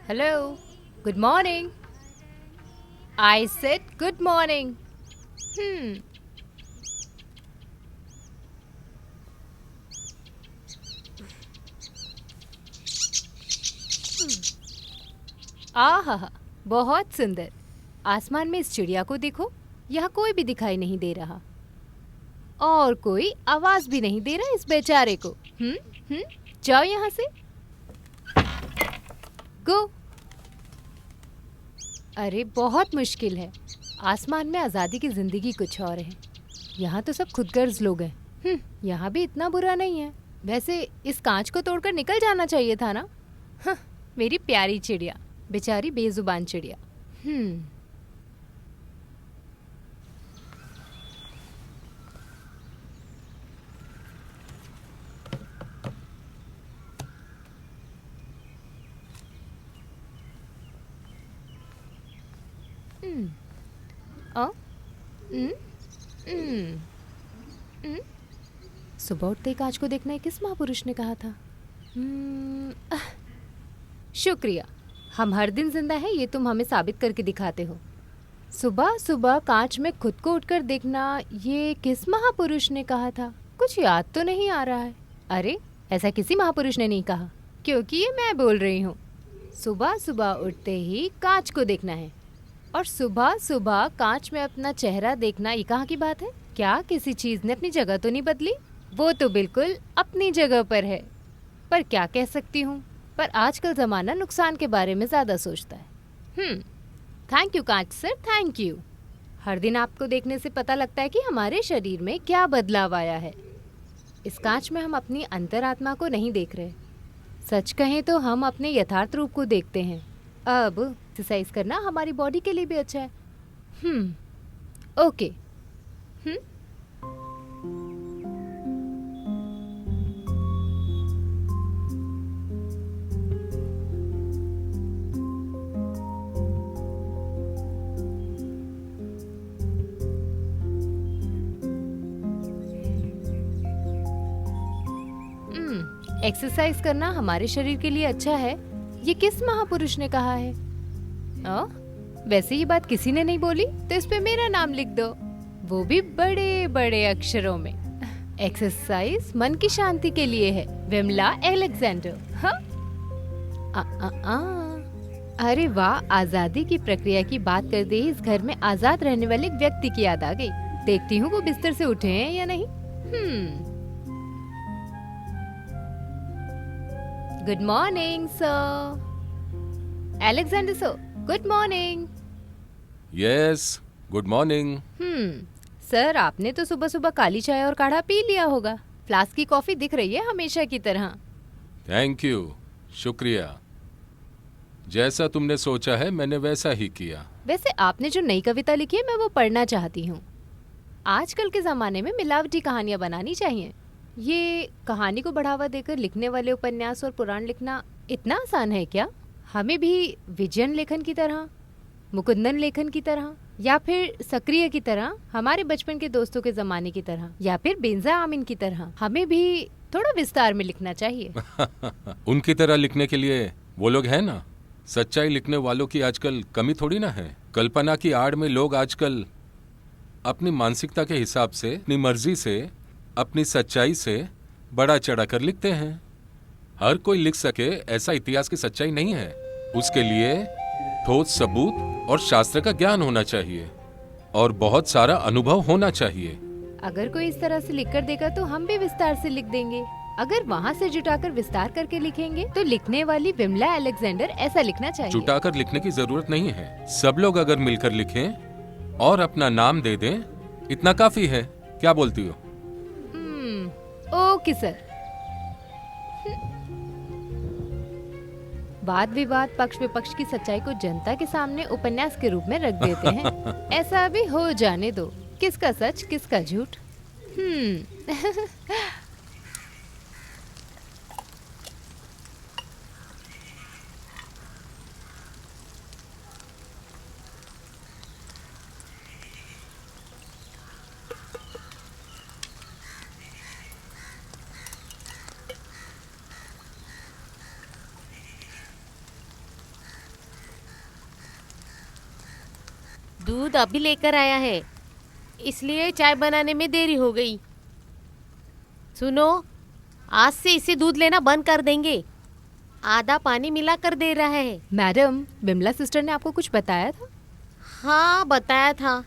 Hello. Good morning. I said good morning. Hmm. आहा, बहुत सुंदर। आसमान में इस चिड़िया को देखो। यहाँ कोई भी दिखाई नहीं दे रहा और कोई आवाज भी नहीं दे रहा इस बेचारे को। हम्म। जाओ यहाँ से। गो। अरे बहुत मुश्किल है। आसमान में आज़ादी की जिंदगी कुछ और है। यहाँ तो सब खुदगर्ज लोग हैं। यहाँ भी इतना बुरा नहीं है। वैसे इस कांच को तोड़कर निकल जाना चाहिए था ना। मेरी प्यारी चिड़िया, बेचारी बेजुबान चिड़िया। सुबह उठते ही कांच को देखना है किस महापुरुष ने कहा था? शुक्रिया। हम हर दिन जिंदा है ये तुम हमें साबित करके दिखाते हो। सुबह सुबह कांच में खुद को उठकर देखना ये किस महापुरुष ने कहा था? कुछ याद तो नहीं आ रहा है। अरे ऐसा किसी महापुरुष ने नहीं कहा, क्योंकि ये मैं बोल रही हूँ। सुबह सुबह उठते ही कांच को देखना है और सुबह सुबह कांच में अपना चेहरा देखना ये कहाँ की बात है? क्या किसी चीज ने अपनी जगह तो नहीं बदली? वो तो बिल्कुल अपनी जगह पर है। पर क्या कह सकती हूँ, पर आजकल जमाना नुकसान के बारे में ज्यादा सोचता है। थैंक यू कांच सर, थैंक यू। हर दिन आपको देखने से पता लगता है कि हमारे शरीर में क्या बदलाव आया है। इस कांच में हम अपनी अंतरात्मा को नहीं देख रहे। सच कहें तो हम अपने यथार्थ रूप को देखते हैं। अब एक्सरसाइज करना हमारी बॉडी के लिए भी अच्छा है। ओके। एक्सरसाइज करना हमारे शरीर के लिए अच्छा है, ये किस महापुरुष ने कहा है? वैसे ये बात किसी ने नहीं बोली, तो इस पे मेरा नाम लिख दो, वो भी बड़े बड़े अक्षरों में। एक्सरसाइज मन की शांति के लिए है, विमला एलेक्जेंडर। अरे वाह, आजादी की प्रक्रिया की बात करते ही इस घर में आजाद रहने वाले एक व्यक्ति की याद आ गई। देखती हूँ वो बिस्तर से उठे हैं या नहीं। Good morning sir. Alexander sir, good morning. Yes, good morning. Sir आपने तो सुबह सुबह काली चाय और काढ़ा पी लिया होगा। फ्लास्क की कॉफी दिख रही है हमेशा की तरह। थैंक यू, शुक्रिया। जैसा तुमने सोचा है मैंने वैसा ही किया। वैसे आपने जो नई कविता लिखी है मैं वो पढ़ना चाहती हूँ। आजकल के जमाने में मिलावटी कहानियां बनानी चाहिए। ये कहानी को बढ़ावा देकर लिखने वाले उपन्यास और पुराण लिखना इतना आसान है क्या? हमें भी विजयन लेखन की तरह, मुकुंदन लेखन की तरह, या फिर सक्रिय की तरह, हमारे बचपन के दोस्तों के जमाने की तरह, या फिर बेंजा आमिन की तरह हमें भी थोड़ा विस्तार में लिखना चाहिए। उनकी तरह लिखने के लिए वो लोग हैं ना। सच्चाई लिखने वालों की आजकल कमी थोड़ी ना है। कल्पना की आड़ में लोग आजकल अपनी मानसिकता के हिसाब से, अपनी मर्जी से, अपनी सच्चाई से बड़ा चढ़ा कर लिखते हैं। हर कोई लिख सके ऐसा इतिहास की सच्चाई नहीं है। उसके लिए ठोस सबूत और शास्त्र का ज्ञान होना चाहिए और बहुत सारा अनुभव होना चाहिए। अगर कोई इस तरह से लिख कर देगा तो हम भी विस्तार से लिख देंगे। अगर वहाँ से जुटाकर विस्तार करके लिखेंगे तो लिखने वाली विमला एलेक्जेंडर ऐसा लिखना चाहिए। जुटाकर लिखने की जरूरत नहीं है। सब लोग अगर मिलकर लिखें और अपना नाम दे दें, इतना काफी है। क्या बोलती हो? Okay sir. वाद विवाद, पक्ष विपक्ष की सच्चाई को जनता के सामने उपन्यास के रूप में रख देते हैं। ऐसा भी हो जाने दो। किसका सच किसका झूठ? दूध अभी लेकर आया है, इसलिए चाय बनाने में देरी हो गई। सुनो, आज से इसे दूध लेना बंद कर देंगे। आधा पानी मिला कर दे रहा है। मैडम, बिमला सिस्टर ने आपको कुछ बताया था? हाँ, बताया था।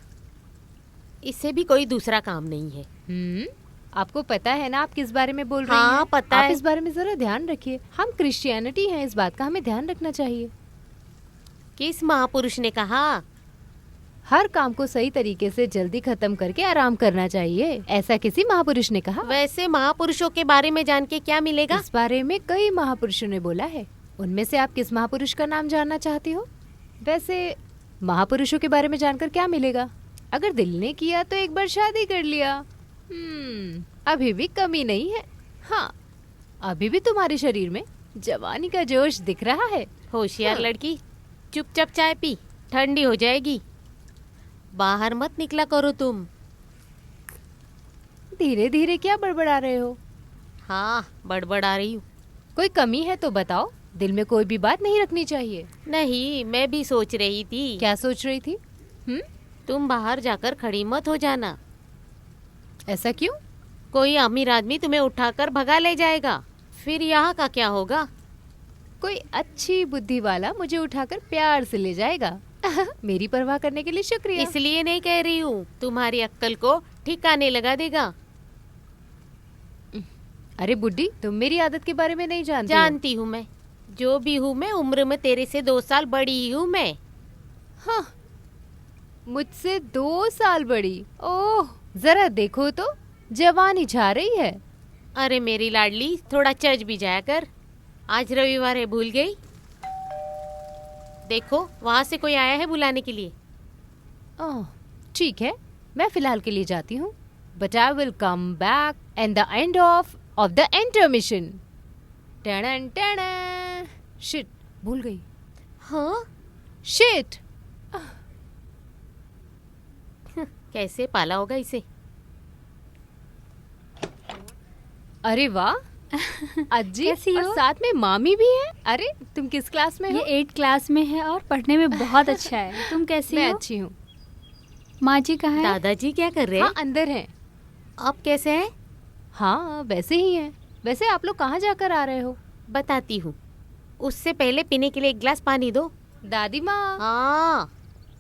इसे भी कोई दूसरा काम नहीं है। आपको पता है ना आप किस बारे में बोल रही हैं? हाँ, पता आप है। इस बारे में जरा ध्यान रखिए। हम क्रिश्चियनिटी हैं, इस बात का हमें ध्यान रखना चाहिए। किस महापुरुष ने कहा? हर काम को सही तरीके से जल्दी खत्म करके आराम करना चाहिए, ऐसा किसी महापुरुष ने कहा। वैसे महापुरुषों के बारे में जान के क्या मिलेगा? इस बारे में कई महापुरुषों ने बोला है। उनमें से आप किस महापुरुष का नाम जानना चाहती हो? वैसे महापुरुषों के बारे में जानकर क्या मिलेगा? अगर दिल ने किया तो एक बार शादी कर लिया। अभी भी कमी नहीं है। हाँ, अभी भी तुम्हारे शरीर में जवानी का जोश दिख रहा है। होशियार हाँ। लड़की, चुपचाप चाय पी, ठंडी हो जाएगी। बाहर मत निकला करो तुम। धीरे धीरे क्या बड़बड़ा रहे हो? हाँ, बड़बड़ा रही हूँ। कोई कमी है तो बताओ, दिल में कोई भी बात नहीं रखनी चाहिए। नहीं, मैं भी सोच रही थी। क्या सोच रही थी? तुम बाहर जाकर खड़ी मत हो जाना। ऐसा क्यों? कोई अमीर आदमी तुम्हें उठाकर भगा ले जाएगा, फिर यहाँ का क्या होगा? कोई अच्छी बुद्धि वाला मुझे उठाकर प्यार से ले जाएगा। मेरी परवाह करने के लिए शुक्रिया। इसलिए नहीं कह रही हूँ, तुम्हारी अक्ल को ठिकाने लगा देगा। अरे बुड्ढी, तुम मेरी आदत के बारे में नहीं जानती हो। जानती हूँ मैं, जो भी हूँ मैं, उम्र में तेरे से 2 साल बड़ी ही हूँ मैं। हाँ, मुझसे 2 साल बड़ी? ओह, जरा देखो तो, जवानी छा रही है। अरे मेरी लाडली, थोड़ा चर्च भी जाया कर। आज रविवार है, भूल गई? देखो, वहाँ से कोई आया है बुलाने के लिए। ओह, ठीक है, मैं फिलहाल के लिए जाती हूँ। But I will come back at the end of the intermission. टन टन। शिट, भूल गई। हाँ, शिट। कैसे पाला होगा इसे। अरे वाह, अज्जी, कैसी और हो? साथ में मामी भी है। अरे, तुम किस क्लास में हो? ये 8 क्लास में है और पढ़ने में बहुत अच्छा है। तुम कैसी मैं हो? अच्छी हूँ। माँ जी कहाँ है? दादाजी क्या कर रहे हैं? हाँ, अंदर है। अब कैसे है? हाँ, वैसे ही है। वैसे आप लोग कहाँ जाकर आ रहे हो? बताती हूँ। उससे पहले पीने के लिए एक गिलास पानी दो। दादी माँ। हाँ,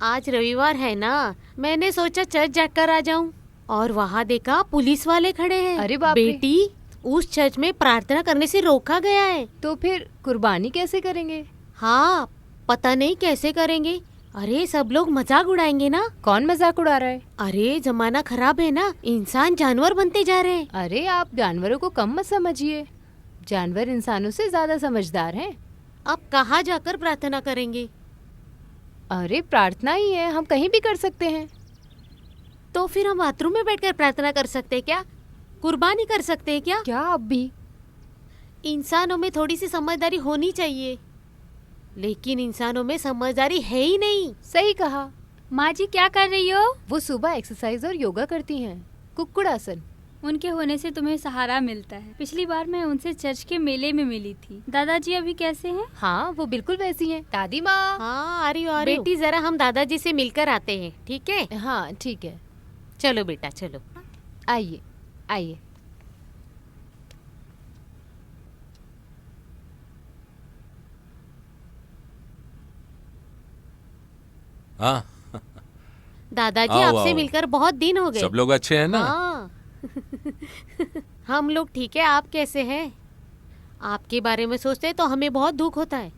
आज रविवार है ना, मैंने सोचा चर्च जाकर आ जाऊं, और वहाँ देखा पुलिस वाले खड़े हैं। अरे बाप रे। बेटी, उस चर्च में प्रार्थना करने से रोका गया है। तो फिर कुर्बानी कैसे करेंगे? हाँ, पता नहीं कैसे करेंगे। अरे सब लोग मजाक उड़ाएंगे ना। कौन मजाक उड़ा रहा है? अरे जमाना खराब है ना, इंसान जानवर बनते जा रहे हैं। अरे आप जानवरों को कम मत समझिए, जानवर इंसानों से ज्यादा समझदार हैं। अब कहाँ जाकर प्रार्थना करेंगे? अरे प्रार्थना ही है, हम कहीं भी कर सकते हैं। तो फिर हम बाथरूम में बैठकर प्रार्थना कर सकते हैं क्या? कुर्बानी कर सकते हैं क्या? क्या अब भी? इंसानों में थोड़ी सी समझदारी होनी चाहिए, लेकिन इंसानों में समझदारी है ही नहीं। सही कहा। माँ जी क्या कर रही हो? वो सुबह एक्सरसाइज और योगा करती हैं, कुक्कुड़ासन। उनके होने से तुम्हें सहारा मिलता है। पिछली बार मैं उनसे चर्च के मेले में मिली थी। दादाजी अभी कैसे हैं? हाँ, वो बिल्कुल वैसी हैं। दादी माँ। हाँ, आ रही हूँ। बेटी जरा हम दादाजी से मिलकर आते हैं, ठीक है? हाँ ठीक है, चलो बेटा चलो। आइए आइए। हाँ, दादाजी आओ, आपसे आओ। मिलकर बहुत दिन हो गए। सब लोग अच्छे हैं ना? हाँ। हम लोग ठीक है, आप कैसे हैं? आपके बारे में सोचते तो हमें बहुत दुख होता है।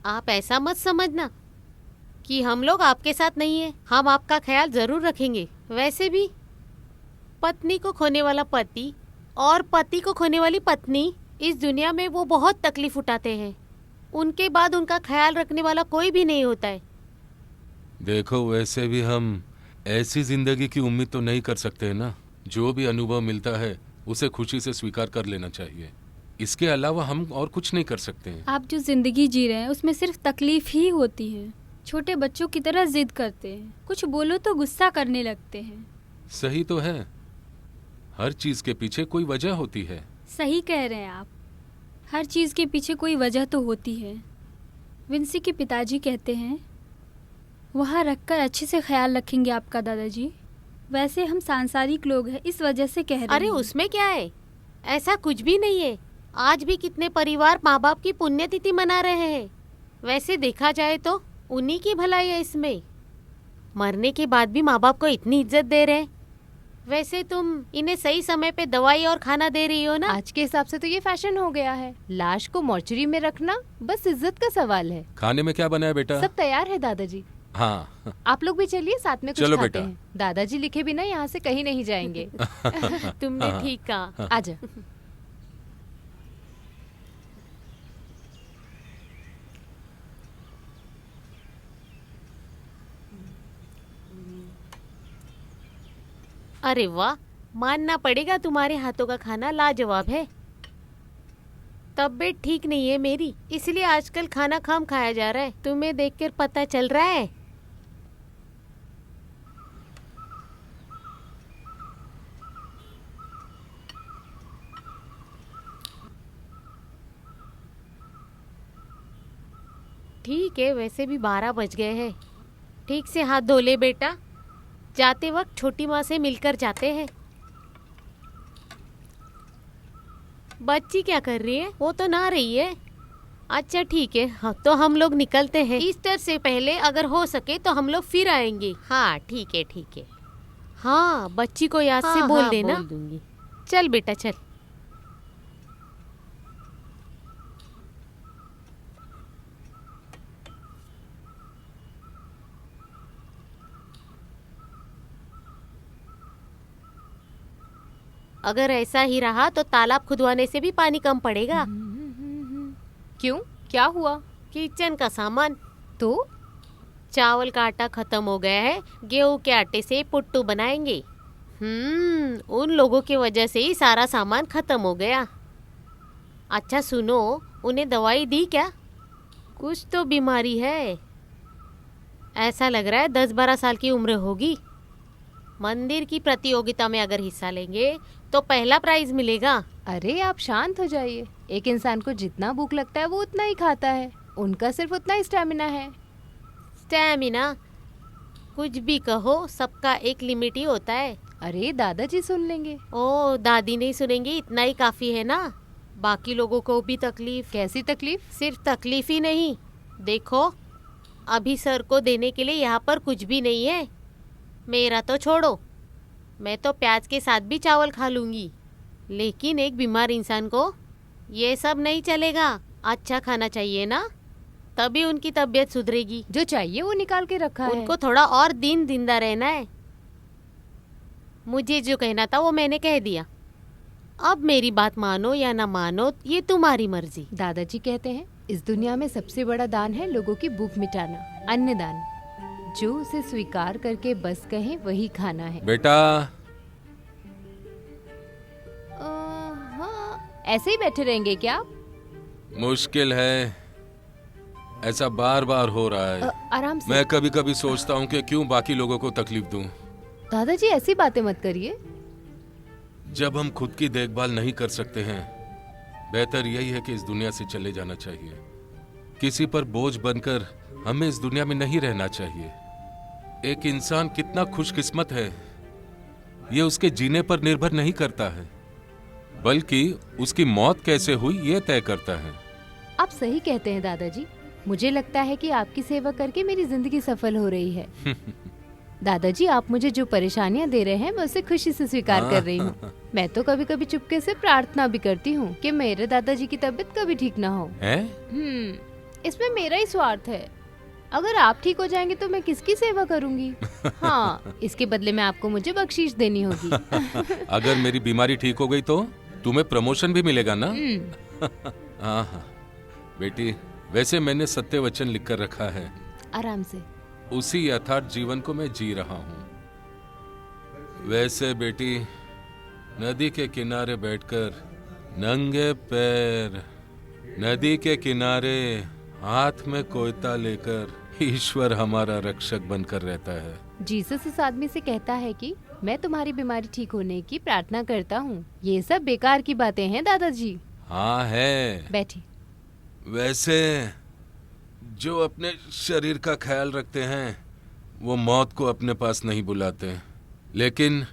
आप ऐसा मत समझना कि हम लोग आपके साथ नहीं है। हम आपका ख्याल जरूर रखेंगे। वैसे भी पत्नी को खोने वाला पति और पति को खोने वाली पत्नी, इस दुनिया में वो बहुत तकलीफ उठाते हैं। उनके बाद उनका ख्याल रखने वाला कोई भी नहीं होता है। देखो, वैसे भी हम ऐसी जिंदगी की उम्मीद तो नहीं कर सकते ना। जो भी अनुभव मिलता है उसे खुशी से स्वीकार कर लेना चाहिए। इसके अलावा हम और कुछ नहीं कर सकते हैं। आप जो जिंदगी जी रहे हैं उसमें सिर्फ तकलीफ ही होती है। छोटे बच्चों की तरह जिद करते हैं, कुछ बोलो तो गुस्सा करने लगते हैं। सही तो है, हर चीज के पीछे कोई वजह होती है। सही कह रहे हैं आप, हर चीज़ के पीछे कोई वजह तो होती है। विंसी के पिताजी कहते हैं वहाँ रखकर अच्छे से ख्याल रखेंगे आपका दादाजी। वैसे हम सांसारिक लोग हैं, इस वजह से कह रहे अरे हैं। उसमें क्या है, ऐसा कुछ भी नहीं है। आज भी कितने परिवार माँ बाप की पुण्यतिथि मना रहे हैं। वैसे देखा जाए तो उन्हीं की भलाई है इसमें। मरने के बाद भी माँ बाप को इतनी इज्जत दे रहे हैं। वैसे तुम इन्हें सही समय पे दवाई और खाना दे रही हो ना? आज के हिसाब से तो ये फैशन हो गया है। लाश को मॉर्चरी में रखना बस इज्जत का सवाल है। खाने में क्या बना है बेटा? सब तैयार है दादाजी। हाँ। आप लोग भी चलिए, साथ में कुछ चलो खाते बेटा। हैं। दादाजी लिखे बिना यहाँ से कहीं नहीं जाएंगे। तुमने ठीक कहा। आजा। अरे वाह, मानना पड़ेगा तुम्हारे हाथों का खाना लाजवाब है। तबीयत ठीक नहीं है मेरी, इसलिए आजकल खाना कम खाया जा रहा है। तुम्हें देखकर पता चल रहा है। ठीक है, वैसे भी 12 बज गए हैं। ठीक से हाथ धो ले बेटा। जाते वक्त छोटी माँ से मिलकर जाते हैं। बच्ची क्या कर रही है? वो तो नहा रही है। अच्छा ठीक है, हाँ, तो हम लोग निकलते हैं। ईस्टर से पहले अगर हो सके तो हम लोग फिर आएंगे। हाँ ठीक है ठीक है। हाँ, बच्ची को याद से बोल देना। बोल दूंगी। चल बेटा चल। अगर ऐसा ही रहा तो तालाब खुदवाने से भी पानी कम पड़ेगा। क्यों, क्या हुआ? किचन का सामान। तो चावल का आटा खत्म हो गया है, गेहूं के आटे से पुट्टू बनाएंगे। उन लोगों की वजह से ही सारा सामान खत्म हो गया। अच्छा सुनो, उन्हें दवाई दी क्या? कुछ तो बीमारी है। ऐसा लग रहा है 10-12 साल की उम्र होगी। मंदिर की प्रतियोगिता में अगर हिस्सा लेंगे तो पहला प्राइज मिलेगा। अरे आप शांत हो जाइए। एक इंसान को जितना भूख लगता है वो उतना ही खाता है। उनका सिर्फ उतना ही स्टैमिना है। स्टैमिना कुछ भी कहो, सबका एक लिमिट ही होता है। अरे दादाजी सुन लेंगे। ओ, दादी नहीं सुनेंगी, इतना ही काफी है ना। बाकी लोगों को भी तकलीफ। कैसी तकलीफ? सिर्फ तकलीफ ही नहीं, देखो अभी सर को देने के लिए यहाँ पर कुछ भी नहीं है। मेरा तो छोड़ो, मैं तो प्याज के साथ भी चावल खा लूँगी, लेकिन एक बीमार इंसान को ये सब नहीं चलेगा। अच्छा खाना चाहिए ना, तभी उनकी तबीयत सुधरेगी। जो चाहिए वो निकाल के रखा है। उनको थोड़ा और दिन जिंदा रहना है। मुझे जो कहना था वो मैंने कह दिया। अब मेरी बात मानो या ना मानो ये तुम्हारी मर्जी। दादाजी कहते हैं इस दुनिया में सबसे बड़ा दान है लोगों की भूख मिटाना, अन्नदान। जो उसे स्वीकार करके बस कहे वही खाना है। बेटा हाँ, ऐसे ही बैठे रहेंगे क्या आप? मुश्किल है, ऐसा बार बार हो रहा है। आराम से। मैं कभी कभी सोचता हूँ कि क्यों बाकी लोगों को तकलीफ दूं। दादाजी ऐसी बातें मत करिए। जब हम खुद की देखभाल नहीं कर सकते हैं, बेहतर यही है कि इस दुनिया से चले जाना चाहिए। किसी पर बोझ बनकर हमें इस दुनिया में नहीं रहना चाहिए। एक इंसान कितना खुशकिस्मत है, ये उसके जीने पर निर्भर नहीं करता है, बल्कि उसकी मौत कैसे हुई ये तय करता है। आप सही कहते हैं दादाजी। मुझे लगता है कि आपकी सेवा करके मेरी जिंदगी सफल हो रही है। दादाजी, आप मुझे जो परेशानियां दे रहे हैं मैं उसे खुशी से स्वीकार कर रही हूँ। मैं तो कभी कभी चुपके से प्रार्थना भी करती हूँ कि मेरे दादाजी की तबीयत कभी ठीक ना हो। इसमें मेरा ही स्वार्थ है। अगर आप ठीक हो जाएंगे तो मैं किसकी सेवा करूंगी? हाँ, इसके बदले में आपको मुझे बख्शीश देनी होगी। अगर मेरी बीमारी ठीक हो गई तो तुम्हें प्रमोशन भी मिलेगा ना? हाँ हाँ बेटी, वैसे मैंने सत्य वचन लिख कर रखा है। आराम से। उसी यथार्थ जीवन को मैं जी रहा हूँ। वैसे बेटी, नदी के किनारे बैठकर नंगे पैर, नदी के किनारे हाथ में कोयता लेकर ईश्वर हमारा रक्षक बनकर रहता है। जीसस इस आदमी से कहता है कि मैं तुम्हारी बीमारी ठीक होने की प्रार्थना करता हूँ। ये सब बेकार की बातें हैं दादाजी। हाँ है। बैठिए। वैसे जो अपने शरीर का ख्याल रखते हैं वो मौत को अपने पास नहीं बुलाते, लेकिन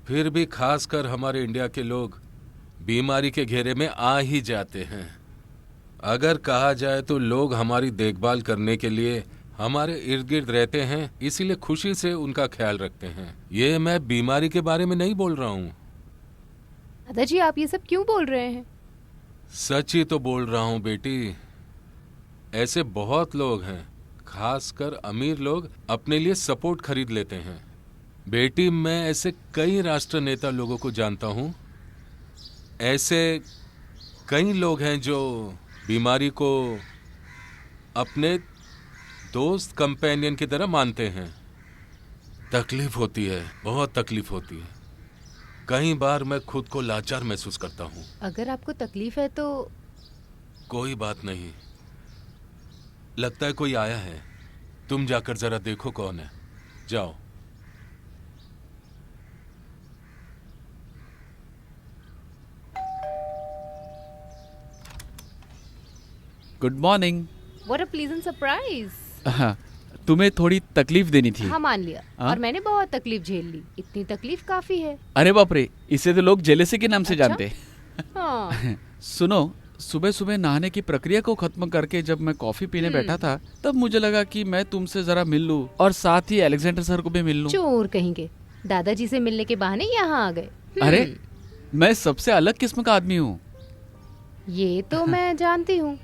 फिर भी खासकर हमारे इंडिया के लोग बीमारी के घेरे में आ ही जाते हैं। अगर कहा जाए तो लोग हमारी देखभाल करने के लिए हमारे इर्द गिर्द रहते हैं, इसीलिए खुशी से उनका ख्याल रखते हैं। ये मैं बीमारी के बारे में नहीं बोल रहा हूँ। दादाजी आप ये सब क्यों बोल रहे हैं? सच ही तो बोल रहा हूँ बेटी। ऐसे बहुत लोग हैं, खासकर अमीर लोग अपने लिए सपोर्ट खरीद लेते हैं। बेटी मैं ऐसे कई राष्ट्र नेता लोगों को जानता हूँ। ऐसे कई लोग हैं जो बीमारी को अपने दोस्त कंपेनियन की तरह मानते हैं। तकलीफ होती है, बहुत तकलीफ होती है। कई बार मैं खुद को लाचार महसूस करता हूँ। अगर आपको तकलीफ है तो कोई बात नहीं, लगता है कोई आया है। तुम जाकर जरा देखो कौन है, जाओ। Good morning. What a pleasant surprise. हाँ, तुम्हें थोड़ी तकलीफ देनी थी। हाँ मान लिया। हाँ? और मैंने बहुत तकलीफ झेल ली। इतनी तकलीफ काफी है। अरे बाप रे, इसे तो लोग जेलेसी के नाम से अच्छा? जानते। हाँ। सुनो, सुबह सुबह नहाने की प्रक्रिया को खत्म करके जब मैं कॉफी पीने बैठा था, तब मुझे लगा कि मैं तुमसे जरा मिल लूं और साथ ही अलेक्जेंडर सर को भी मिल लूं। चोर कहेंगे, दादाजी से मिलने के बहाने यहाँ आ गए। अरे मैं सबसे अलग किस्म का आदमी हूँ। ये तो मैं जानती हूँ।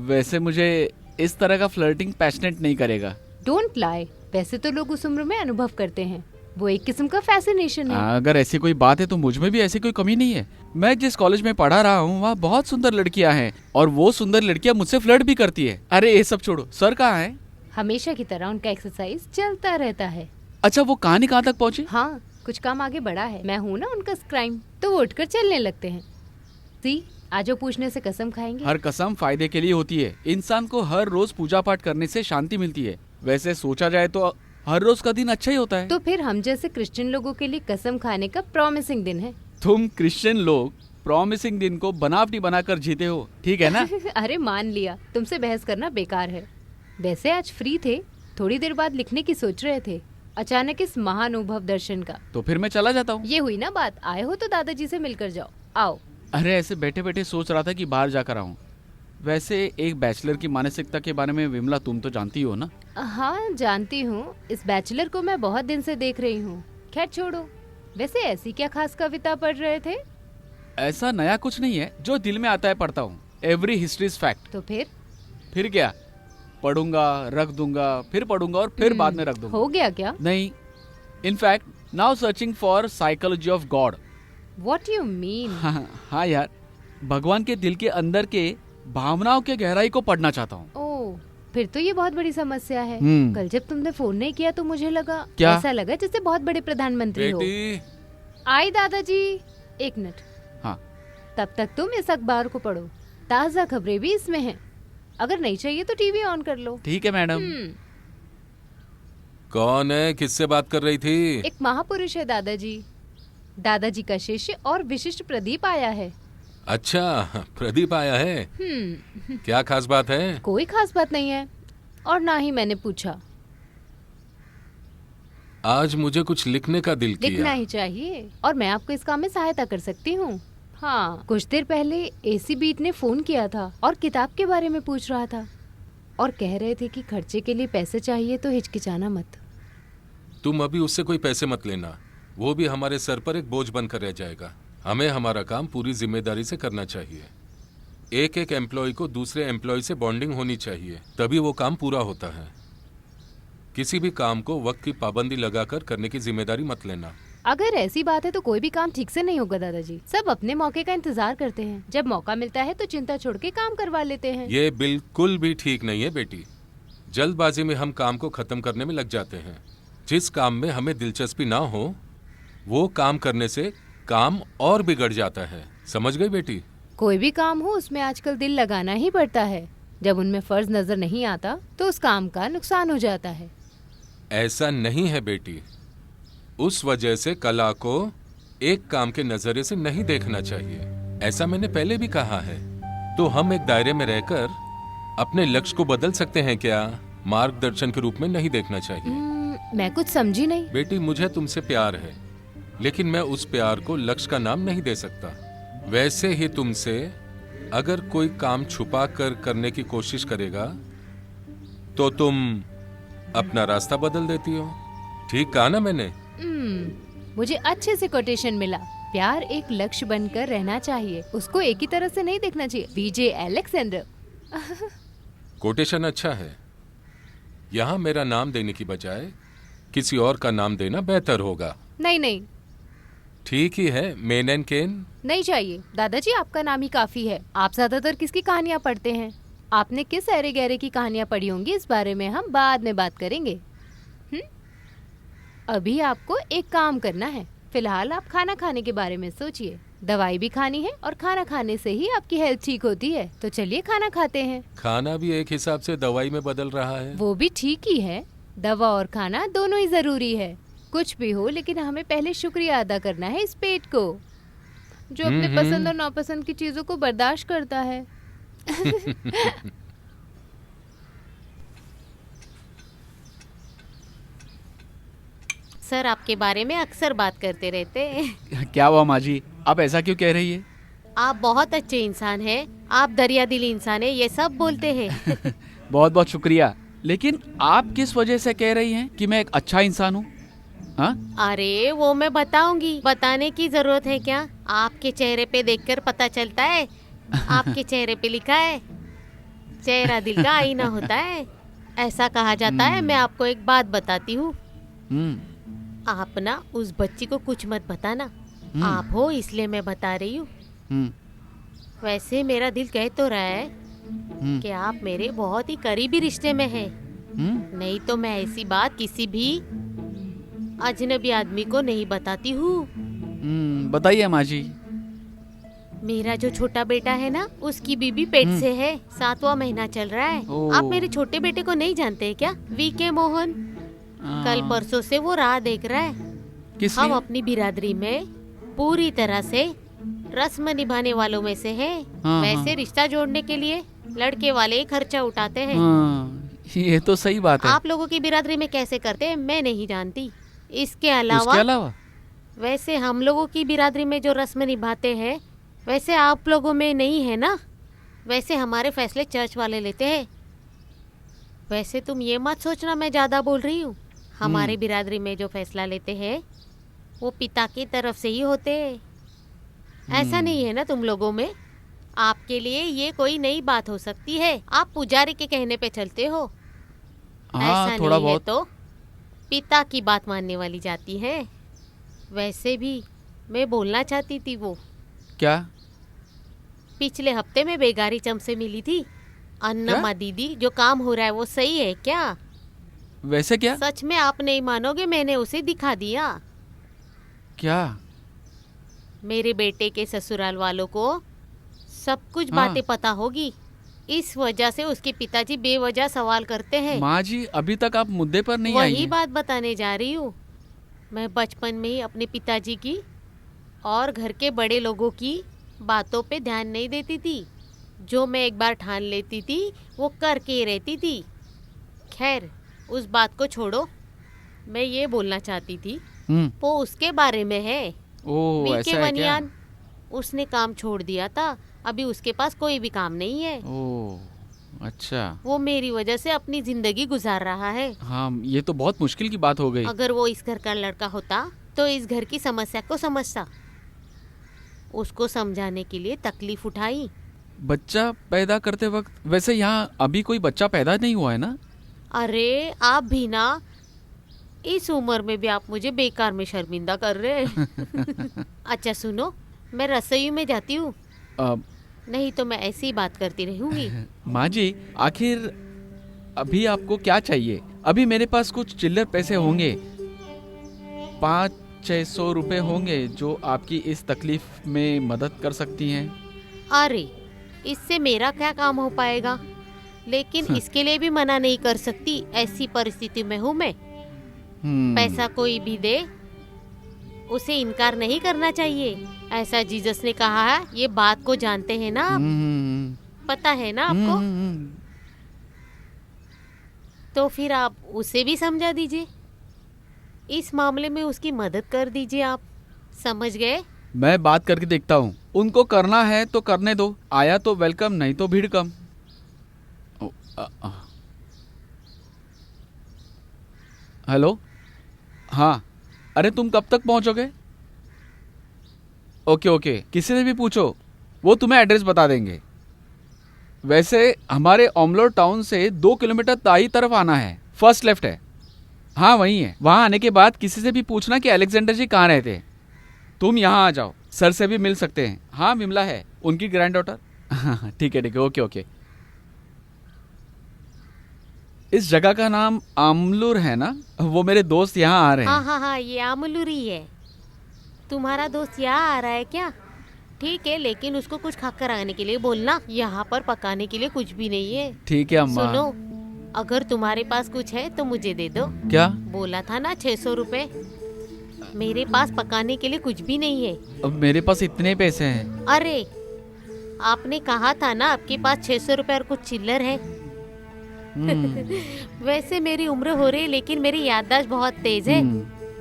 वैसे मुझे इस तरह का फ्लर्टिंग पैशनेट नहीं करेगा। Don't lie. वैसे तो लोग उस उम्र में अनुभव करते हैं, वो एक किस्म का फैसिनेशन है। अगर ऐसी कोई बात है तो मुझ में भी ऐसी कोई कमी नहीं है। मैं जिस कॉलेज में पढ़ा रहा हूँ वहाँ बहुत सुंदर लड़कियाँ हैं और वो सुंदर लड़कियाँ मुझसे फ्लर्ट भी करती है। अरे ये सब छोड़ो, सर कहाँ है? हमेशा की तरह उनका एक्सरसाइज चलता रहता है। अच्छा, वो कहानी कहाँ तक पहुँची? हाँ, कुछ काम आगे बढ़ा है। मैं हूँ ना उनका स्क्राइम, तो वो उठकर चलने लगते हैं। सी आजो पूछने से कसम खाएंगे। हर कसम फायदे के लिए होती है। इंसान को हर रोज पूजा पाठ करने से शांति मिलती है। वैसे सोचा जाए तो हर रोज का दिन अच्छा ही होता है। तो फिर हम जैसे क्रिश्चियन लोगों के लिए कसम खाने का प्रॉमिसिंग दिन है। तुम क्रिश्चियन लोग प्रॉमिसिंग दिन को बनावटी बनाकर जीते हो, ठीक है ना? अरे मान लिया, तुमसे बहस करना बेकार है। वैसे आज फ्री थे, थोड़ी देर बाद लिखने की सोच रहे थे, अचानक इस महानुभव दर्शन का। तो फिर मैं चला जाता हूँ। ये हुई ना बात, आए हो तो दादाजी से मिलकर जाओ। आओ। अरे ऐसे बैठे बैठे सोच रहा था कि बाहर जाकर आऊँ। वैसे एक बैचलर की मानसिकता के बारे में विमला तुम तो जानती हो ना? हाँ जानती हूँ। इस बैचलर को मैं बहुत दिन से देख रही हूँ। खैर छोड़ो, वैसे ऐसी क्या खास कविता पढ़ रहे थे? ऐसा नया कुछ नहीं है, जो दिल में आता है पढ़ता हूँ। Every history is fact. तो फिर क्या, पढ़ूंगा, रख दूंगा, फिर पढ़ूंगा और फिर बाद में रख दूंगा। हो गया क्या? नहीं, in fact now searching for psychology of God. What you mean? हाँ यार, भगवान के दिल के अंदर के भावनाओं के गहराई को पढ़ना चाहता हूँ। ओह, फिर तो ये बहुत बड़ी समस्या है। हम्म। कल जब तुमने फोन नहीं किया तो मुझे लगा, क्या? ऐसा लगा जैसे बहुत बड़े प्रधानमंत्री हो। बेटी, आई दादाजी, एक मिनट। हाँ। तब तक तुम इस अखबार को पढ़ो, ताज़ा खबरें भी इसमें हैं। अगर नहीं चाहिए तो टीवी ऑन कर लो। ठीक है मैडम। कौन है? किससे बात कर रही थी? एक महापुरुष है दादाजी। दादाजी का शिष्य और विशिष्ट प्रदीप आया है। अच्छा, प्रदीप आया है। क्या खास बात है? कोई खास बात नहीं है, और ना ही मैंने पूछा। आज मुझे कुछ लिखने का दिल लिखना किया। ही चाहिए, और मैं आपको इस काम में सहायता कर सकती हूँ। हाँ, कुछ देर पहले एसी बीट ने फोन किया था और किताब के बारे में पूछ रहा था, और कह रहे थे कि खर्चे के लिए पैसे चाहिए तो हिचकिचाना मत। तुम अभी उससे कोई पैसे मत लेना, वो भी हमारे सर पर एक बोझ बनकर रह जाएगा। हमें हमारा काम पूरी जिम्मेदारी से करना चाहिए। एक एक एम्प्लॉय को दूसरे एम्प्लॉय से बॉन्डिंग होनी चाहिए, तभी वो काम पूरा होता है। किसी भी काम को वक्त की पाबंदी लगाकर करने की जिम्मेदारी मत लेना। अगर ऐसी बात है तो कोई भी काम ठीक से नहीं होगा दादाजी। सब अपने मौके का इंतजार करते हैं, जब मौका मिलता है तो चिंता छोड़ के काम करवा लेते हैं। ये बिल्कुल भी ठीक नहीं है बेटी। जल्दबाजी में हम काम को खत्म करने में लग जाते हैं। जिस काम में हमें दिलचस्पी ना हो वो काम करने से काम और बिगड़ जाता है। समझ गई बेटी? कोई भी काम हो उसमें आजकल दिल लगाना ही पड़ता है। जब उनमें फर्ज नजर नहीं आता तो उस काम का नुकसान हो जाता है। ऐसा नहीं है बेटी। उस वजह से कला को एक काम के नजरिए से नहीं देखना चाहिए। ऐसा मैंने पहले भी कहा है। तो हम एक दायरे में रहकर अपने लक्ष्य को बदल सकते हैं क्या? मार्गदर्शन के रूप में नहीं देखना चाहिए। मैं कुछ समझी नहीं। बेटी, मुझे तुमसे प्यार है, लेकिन मैं उस प्यार को लक्ष्य का नाम नहीं दे सकता। वैसे ही तुमसे अगर कोई काम छुपा कर करने की कोशिश करेगा तो तुम अपना रास्ता बदल देती हो। ठीक कहा ना मैंने? मुझे अच्छे से कोटेशन मिला। प्यार एक लक्ष्य बनकर रहना चाहिए, उसको एक ही तरह से नहीं देखना चाहिए। बीजे अलेक्जेंडर। कोटेशन अच्छा है। यहाँ मेरा नाम देने की बजाय किसी और का नाम देना बेहतर होगा। नहीं नहीं, ठीक ही है। मेन एंड केन नहीं चाहिए। दादाजी, आपका नाम ही काफी है। आप ज्यादातर किसकी कहानियाँ पढ़ते हैं? आपने किस अरे गहरे की कहानियाँ पढ़ी होंगी, इस बारे में हम बाद में बात करेंगे। अभी आपको एक काम करना है। फिलहाल आप खाना खाने के बारे में सोचिए। दवाई भी खानी है और खाना खाने से ही आपकी हेल्थ ठीक होती है। तो चलिए खाना खाते हैं। खाना भी एक हिसाब से दवाई में बदल रहा है। वो भी ठीक ही है। दवा और खाना दोनों ही जरूरी है। कुछ भी हो, लेकिन हमें पहले शुक्रिया अदा करना है इस पेट को, जो अपने पसंद और नापसंद की चीजों को बर्दाश्त करता है। सर आपके बारे में अक्सर बात करते रहते हैं। क्या हुआ माँ जी, आप ऐसा क्यों कह रही है? आप बहुत अच्छे इंसान हैं, आप दरिया दिल इंसान हैं, ये सब बोलते हैं। बहुत बहुत शुक्रिया। लेकिन आप किस वजह से कह रही हैं कि मैं एक अच्छा इंसान हूँ? हाँ? अरे वो मैं बताऊंगी, बताने की जरूरत है क्या? आपके चेहरे पे देखकर पता चलता है। आपके चेहरे पे लिखा है, चेहरा दिल का आईना होता है, ऐसा कहा जाता है। मैं आपको एक बात बताती हूँ, आप ना उस बच्ची को कुछ मत बताना। आप हो इसलिए मैं बता रही हूँ। वैसे मेरा दिल कह तो रहा है कि आप मेरे बहुत ही करीबी रिश्ते में हैं। नहीं तो मैं ऐसी बात किसी भी अजनबी आदमी को नहीं बताती हूँ। बताइए माँ जी। मेरा जो छोटा बेटा है ना, उसकी बीबी पेट से है, 7वां महीना चल रहा है। आप मेरे छोटे बेटे को नहीं जानते हैं क्या? वीके मोहन। कल परसों से वो राह देख रहा है। हम अपनी बिरादरी में पूरी तरह से रस्म निभाने वालों में से हैं। वैसे रिश्ता जोड़ने के लिए लड़के वाले खर्चा उठाते हैं। ये तो सही बात है। आप लोगों की बिरादरी में कैसे करते हैं मैं नहीं जानती। इसके अलावा वैसे हम लोगों की बिरादरी में जो रस्म निभाते हैं वैसे आप लोगों में नहीं है ना। वैसे हमारे फैसले चर्च वाले लेते हैं। वैसे तुम ये मत सोचना मैं ज्यादा बोल रही हूँ। हमारे बिरादरी में जो फैसला लेते हैं वो पिता की तरफ से ही होते हैं। ऐसा नहीं है ना तुम लोगों में? आपके लिए ये कोई नई बात हो सकती है, आप पुजारी के कहने पे चलते हो। ऐसा थोड़ा नहीं है बहुत। तो पिता की बात मानने वाली जाती है। वैसे भी मैं बोलना चाहती थी, वो क्या? पिछले हफ्ते में बेगारी चम से मिली थी। अन्नमा दीदी, जो काम हो रहा है वो सही है क्या? वैसे क्या? सच में आप नहीं मानोगे, मैंने उसे दिखा दिया। क्या? मेरे बेटे के ससुराल वालों को सब कुछ बातें पता होगी। इस वजह से उसके पिताजी बेवजह सवाल करते हैं। माँ जी, अभी तक आप मुद्दे पर नहीं आई वही हैं। बात बताने जा रही हूँ। मैं बचपन में ही अपने पिताजी की और घर के बड़े लोगों की बातों पे ध्यान नहीं देती थी। जो मैं एक बार ठान लेती थी वो करके रहती थी। खैर उस बात को छोड़ो, मैं ये बोलना चाहती थी वो उसके बारे में है। ओह, ऐसा है क्या? वनियान, उसने काम छोड़ दिया था, अभी उसके पास कोई भी काम नहीं है। ओह, अच्छा। वो मेरी वजह से अपनी जिंदगी गुजार रहा है। हाँ, ये तो बहुत मुश्किल की बात हो गई। अगर वो इस घर का लड़का होता तो इस घर की समस्या को समझता। उसको समझाने के लिए तकलीफ उठाई। बच्चा पैदा करते वक्त वैसे यहाँ अभी कोई बच्चा पैदा नहीं हुआ है ना? अरे आप भी ना, इस उम्र में भी आप मुझे बेकार में शर्मिंदा कर रहे हैं। अच्छा सुनो, मैं रसोई में जाती हूँ, नहीं तो मैं ऐसी ही बात करती रहूंगी। माँ जी, आखिर अभी आपको क्या चाहिए? अभी मेरे पास कुछ चिल्लर पैसे होंगे, 500-600 रुपए होंगे जो आपकी इस तकलीफ में मदद कर सकती हैं। अरे इससे मेरा क्या काम हो पाएगा? लेकिन इसके लिए भी मना नहीं कर सकती, ऐसी परिस्थिति में हूँ मैं। पैसा कोई भी दे उसे इनकार नहीं करना चाहिए, ऐसा जीसस ने कहा है। ये बात को जानते हैं ना आप? पता है ना आपको? तो फिर आप उसे भी समझा दीजिए, इस मामले में उसकी मदद कर दीजिए आप, समझ गए? मैं बात करके देखता हूँ, उनको करना है तो करने दो, आया तो वेलकम, नहीं तो भीड़ कम। हेलो, हाँ, अरे तुम कब तक पहुंचोगे? ओके ओके, किसी से भी पूछो, वो तुम्हें एड्रेस बता देंगे। वैसे हमारे ओमलोर टाउन से 2 किलोमीटर दाई तरफ आना है, फर्स्ट लेफ्ट है। हाँ वही है, वहाँ आने के बाद किसी से भी पूछना कि अलेक्जेंडर जी कहाँ रहते हैं। तुम यहाँ आ जाओ, सर से भी मिल सकते हैं। हाँ विमला है, उनकी ग्रैंड डॉटर। ठीक है ओके ओके। इस जगह का नाम आमलूर है ना? वो मेरे दोस्त यहाँ आ रहे हैं। हाँ, ये आमलूरी है। तुम्हारा दोस्त यहाँ आ रहा है क्या? ठीक है, लेकिन उसको कुछ खाकर आने के लिए बोलना, यहाँ पर पकाने के लिए कुछ भी नहीं है। ठीक है अम्मा। सुनो, अगर तुम्हारे पास कुछ है तो मुझे दे दो। क्या? बोला था ना 600 रुपए। मेरे पास पकाने के लिए कुछ भी नहीं है। अब मेरे पास इतने पैसे हैं। अरे आपने कहा था ना आपके पास 600 रुपए और कुछ चिल्लर है। वैसे मेरी उम्र हो रही है, लेकिन मेरी याददाश्त बहुत तेज है।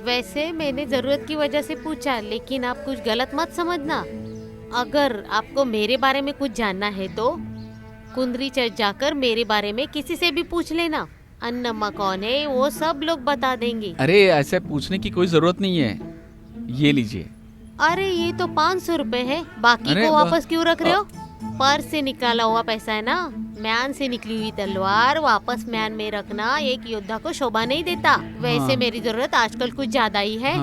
वैसे मैंने जरूरत की वजह से पूछा, लेकिन आप कुछ गलत मत समझना। अगर आपको मेरे बारे में कुछ जानना है तो कुंदरी चर्च जाकर मेरे बारे में किसी से भी पूछ लेना। अन्नम्मा कौन है वो सब लोग बता देंगे। अरे ऐसे पूछने की कोई जरूरत नहीं है, ये लीजिए। अरे ये तो 500 रुपए है, बाकी को वापस क्यों रख रहे हो? पर्स से निकाला हुआ पैसा है ना। म्यान से निकली हुई तलवार वापस म्यान में रखना एक योद्धा को शोभा नहीं देता। वैसे मेरी जरूरत आजकल कुछ ज्यादा ही है।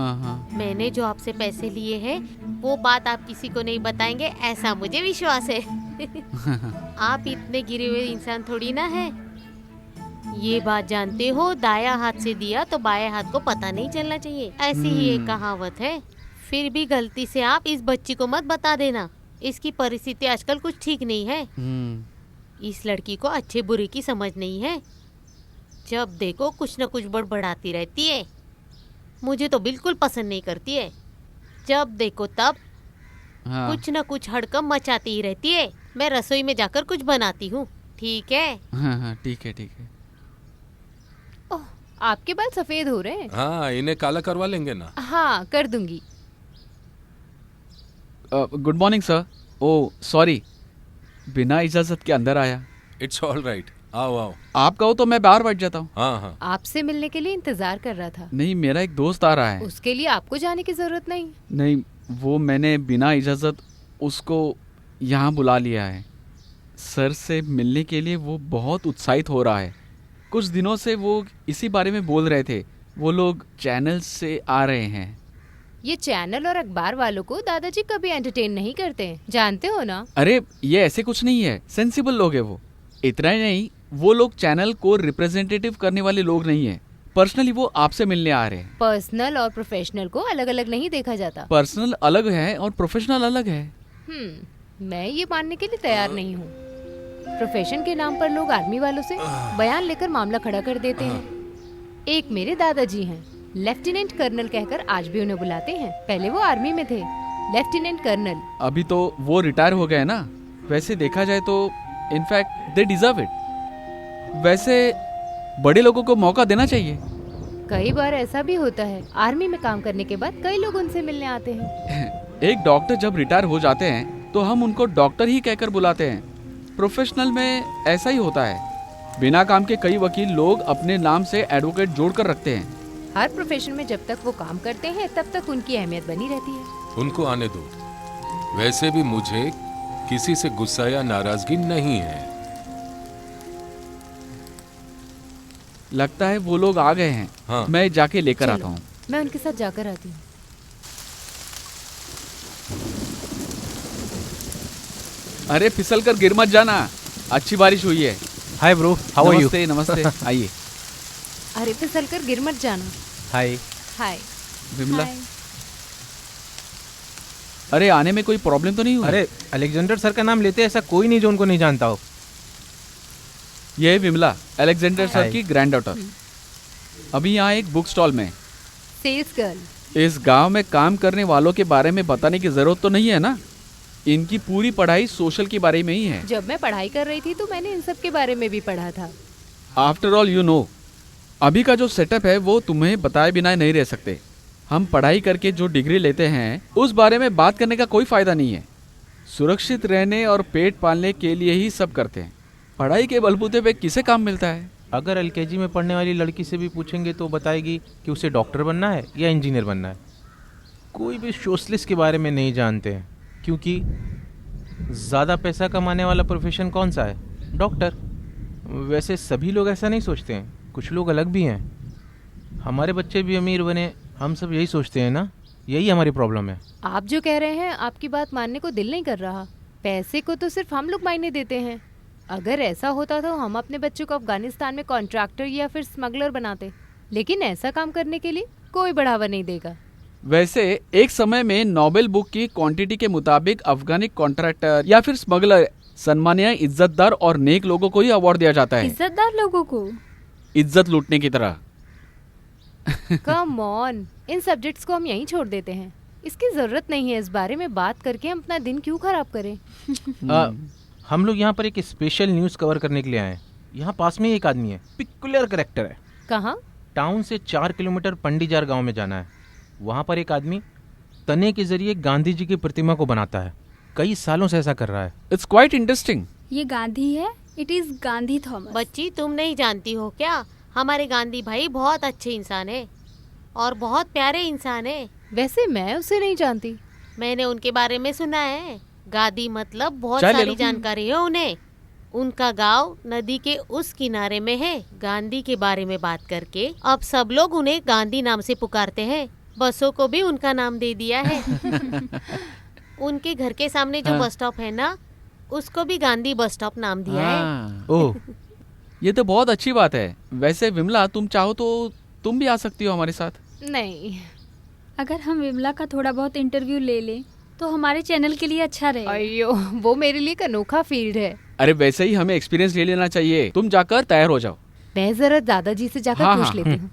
मैंने जो आपसे पैसे लिए हैं वो बात आप किसी को नहीं बताएंगे, ऐसा मुझे विश्वास है। आप इतने गिरे हुए इंसान थोड़ी ना है। ये बात जानते हो, दाया हाथ से दिया तो बाएं हाथ को पता नहीं चलना चाहिए, ऐसी ही एक कहावत है। फिर भी गलती से आप इस बच्ची को मत बता देना, इसकी परिस्थिति आजकल कुछ ठीक नहीं है। इस लड़की को अच्छे बुरे की समझ नहीं है, जब देखो कुछ न कुछ बड़बड़ाती रहती है। मुझे तो बिल्कुल पसंद नहीं करती है, जब देखो तब कुछ न कुछ हड़कंप मचाती ही रहती है। मैं रसोई में जाकर कुछ बनाती हूँ, ठीक है? हाँ ठीक है। ओह, आपके बाल सफेद हो रहे हैं। हाँ, इन्हें काला करवा लेंगे ना। हाँ कर दूंगी। Good morning sir. Oh sorry, बिना इजाजत के अंदर आया। इट्स ऑल राइट, आओ आओ। आप कहो तो मैं बाहर बैठ जाता हूँ। हाँ। आपसे मिलने के लिए इंतजार कर रहा था। नहीं, मेरा एक दोस्त आ रहा है। उसके लिए आपको जाने की जरूरत नहीं। नहीं, वो मैंने बिना इजाजत उसको यहाँ बुला लिया है। सर से मिलने के लिए वो बहुत उत्साहित हो रहा है। कुछ दिनों से वो इसी बारे में बोल रहे थे। वो लोग चैनल से आ रहे हैं। ये चैनल और अखबार वालों को दादाजी कभी एंटरटेन नहीं करते हैं, जानते हो ना? अरे ये ऐसे कुछ नहीं है, सेंसिबल लोग हैं वो। इतना ही नहीं, वो लोग चैनल को रिप्रेजेंटेटिव करने वाले लोग नहीं है। पर्सनली वो आपसे मिलने आ रहे हैं। पर्सनल और प्रोफेशनल को अलग अलग नहीं देखा जाता। पर्सनल अलग है और प्रोफेशनल अलग है। मैं ये मानने के लिए तैयार नहीं हूँ। प्रोफेशन के नाम पर लोग आर्मी वालों से बयान लेकर मामला खड़ा कर देते हैं। एक मेरे दादाजी हैं, लेफ्टिनेंट कर्नल कहकर आज भी उन्हें बुलाते हैं। पहले वो आर्मी में थे, लेफ्टिनेंट कर्नल। अभी तो वो रिटायर हो गए ना। वैसे देखा जाए तो इनफैक्ट दे डिजर्व इट। वैसे बड़े लोगों को मौका देना चाहिए। कई बार ऐसा भी होता है, आर्मी में काम करने के बाद कई लोग उनसे मिलने आते हैं। एक डॉक्टर जब रिटायर हो जाते हैं तो हम उनको डॉक्टर ही कहकर बुलाते हैं। प्रोफेशनल में ऐसा ही होता है। बिना काम के कई वकील लोग अपने नाम से एडवोकेट जोड़कर रखते हैं। हर प्रोफेशन में जब तक वो काम करते हैं तब तक उनकी अहमियत बनी रहती है। उनको आने दो। वैसे भी मुझे किसी से गुस्सा या नाराजगी नहीं है। लगता है वो लोग आ गए हैं। हाँ। मैं जाके लेकर आता हूँ। मैं उनके साथ जाकर आती हूँ। अरे फिसल कर गिर मत जाना, अच्छी बारिश हुई है। Hi bro, how are you? नमस्ते नमस्ते। आइए। अरे फिसल कर गिर मत जाना। हाय। हाय विमला, अरे आने में कोई प्रॉब्लम तो नहीं हुई? अरे अलेक्जेंडर सर का नाम लेते ऐसा कोई नहीं जो उनको नहीं जानता हो। ये है विमला, अलेक्जेंडर सर हाय। की ग्रैंड डॉटर। अभी यहाँ एक बुक स्टॉल में। Sales girl. इस गांव में काम करने वालों के बारे में बताने की जरूरत तो नहीं है ना? इनकी पूरी पढ़ाई सोशल के बारे में ही है। जब मैं पढ़ाई कर रही थी तो मैंने इन सब के बारे में भी पढ़ा था। आफ्टर ऑल यू नो, अभी का जो सेटअप है वो तुम्हें बताए बिना नहीं रह सकते। हम पढ़ाई करके जो डिग्री लेते हैं उस बारे में बात करने का कोई फायदा नहीं है। सुरक्षित रहने और पेट पालने के लिए ही सब करते हैं। पढ़ाई के बलबूते पे किसे काम मिलता है? अगर एलकेजी में पढ़ने वाली लड़की से भी पूछेंगे तो बताएगी कि उसे डॉक्टर बनना है या इंजीनियर बनना है। कोई भी सोशलिस्ट के बारे में नहीं जानते हैं, क्योंकि ज़्यादा पैसा कमाने वाला प्रोफेशन कौन सा है? डॉक्टर। वैसे सभी लोग ऐसा नहीं सोचते हैं, कुछ लोग अलग भी हैं। हमारे बच्चे भी अमीर बने, हम सब यही सोचते हैं ना, यही हमारी प्रॉब्लम है। आप जो कह रहे हैं आपकी बात मानने को दिल नहीं कर रहा। पैसे को तो सिर्फ हम लोग मायने देते हैं। अगर ऐसा होता तो हम अपने बच्चों को अफगानिस्तान में कॉन्ट्रैक्टर या फिर स्मगलर बनाते, लेकिन ऐसा काम करने के लिए कोई बढ़ावा नहीं देगा। वैसे एक समय में नोबेल बुक की क्वांटिटी के मुताबिक अफगानी कॉन्ट्रैक्टर या फिर स्मगलर सम्मानीय, इज्जतदार और नेक लोगों को ही अवार्ड दिया जाता है। इज्जतदार लोगों को इज्जत लूटने की तरह। कम ऑन, इन सब्जेक्ट्स को हम यहीं छोड़ देते हैं। इसकी जरूरत नहीं है इस बारे में बात करके हम अपना दिन क्यों खराब करें। हम लोग यहाँ पर एक स्पेशल न्यूज़ कवर करने के लिए आए हैं। यहाँ पास में ही एक आदमी है, पिकुलर करेक्टर है। कहाँ? टाउन से 4 किलोमीटर पंडीजार गांव में जाना है। वहाँ पर एक आदमी तने के जरिए गांधी जी की प्रतिमा को बनाता है। कई सालों से ऐसा कर रहा है। It's quite interesting. ये गांधी है, इट इज गांधी थॉमस। बच्ची, तुम नहीं जानती हो क्या? हमारे गांधी भाई बहुत अच्छे इंसान है और बहुत प्यारे इंसान है। वैसे मैं उसे नहीं जानती। मैंने उनके बारे में सुना है। गांधी मतलब बहुत चाय ले सारी लो। जानकारी है उन्हें। उनका गांव नदी के उस किनारे में है। गांधी के बारे में बात करके अब सब लोग उन्हें गांधी नाम से पुकारते हैं। बसों को भी उनका नाम दे दिया है। उनके घर के सामने जो हाँ। बस स्टॉप है ना, उसको भी गांधी बस स्टॉप नाम दिया है। हाँ, ओह, ये तो बहुत अच्छी बात है। वैसे विमला, तुम चाहो तो तुम भी आ सकती हो हमारे साथ। नहीं। अगर हम विमला का थोड़ा बहुत इंटरव्यू ले लें तो हमारे चैनल के लिए अच्छा रहेगा। अयो, वो मेरे लिए एक अनोखा फील्ड है। अरे वैसे ही हमें एक्सपीरियंस ले लेना चाहिए। तुम जाकर तैयार हो जाओ। मैं जरा दादाजी से जाकर हाँ, पूछ हाँ, लेती हूँ।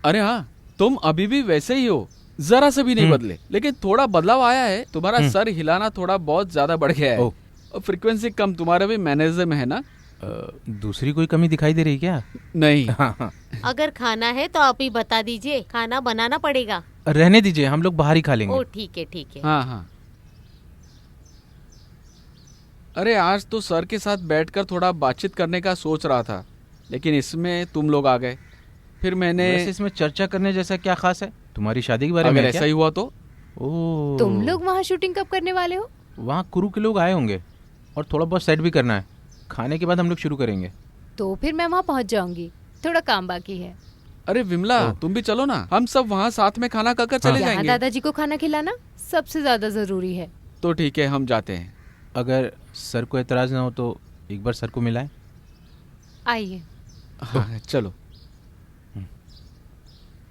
अरे हाँ, तुम अभी भी वैसे ही हो, जरा से भी नहीं बदले। लेकिन थोड़ा बदलाव आया है। तुम्हारा सर हिलाना थोड़ा बहुत ज्यादा बढ़ गया है ओह। और फ्रीक्वेंसी कम। तुम्हारा भी मैनेजर में है ना? दूसरी कोई कमी दिखाई दे रही क्या? नहीं। हाँ, अगर खाना है तो आप ही बता दीजिए, खाना बनाना पड़ेगा। रहने दीजिए, हम लोग बाहर ही खा लेंगे। ओ ठीक है ठीक है। हाँ हाँ। अरे आज तो सर के साथ बैठकर थोड़ा बातचीत करने का सोच रहा था, लेकिन इसमें तुम लोग आ गए। फिर मैंने वैसे इसमें चर्चा करने जैसा क्या खास है? तुम्हारी शादी के बारे में अगर है ऐसा क्या? ही हुआ तो ओह, तुम लोग वहाँ शूटिंग कब करने वाले हो? वहाँ कुरु के लोग आए होंगे और थोड़ा बहुत सेट भी करना है। खाने के बाद हम लोग शुरू करेंगे। तो फिर मैं वहाँ पहुँच जाऊंगी। थोड़ा काम बाकी है। अरे विमला, तुम भी चलो ना। हम सब वहाँ साथ में खाना खाकर चले यहाँ जाएंगे। दादाजी को खाना खिलाना सबसे ज्यादा जरूरी है। तो ठीक है, हम जाते हैं। अगर सर को एतराज ना हो तो एक बार सर को मिलाएं। आइए। हाँ चलो।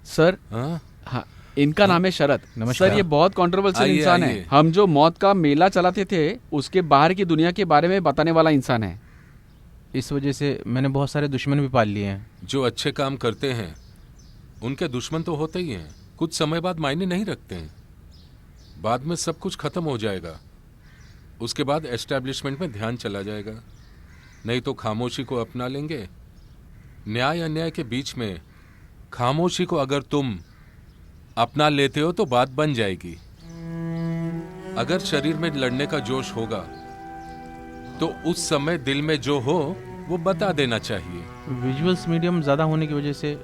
सर, हाँ? हाँ, इनका नाम है शरद। नमस्कार। सर, ये बहुत कंट्रोवर्शियल आइए, इंसान है। आइए। हम जो मौत का मेला चलाते थे उसके बाहर की दुनिया के बारे में बताने वाला इंसान है। इस वजह से मैंने बहुत सारे दुश्मन भी पाल लिए हैं। जो अच्छे काम करते हैं उनके दुश्मन तो होते ही हैं। कुछ समय बाद मायने नहीं रखते हैं। बाद में सब कुछ खत्म हो जाएगा। उसके बाद एस्टैब्लिशमेंट में ध्यान चला जाएगा। नहीं तो खामोशी को अपना लेंगे। न्याय अन्याय के बीच में खामोशी को अगर तुम अपना लेते हो तो बात बन जाएगी। अगर शरीर में लड़ने का जोश होगा तो उस समय दिल में जो हो वो बता देना चाहिए। विजुअल्स मीडियम ज़्यादा होने की वजह से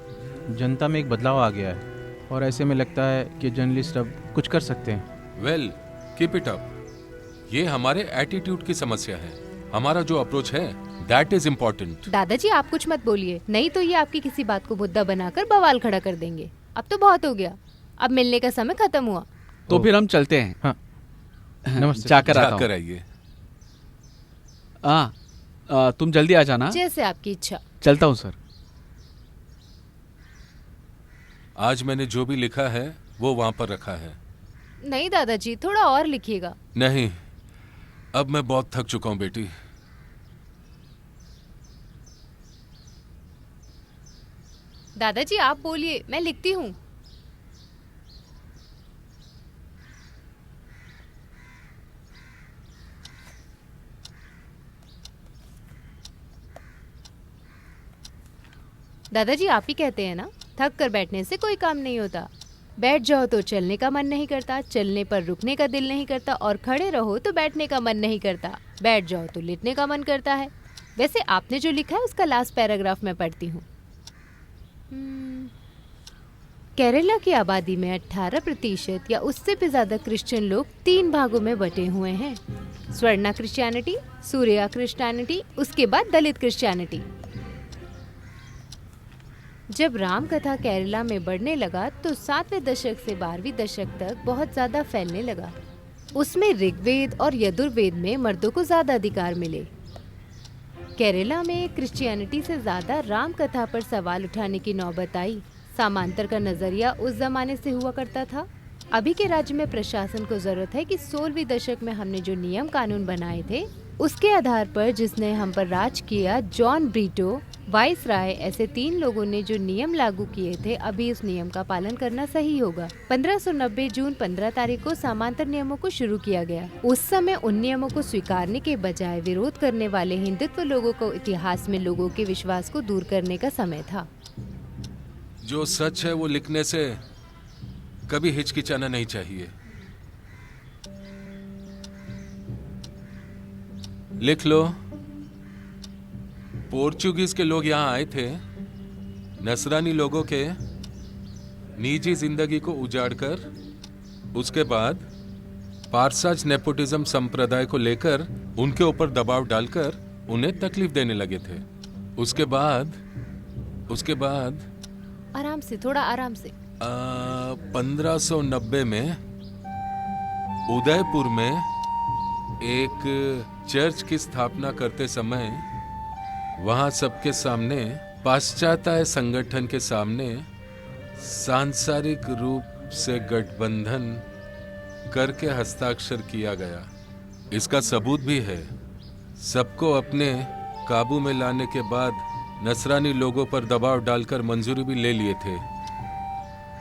जनता में एक बदलाव आ गया है और ऐसे में लगता है कि जर्नलिस्ट अब कुछ कर सकते हैं। Well, keep it up. ये हमारे एटीट्यूड की समस्या है। हमारा जो अप्रोच है दैट इज इम्पोर्टेंट। दादाजी आप कुछ मत बोलिए, नहीं तो ये आपकी किसी बात को मुद्दा बनाकर बवाल खड़ा कर देंगे। अब तो बहुत हो गया। अब मिलने का समय खत्म हुआ। तो फिर हम चलते हैं। हाँ, नमस्ते। जाकर आता जाकर हूँ। आइए। हाँ, तुम जल्दी आ जाना। जैसे आपकी इच्छा। चलता हूँ सर। आज मैंने जो भी लिखा है वो वहां पर रखा है। नहीं दादाजी, थोड़ा और लिखिएगा। नहीं, अब मैं बहुत थक चुका हूं बेटी। दादाजी आप बोलिए, मैं लिखती हूँ। दादाजी आप ही कहते हैं ना, थक कर बैठने से कोई काम नहीं होता। बैठ जाओ तो चलने का मन नहीं करता, चलने पर रुकने का दिल नहीं करता, और खड़े रहो तो बैठने का मन नहीं करता, बैठ जाओ तो लेटने का मन करता है। वैसे आपने जो लिखा है उसका लास्ट पैराग्राफ मैं पढ़ती हूँ। केरला की आबादी में 18% या उससे भी ज्यादा क्रिश्चियन लोग 3 भागों में बटे हुए हैं। स्वर्णा क्रिश्चियनिटी, सूर्या क्रिश्चियनिटी, उसके बाद दलित क्रिश्चियनिटी। जब राम कथा केरला में बढ़ने लगा तो 7वें दशक से 12वीं दशक तक बहुत ज्यादा फैलने लगा। उसमें ऋग्वेद और यजुर्वेद में मर्दों को ज्यादा अधिकार मिले। केरला में क्रिश्चियनिटी से ज्यादा राम कथा पर सवाल उठाने की नौबत आई। समांतर का नजरिया उस जमाने से हुआ करता था। अभी के राज्य में प्रशासन को जरूरत है कि 16वीं दशक में हमने जो नियम कानून बनाए थे उसके आधार पर जिसने हम पर राज किया, जॉन ब्रीटो, वाइस राय, ऐसे 3 लोगों ने जो नियम लागू किए थे, अभी उस नियम का पालन करना सही होगा। 1590 जून 15 तारीख को समांतर नियमों को शुरू किया गया। उस समय उन नियमों को स्वीकारने के बजाय विरोध करने वाले हिंदुत्व लोगों को इतिहास में लोगों के विश्वास को दूर करने का समय था। जो सच है वो लिखने से कभी हिचकिचाना नहीं चाहिए। लिख लो। पोर्चुगीज के लोग यहाँ आए थे, नसरानी लोगों के निजी जिंदगी को उजाड़कर, उसके बाद पारसाज नेपोटिज्म संप्रदाय को लेकर उनके ऊपर दबाव डालकर उन्हें तकलीफ देने लगे थे। उसके बाद आराम से, थोड़ा आराम से। 1590 में उदयपुर में एक चर्च की स्थापना करते समय वहां सबके सामने, पाश्चात्य संगठन के सामने सांसारिक रूप से गठबंधन करके हस्ताक्षर किया गया। इसका सबूत भी है। सबको अपने काबू में लाने के बाद नसरानी लोगों पर दबाव डालकर मंजूरी भी ले लिए थे।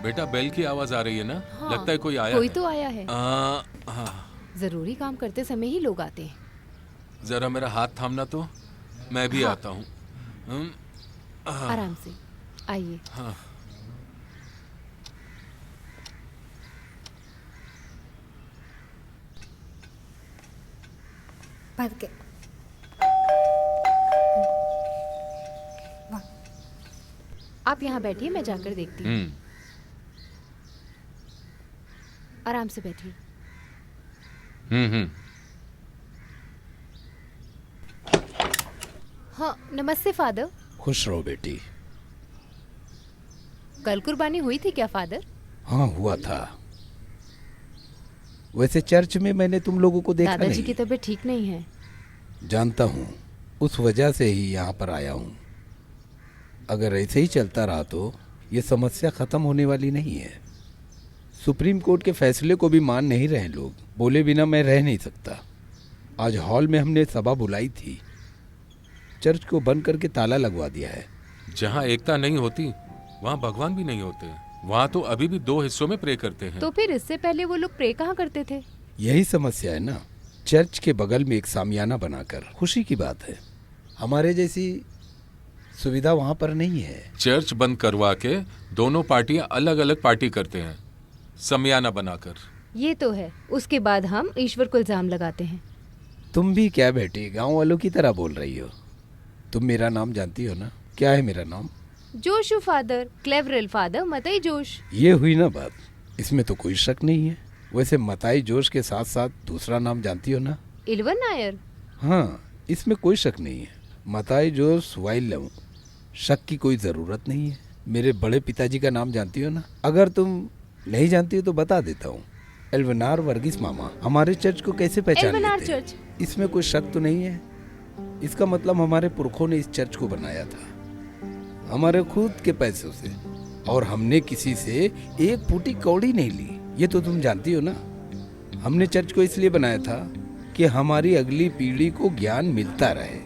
बेटा, बेल की आवाज आ रही है ना? हाँ, लगता है कोई आया कोई है। तो आया है। हाँ। जरूरी काम करते समय ही लोग आते हैं। जरा मेरा हाथ थामना तो, मैं भी हाँ। आता हूँ। आराम से आइए। हाँ। आप यहाँ बैठिए, मैं जाकर देखती हूँ। आराम से बैठिए। हाँ, नमस्ते फादर। खुश रहो बेटी। कल कुर्बानी हुई थी क्या फादर? हाँ, हुआ था। वैसे चर्च में मैंने तुम लोगों को देखा दादाजी नहीं। की तबीयत ठीक नहीं है। जानता हूँ, उस वजह से ही यहाँ पर आया हूँ। अगर ऐसे ही चलता रहा तो ये समस्या खत्म होने वाली नहीं है। सुप्रीम कोर्ट के फैसले को भी मान नहीं रहे लोग। बोले बिना मैं रह नहीं सकता। आज हॉल में हमने सभा बुलाई थी, चर्च को बंद करके ताला लगवा दिया है। जहाँ एकता नहीं होती वहाँ भगवान भी नहीं होते। वहाँ तो अभी भी 2 हिस्सों में प्रे करते हैं। तो फिर इससे पहले वो लोग प्रे कहाँ करते थे? यही समस्या है ना। चर्च के बगल में एक सामियाना बनाकर, खुशी की बात है, हमारे जैसी सुविधा वहाँ पर नहीं है। चर्च बंद करवा के दोनों पार्टियां अलग अलग पार्टी करते हैं, समियाना बनाकर। ये तो है। उसके बाद हम ईश्वर को इल्जाम लगाते हैं। तुम भी क्या बेटी, गांव वालों की तरह बोल रही हो। तुम मेरा नाम जानती हो ना? क्या है मेरा नाम? जोशु फादर, क्लेवरल फादर, मताई जोश। ये हुई ना बात, इसमें तो कोई शक नहीं है। वैसे मताई जोश के साथ साथ दूसरा नाम जानती हो ना? इल्वन नायर। हाँ, इसमें कोई शक नहीं है। मताई जोश वाइलम, शक की कोई ज़रूरत नहीं है। मेरे बड़े पिताजी का नाम जानती हो ना? अगर तुम नहीं जानती हो तो बता देता हूँ। एल्वनार वर्गीस मामा हमारे चर्च को कैसे पहचान एल्वनार लेते हैं? चर्च। इसमें कोई शक तो नहीं है। इसका मतलब हमारे पुरखों ने इस चर्च को बनाया था हमारे खुद के पैसों से, और हमने किसी से एक फूटी कौड़ी नहीं ली। ये तो तुम जानती हो ना। हमने चर्च को इसलिए बनाया था कि हमारी अगली पीढ़ी को ज्ञान मिलता रहे।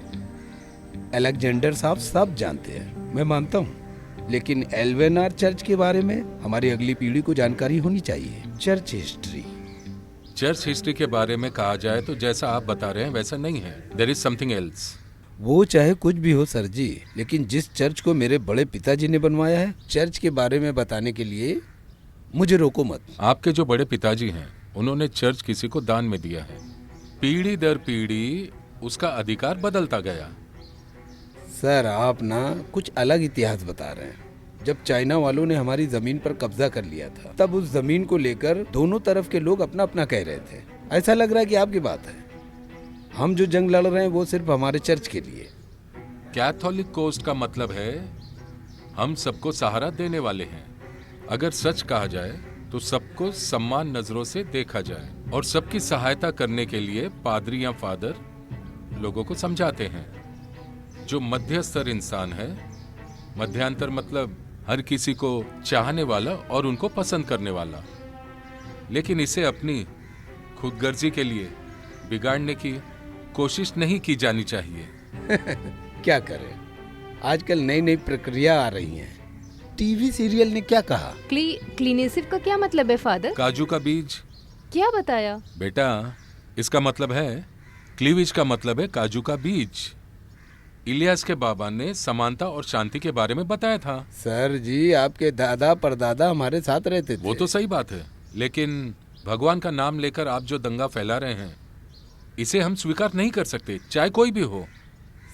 अलेक्जेंडर साहब सब जानते हैं, मैं मानता हूँ, लेकिन एल्वेनार चर्च के बारे में हमारी अगली पीढ़ी को जानकारी होनी चाहिए। Church history. चर्च हिस्ट्री के बारे में कहा जाए तो जैसा आप बता रहे हैं वैसा नहीं है। There is something else. वो चाहे कुछ भी हो सर जी, लेकिन जिस चर्च को मेरे बड़े पिताजी ने बनवाया है, चर्च के बारे में बताने के लिए मुझे रोको मत। आपके जो बड़े पिताजी हैं उन्होंने चर्च किसी को दान में दिया है, पीढ़ी दर पीढ़ी उसका अधिकार बदलता गया। सर आप ना कुछ अलग इतिहास बता रहे हैं। जब चाइना वालों ने हमारी जमीन पर कब्जा कर लिया था, तब उस जमीन को लेकर दोनों तरफ के लोग अपना अपना कह रहे थे। ऐसा लग रहा है कि आपकी बात है। हम जो जंग लड़ रहे हैं वो सिर्फ हमारे चर्च के लिए। कैथोलिक कोस्ट का मतलब है हम सबको सहारा देने वाले हैं। अगर सच कहा जाए तो सबको सम्मान नजरों से देखा जाए और सबकी सहायता करने के लिए पादरी या फादर लोगों को समझाते हैं। जो मध्यस्तर इंसान है, मध्यांतर मतलब हर किसी को चाहने वाला और उनको पसंद करने वाला, लेकिन इसे अपनी खुदगर्जी के लिए बिगाड़ने की कोशिश नहीं की जानी चाहिए। क्या करें, आजकल नई नई प्रक्रिया आ रही हैं। टीवी सीरियल ने क्या कहा? क्लीनेसिव का क्या मतलब है फादर? काजू का बीज। क्या बताया? बेटा, इसका मतलब है क्लीविज का मतलब है काजू का बीज। इलियास के बाबा ने समानता और शांति के बारे में बताया था। सर जी, आपके दादा परदादा हमारे साथ रहते थे। वो तो सही बात है, लेकिन भगवान का नाम लेकर आप जो दंगा फैला रहे हैं, इसे हम स्वीकार नहीं कर सकते, चाहे कोई भी हो।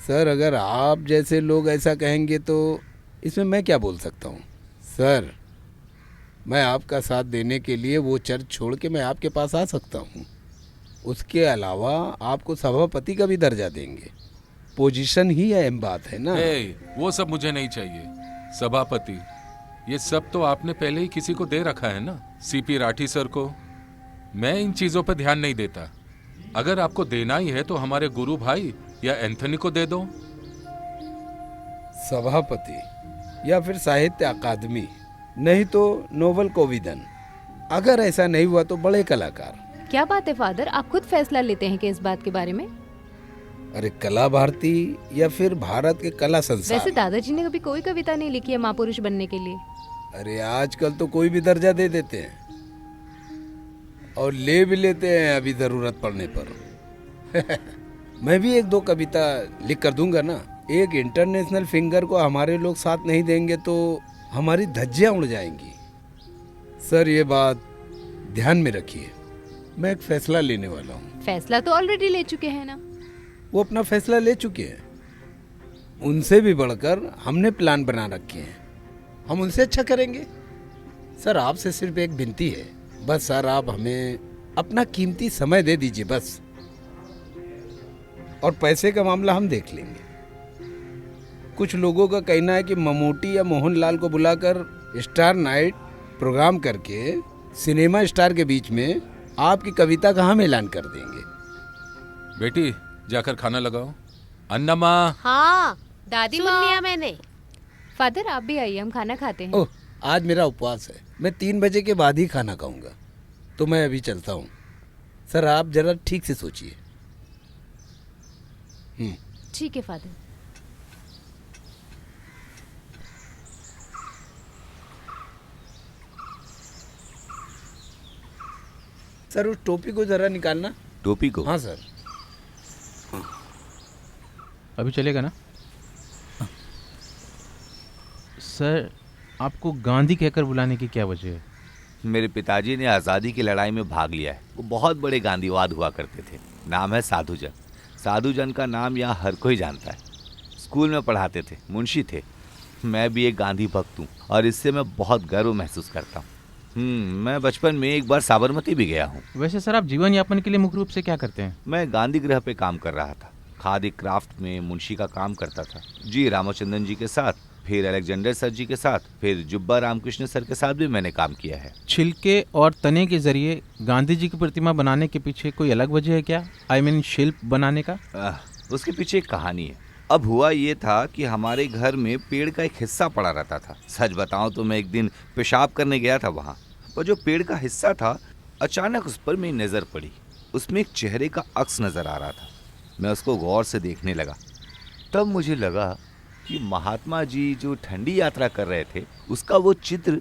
सर अगर आप जैसे लोग ऐसा कहेंगे तो इसमें मैं क्या बोल सकता हूँ। सर मैं आपका साथ देने के लिए वो चर्च छोड़ के मैं आपके पास आ सकता हूँ। उसके अलावा आपको सभापति का भी दर्जा देंगे। पोजीशन ही अहम बात है ना। वो सब मुझे नहीं चाहिए। सभापति ये सब तो आपने पहले ही किसी को दे रखा है ना, सीपी राठी सर को। मैं इन चीजों पर ध्यान नहीं देता। अगर आपको देना ही है तो हमारे गुरु भाई या एंथनी को दे दो। सभापति या फिर साहित्य अकादमी, नहीं तो नोबल कोविदन। अगर ऐसा नहीं हुआ तो बड़े कलाकार। क्या बात है फादर, आप खुद फैसला लेते हैं कि इस बात के बारे में? अरे कला भारती या फिर भारत के कला संसार। वैसे दादाजी ने कभी कोई कविता नहीं लिखी है महापुरुष बनने के लिए। अरे आजकल तो कोई भी दर्जा दे देते हैं और ले भी लेते हैं अभी जरूरत पड़ने पर। मैं भी एक दो कविता लिख कर दूंगा ना। एक इंटरनेशनल फिंगर को हमारे लोग साथ नहीं देंगे तो हमारी धज्जियां उड़ जाएंगी। सर ये बात ध्यान में रखिए। मैं एक फैसला लेने वाला हूँ। फैसला तो ऑलरेडी ले चुके हैं ना। वो अपना फैसला ले चुके हैं। उनसे भी बढ़कर हमने प्लान बना रखे हैं। हम उनसे अच्छा करेंगे। सर आपसे सिर्फ एक विनती है, बस सर आप हमें अपना कीमती समय दे दीजिए बस, और पैसे का मामला हम देख लेंगे। कुछ लोगों का कहना है कि ममूटी या मोहनलाल को बुलाकर स्टार नाइट प्रोग्राम करके सिनेमा स्टार के बीच में आपकी कविता का हम ऐलान कर देंगे। बेटी जाकर खाना लगाओ। अन्नमा। हाँ दादी सुन माँ। लिया मैंने। फादर आप भी आइए, हम खाना खाते हैं। ओह आज मेरा उपवास है, मैं 3 बजे के बाद ही खाना खाऊंगा, तो मैं अभी चलता हूँ। सर आप जरा ठीक से सोचिए। ठीक है फादर। सर उस टोपी को जरा निकालना। टोपी को? हाँ सर। अभी चलेगा ना? सर आपको गांधी कहकर बुलाने की क्या वजह है? मेरे पिताजी ने आज़ादी की लड़ाई में भाग लिया है। वो बहुत बड़े गांधीवाद हुआ करते थे। नाम है साधुजन। साधुजन का नाम यहाँ हर कोई जानता है। स्कूल में पढ़ाते थे, मुंशी थे। मैं भी एक गांधी भक्त हूँ और इससे मैं बहुत गर्व महसूस करता हूँ। मैं बचपन में एक बार साबरमती भी गया हूँ। वैसे सर आप जीवन यापन के लिए मुख्य रूप से क्या करते हैं? मैं गांधी गृह पे काम कर रहा था। खादी क्राफ्ट में मुंशी का काम करता था जी। रामचंद्रन जी के साथ, फिर अलेक्जेंडर सर जी के साथ, फिर जुब्बा रामकृष्ण सर के साथ भी मैंने काम किया है। छिलके और तने के जरिए गांधी जी की प्रतिमा बनाने के पीछे कोई अलग वजह है क्या? I mean, शिल्प बनाने का? उसके पीछे एक कहानी है। अब हुआ ये था कि हमारे घर में पेड़ का एक हिस्सा पड़ा रहता था। सच बताऊं तो मैं एक दिन पेशाब करने गया था वहाँ, पर जो पेड़ का हिस्सा था अचानक उस पर मेरी नज़र पड़ी। उसमें एक चेहरे का अक्स नज़र आ रहा था। मैं उसको गौर से देखने लगा। तब मुझे लगा कि महात्मा जी जो ठंडी यात्रा कर रहे थे उसका वो चित्र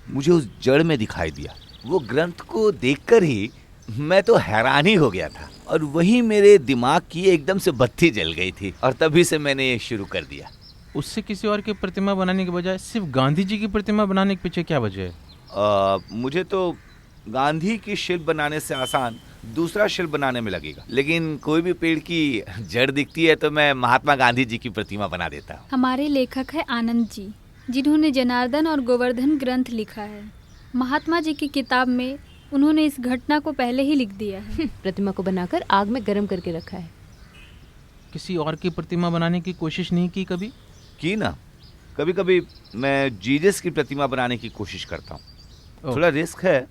मुझे उस जड़ में दिखाई दिया। वो ग्रंथ को देखकर ही मैं तो हैरान ही हो गया था। और वही मेरे दिमाग की एकदम से बत्ती जल गई थी और तभी से मैंने ये शुरू कर दिया। उससे किसी और की प्रतिमा बनाने के बजाय सिर्फ गांधी जी की प्रतिमा बनाने के पीछे क्या वजह है? मुझे तो गांधी की शिल्प बनाने से आसान दूसरा शिल्प बनाने में लगेगा, लेकिन कोई भी पेड़ की जड़ दिखती है तो मैं महात्मा गांधी जी की प्रतिमा बना देता हूँ। हमारे लेखक है आनंद जी, जिन्होंने जनार्दन और गोवर्धन ग्रंथ लिखा है। महात्मा जी की किताब में उन्होंने इस घटना को पहले ही लिख दिया है। प्रतिमा को बनाकर आग में गर्म करके रखा है। किसी और की प्रतिमा बनाने की कोशिश नहीं की कभी? की ना, कभी कभी मैं जीसस की प्रतिमा बनाने की कोशिश करता हूँ। थोड़ा रिस्क है।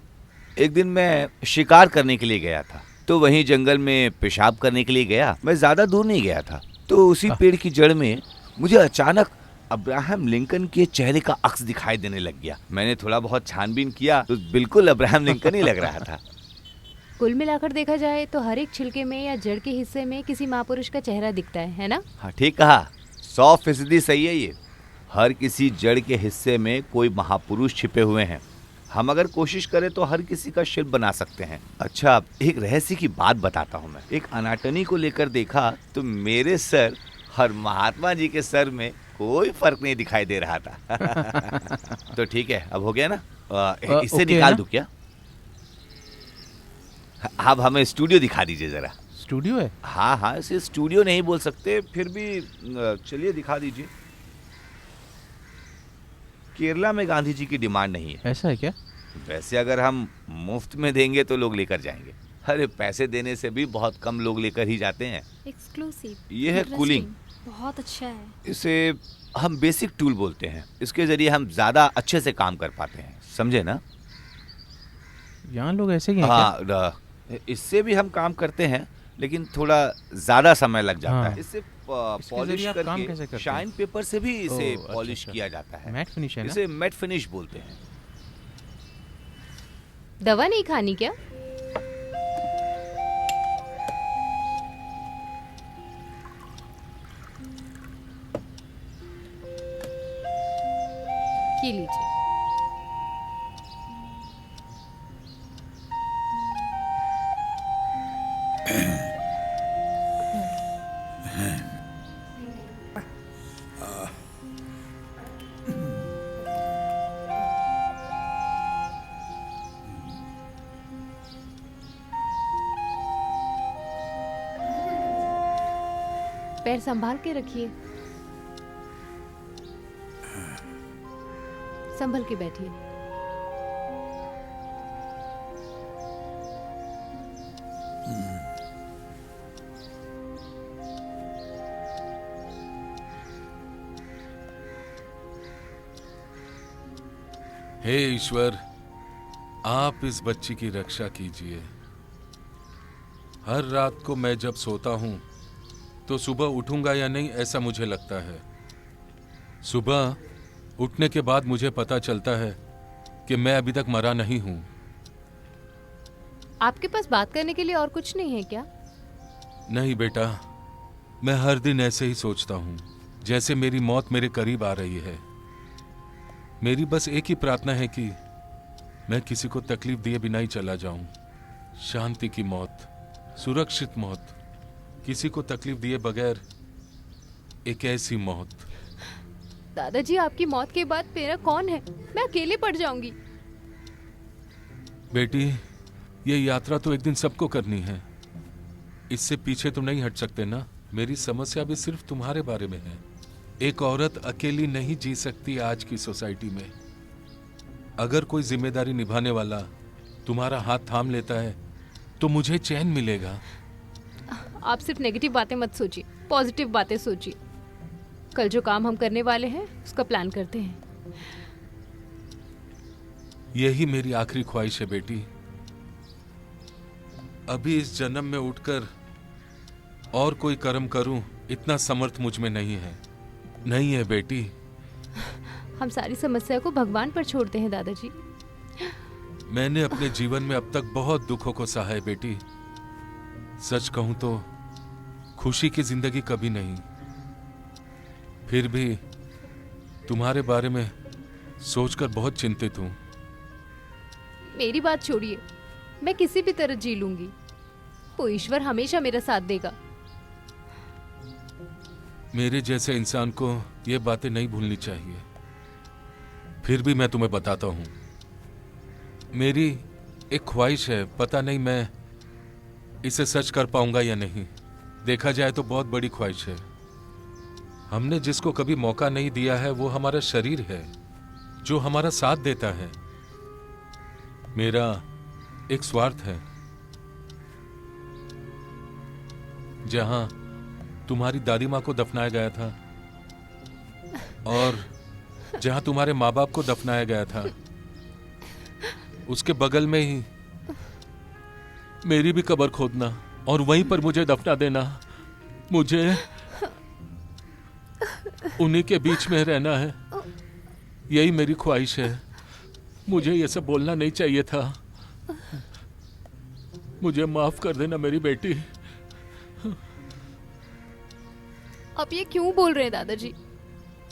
एक दिन मैं शिकार करने के लिए गया था, तो वहीं जंगल में पेशाब करने के लिए गया। मैं ज्यादा दूर नहीं गया था, तो उसी पेड़ की जड़ में मुझे अचानक अब्राहम लिंकन के चेहरे का अक्स दिखाई देने लग गया। मैंने थोड़ा बहुत छानबीन किया तो बिल्कुल अब्राहम लिंकन ही लग रहा था। कुल मिलाकर देखा जाए तो हर एक छिलके में या जड़ के हिस्से में किसी महापुरुष का चेहरा दिखता है ना? हाँ, ठीक कहा, 100% सही है ये। हर किसी जड़ के हिस्से में कोई महापुरुष छिपे हुए हैं। हम अगर कोशिश करें तो हर किसी का शिल्प बना सकते हैं। अच्छा, एक रहस्य की बात बताता हूँ मैं। एक अनाटॉमी को लेकर देखा तो मेरे सर और महात्मा जी के सर में कोई फर्क नहीं दिखाई दे रहा था। तो ठीक है, अब हो गया ना? इससे निकाल दूं क्या? अब हमें स्टूडियो दिखा दीजिए जरा। स्टूडियो है? हाँ हाँ, इसे स्टूडियो नहीं बोल सकते, फिर भी चलिए दिखा दीजिए। केरला में गांधी जी की डिमांड नहीं है। ऐसा है क्या? वैसे अगर हम मुफ्त में देंगे तो लोग लेकर जाएंगे। अरे पैसे देने से भी बहुत कम लोग लेकर ही जाते हैं। एक्सक्लूसिव। ये है कूलिंग। बहुत अच्छा है। इसे हम बेसिक टूल बोलते हैं। इसके जरिए हम ज्यादा अच्छे से काम कर पाते हैं, समझे ना? यहाँ लोग ऐसे ही हैं हाँ, इससे भी हम काम करते हैं, लेकिन थोड़ा ज्यादा समय लग जाता है। इससे पॉलिश जरिए आप काम कैसे करके करते हैं? शाइन पेपर से भी इसे ओह, पॉलिश अच्छा। किया जाता है। मैट फिनिश है ना? इसे मैट फिनिश बोलते हैं। दवा नहीं खानी क्या? ये लीजिए। पैर संभाल के रखिए, संभल के बैठिए। हे ईश्वर, आप इस बच्ची की रक्षा कीजिए। हर रात को मैं जब सोता हूं तो सुबह उठूंगा या नहीं ऐसा मुझे लगता है। सुबह उठने के बाद मुझे पता चलता है कि मैं अभी तक मरा नहीं हूं। आपके पास बात करने के लिए और कुछ नहीं है क्या? नहीं बेटा, मैं हर दिन ऐसे ही सोचता हूं, जैसे मेरी मौत मेरे करीब आ रही है। मेरी बस एक ही प्रार्थना है कि मैं किसी को तकलीफ दिए बिना ही चला जाऊं। शांति की मौत, सुरक्षित मौत, किसी को तकलीफ दिए बगैर एक ऐसी मौत। दादाजी, आपकी मौत के बाद मेरा कौन है? मैं अकेले पड़ जाऊंगी। बेटी, ये यात्रा तो एक दिन सबको करनी है, इससे पीछे तो नहीं हट सकते ना। मेरी समस्या भी सिर्फ तुम्हारे बारे में है। एक औरत अकेली नहीं जी सकती आज की सोसाइटी में। अगर कोई जिम्मेदारी निभाने वाला तुम्हारा हाथ थाम लेता है तो मुझे चैन मिलेगा। आप सिर्फ नेगेटिव बातें मत सोचिए, पॉजिटिव बातें सोचिए। कल जो काम हम करने वाले हैं उसका प्लान करते हैं। यही मेरी आखिरी ख्वाहिश है बेटी। अभी इस जन्म में उठकर और कोई कर्म करूं, इतना समर्थ मुझ में नहीं है। नहीं है बेटी। हम सारी समस्या को भगवान पर छोड़ते हैं दादाजी। मैंने अपने जीवन में अब तक बहुत दुखों को सहा है बेटी। सच कहूं तो खुशी की जिंदगी कभी नहीं। फिर भी तुम्हारे बारे में सोचकर बहुत चिंतित हूं। मेरी बात छोड़िए, मैं किसी भी तरह जी लूंगी। वो ईश्वर हमेशा मेरा साथ देगा। मेरे जैसे इंसान को ये बातें नहीं भूलनी चाहिए। फिर भी मैं तुम्हें बताता हूं, मेरी एक ख्वाहिश है, पता नहीं मैं इसे सच कर पाऊंगा या नहीं। देखा जाए तो बहुत बड़ी ख्वाहिश है। हमने जिसको कभी मौका नहीं दिया है वो हमारा शरीर है, जो हमारा साथ देता है। मेरा एक स्वार्थ है। जहां तुम्हारी दादी माँ को दफनाया गया था और जहां तुम्हारे माँ बाप को दफनाया गया था, उसके बगल में ही मेरी भी कब्र खोदना और वहीं पर मुझे दफना देना। मुझे उन्हीं के बीच में रहना है, यही मेरी ख्वाहिश है। मुझे ये सब बोलना नहीं चाहिए था। मुझे माफ कर देना मेरी बेटी। आप ये क्यों बोल रहे हैं दादाजी?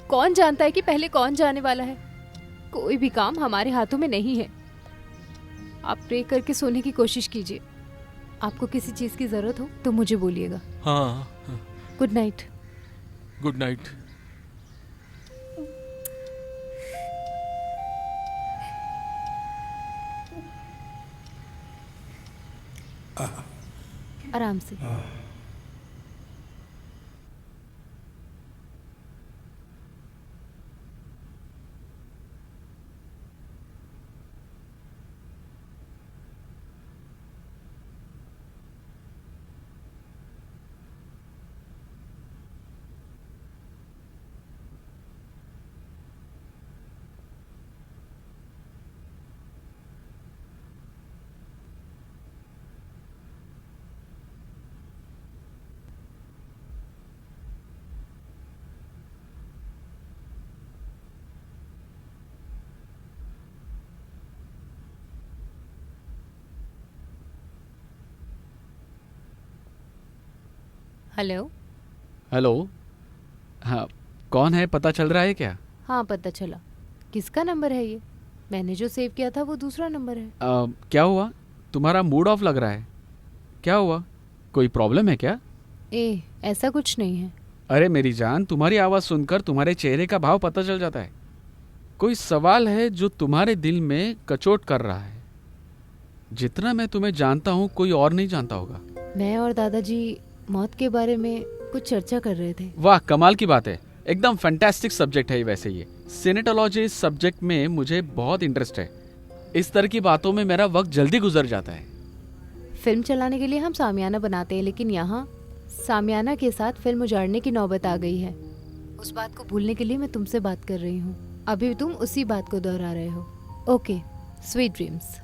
कौन जानता है कि पहले कौन जाने वाला है? कोई भी काम हमारे हाथों में नहीं है। आप प्रे करके सोने की कोशिश कीजिए। आपको किसी चीज की जरूरत हो तो मुझे बोलिएगा। हाँ, गुड नाइट। Good night. आराम से। हेलो। हेलो। हाँ, कौन है, पता चल रहा है क्या? हाँ, पता चला। किसका नंबर है ये? मैंने जो सेव किया था वो दूसरा नंबर है। क्या हुआ? तुम्हारा मूड ऑफ लग रहा है। क्या हुआ? कोई प्रॉब्लम है क्या? ऐसा कुछ नहीं है। अरे मेरी जान, तुम्हारी आवाज़ सुनकर तुम्हारे चेहरे का भाव पता चल जाता है। कोई सवाल है जो तुम्हारे दिल में कचोट कर रहा है। जितना मैं तुम्हें जानता हूँ कोई और नहीं जानता होगा। मैं और दादाजी मौत के बारे में कुछ चर्चा कर रहे थे। वाह, कमाल की बात है। एकदम फैंटास्टिक सब्जेक्ट है वैसे ये। सिनेटोलॉजी इस सब्जेक्ट में मुझे बहुत इंटरेस्ट है। इस तरह की बातों में मेरा वक्त जल्दी गुजर जाता है। फिल्म चलाने के लिए हम सामियाना बनाते हैं, लेकिन यहाँ सामियाना के साथ फिल्म उजाड़ने की नौबत आ गई है। उस बात को भूलने के लिए मैं तुमसे बात कर रही हूँ। अभी तुम उसी बात को दोहरा रहे हो। Okay, sweet dreams.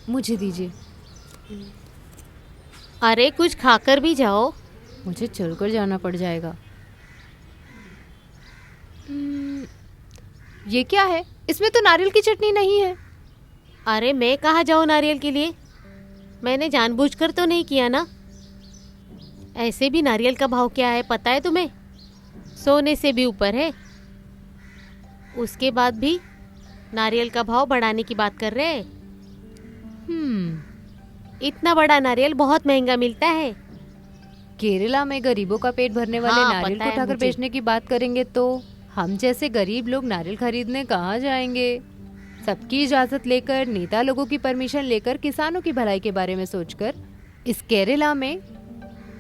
मुझे दीजिए। अरे कुछ खाकर भी जाओ। मुझे चलकर जाना पड़ जाएगा। ये क्या है? इसमें तो नारियल की चटनी नहीं है। अरे मैं कहाँ जाऊँ नारियल के लिए? मैंने जानबूझकर तो नहीं किया ना। ऐसे भी नारियल का भाव क्या है पता है तुम्हें? सोने से भी ऊपर है। उसके बाद भी नारियल का भाव बढ़ाने की बात कर रहे हैं। इतना बड़ा नारियल बहुत महंगा मिलता है। केरला में गरीबों का पेट भरने वाले हाँ, नारियल पता को है उठाकर मुझे। बेचने की बात करेंगे तो हम जैसे गरीब लोग नारियल खरीदने कहाँ जाएंगे? सबकी इजाजत लेकर, नेता लोगों की परमिशन लेकर, किसानों की भलाई के बारे में सोचकर इस केरला में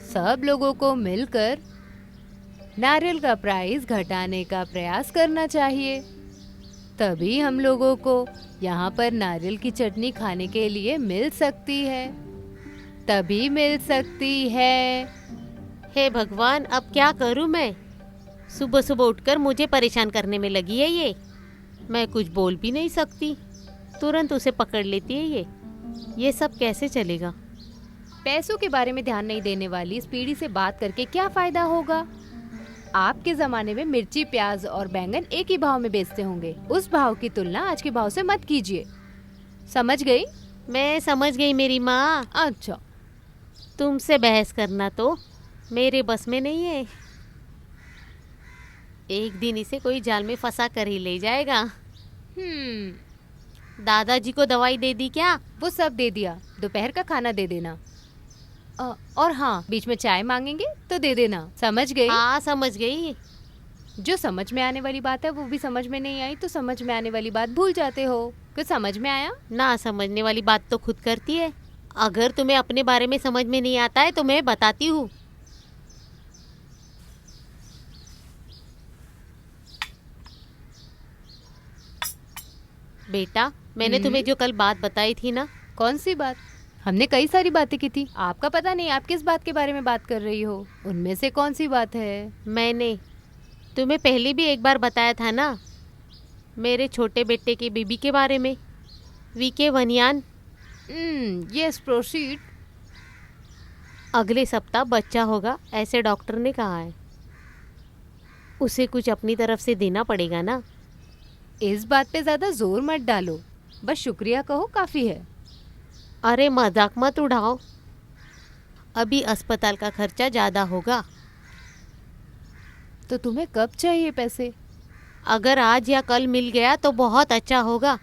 सब लोगों को मिलकर नारियल का प्राइस घटाने का प्रयास करना चाहिए। तभी हम लोगों को यहाँ पर नारियल की चटनी खाने के लिए मिल सकती है। तभी मिल सकती है। हे भगवान, अब क्या करूं मैं? सुबह सुबह उठकर मुझे परेशान करने में लगी है ये। मैं कुछ बोल भी नहीं सकती, तुरंत उसे पकड़ लेती है ये सब कैसे चलेगा? पैसों के बारे में ध्यान नहीं देने वाली इस पीढ़ी से बात करके क्या फायदा होगा? आपके जमाने में मिर्ची, प्याज और बैंगन एक ही भाव में बेचते होंगे। उस भाव की तुलना आज के भाव से मत कीजिए। समझ गई? मैं समझ गई मेरी माँ। अच्छा, तुमसे बहस करना तो मेरे बस में नहीं है। एक दिन इसे कोई जाल में फंसा कर ही ले जाएगा। दादाजी को दवाई दे दी क्या? वो सब दे दिया। दोपहर का खाना दे देना। और हाँ, बीच में चाय मांगेंगे तो दे देना। समझ गई? हाँ समझ गई। जो समझ में आने वाली बात है वो भी समझ में नहीं आई तो समझ में आने वाली बात भूल जाते हो। कुछ समझ में आया? ना समझने वाली बात तो खुद करती है। अगर तुम्हें अपने बारे में समझ में नहीं आता है तो मैं बताती हूँ। बेटा, मैंने तुम्हें जो कल बात बताई थी ना। कौन सी बात? हमने कई सारी बातें की थी। आपका पता नहीं आप किस बात के बारे में बात कर रही हो। उनमें से कौन सी बात है? मैंने तुम्हें पहले भी एक बार बताया था ना, मेरे छोटे बेटे की बीबी के बारे में, वीके वनियान। Yes, proceed. अगले सप्ताह बच्चा होगा ऐसे डॉक्टर ने कहा है। उसे कुछ अपनी तरफ से देना पड़ेगा ना। इस बात पे ज्यादा जोर मत डालो, बस शुक्रिया कहो, काफी है। अरे मजाक मत उड़ाओ, अभी अस्पताल का खर्चा ज़्यादा होगा। तो तुम्हें कब चाहिए पैसे? अगर आज या कल मिल गया तो बहुत अच्छा होगा,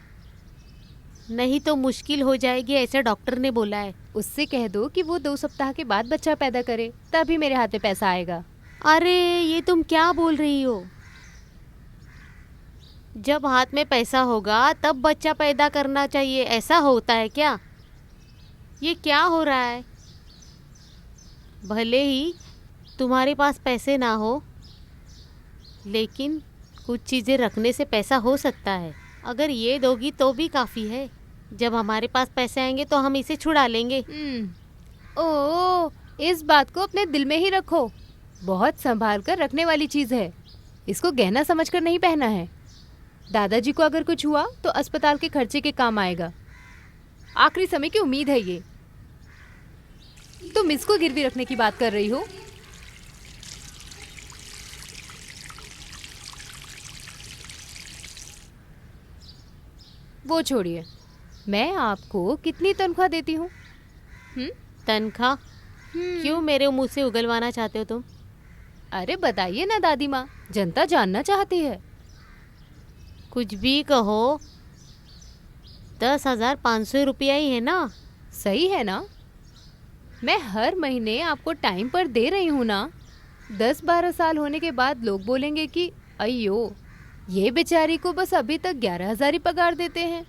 नहीं तो मुश्किल हो जाएगी ऐसे डॉक्टर ने बोला है। उससे कह दो कि वो 2 सप्ताह के बाद बच्चा पैदा करे, तभी मेरे हाथ में पैसा आएगा। अरे ये तुम क्या बोल रही हो? जब हाथ में पैसा होगा तब बच्चा पैदा करना चाहिए, ऐसा होता है क्या? ये क्या हो रहा है? भले ही तुम्हारे पास पैसे ना हो, लेकिन कुछ चीज़ें रखने से पैसा हो सकता है। अगर ये दोगी तो भी काफ़ी है। जब हमारे पास पैसे आएंगे तो हम इसे छुड़ा लेंगे। ओह, इस बात को अपने दिल में ही रखो। बहुत संभाल कर रखने वाली चीज़ है। इसको गहना समझकर नहीं पहना है। दादाजी को अगर कुछ हुआ तो अस्पताल के खर्चे के काम आएगा। आखिरी समय की उम्मीद है ये। तुम इसको गिरवी रखने की बात कर रही हो? वो छोड़िए, मैं आपको कितनी तनख्वाह देती हूँ? तनख्वाह? क्यों मेरे मुंह से उगलवाना चाहते हो तुम? अरे बताइए ना दादी माँ, जनता जानना चाहती है। कुछ भी कहो, 10,500 रुपया ही है ना? सही है ना? मैं हर महीने आपको टाइम पर दे रही हूँ ना। 10-12 साल होने के बाद लोग बोलेंगे कि अయ్यो, ये बेचारी को बस अभी तक 11,000 ही पगार देते हैं।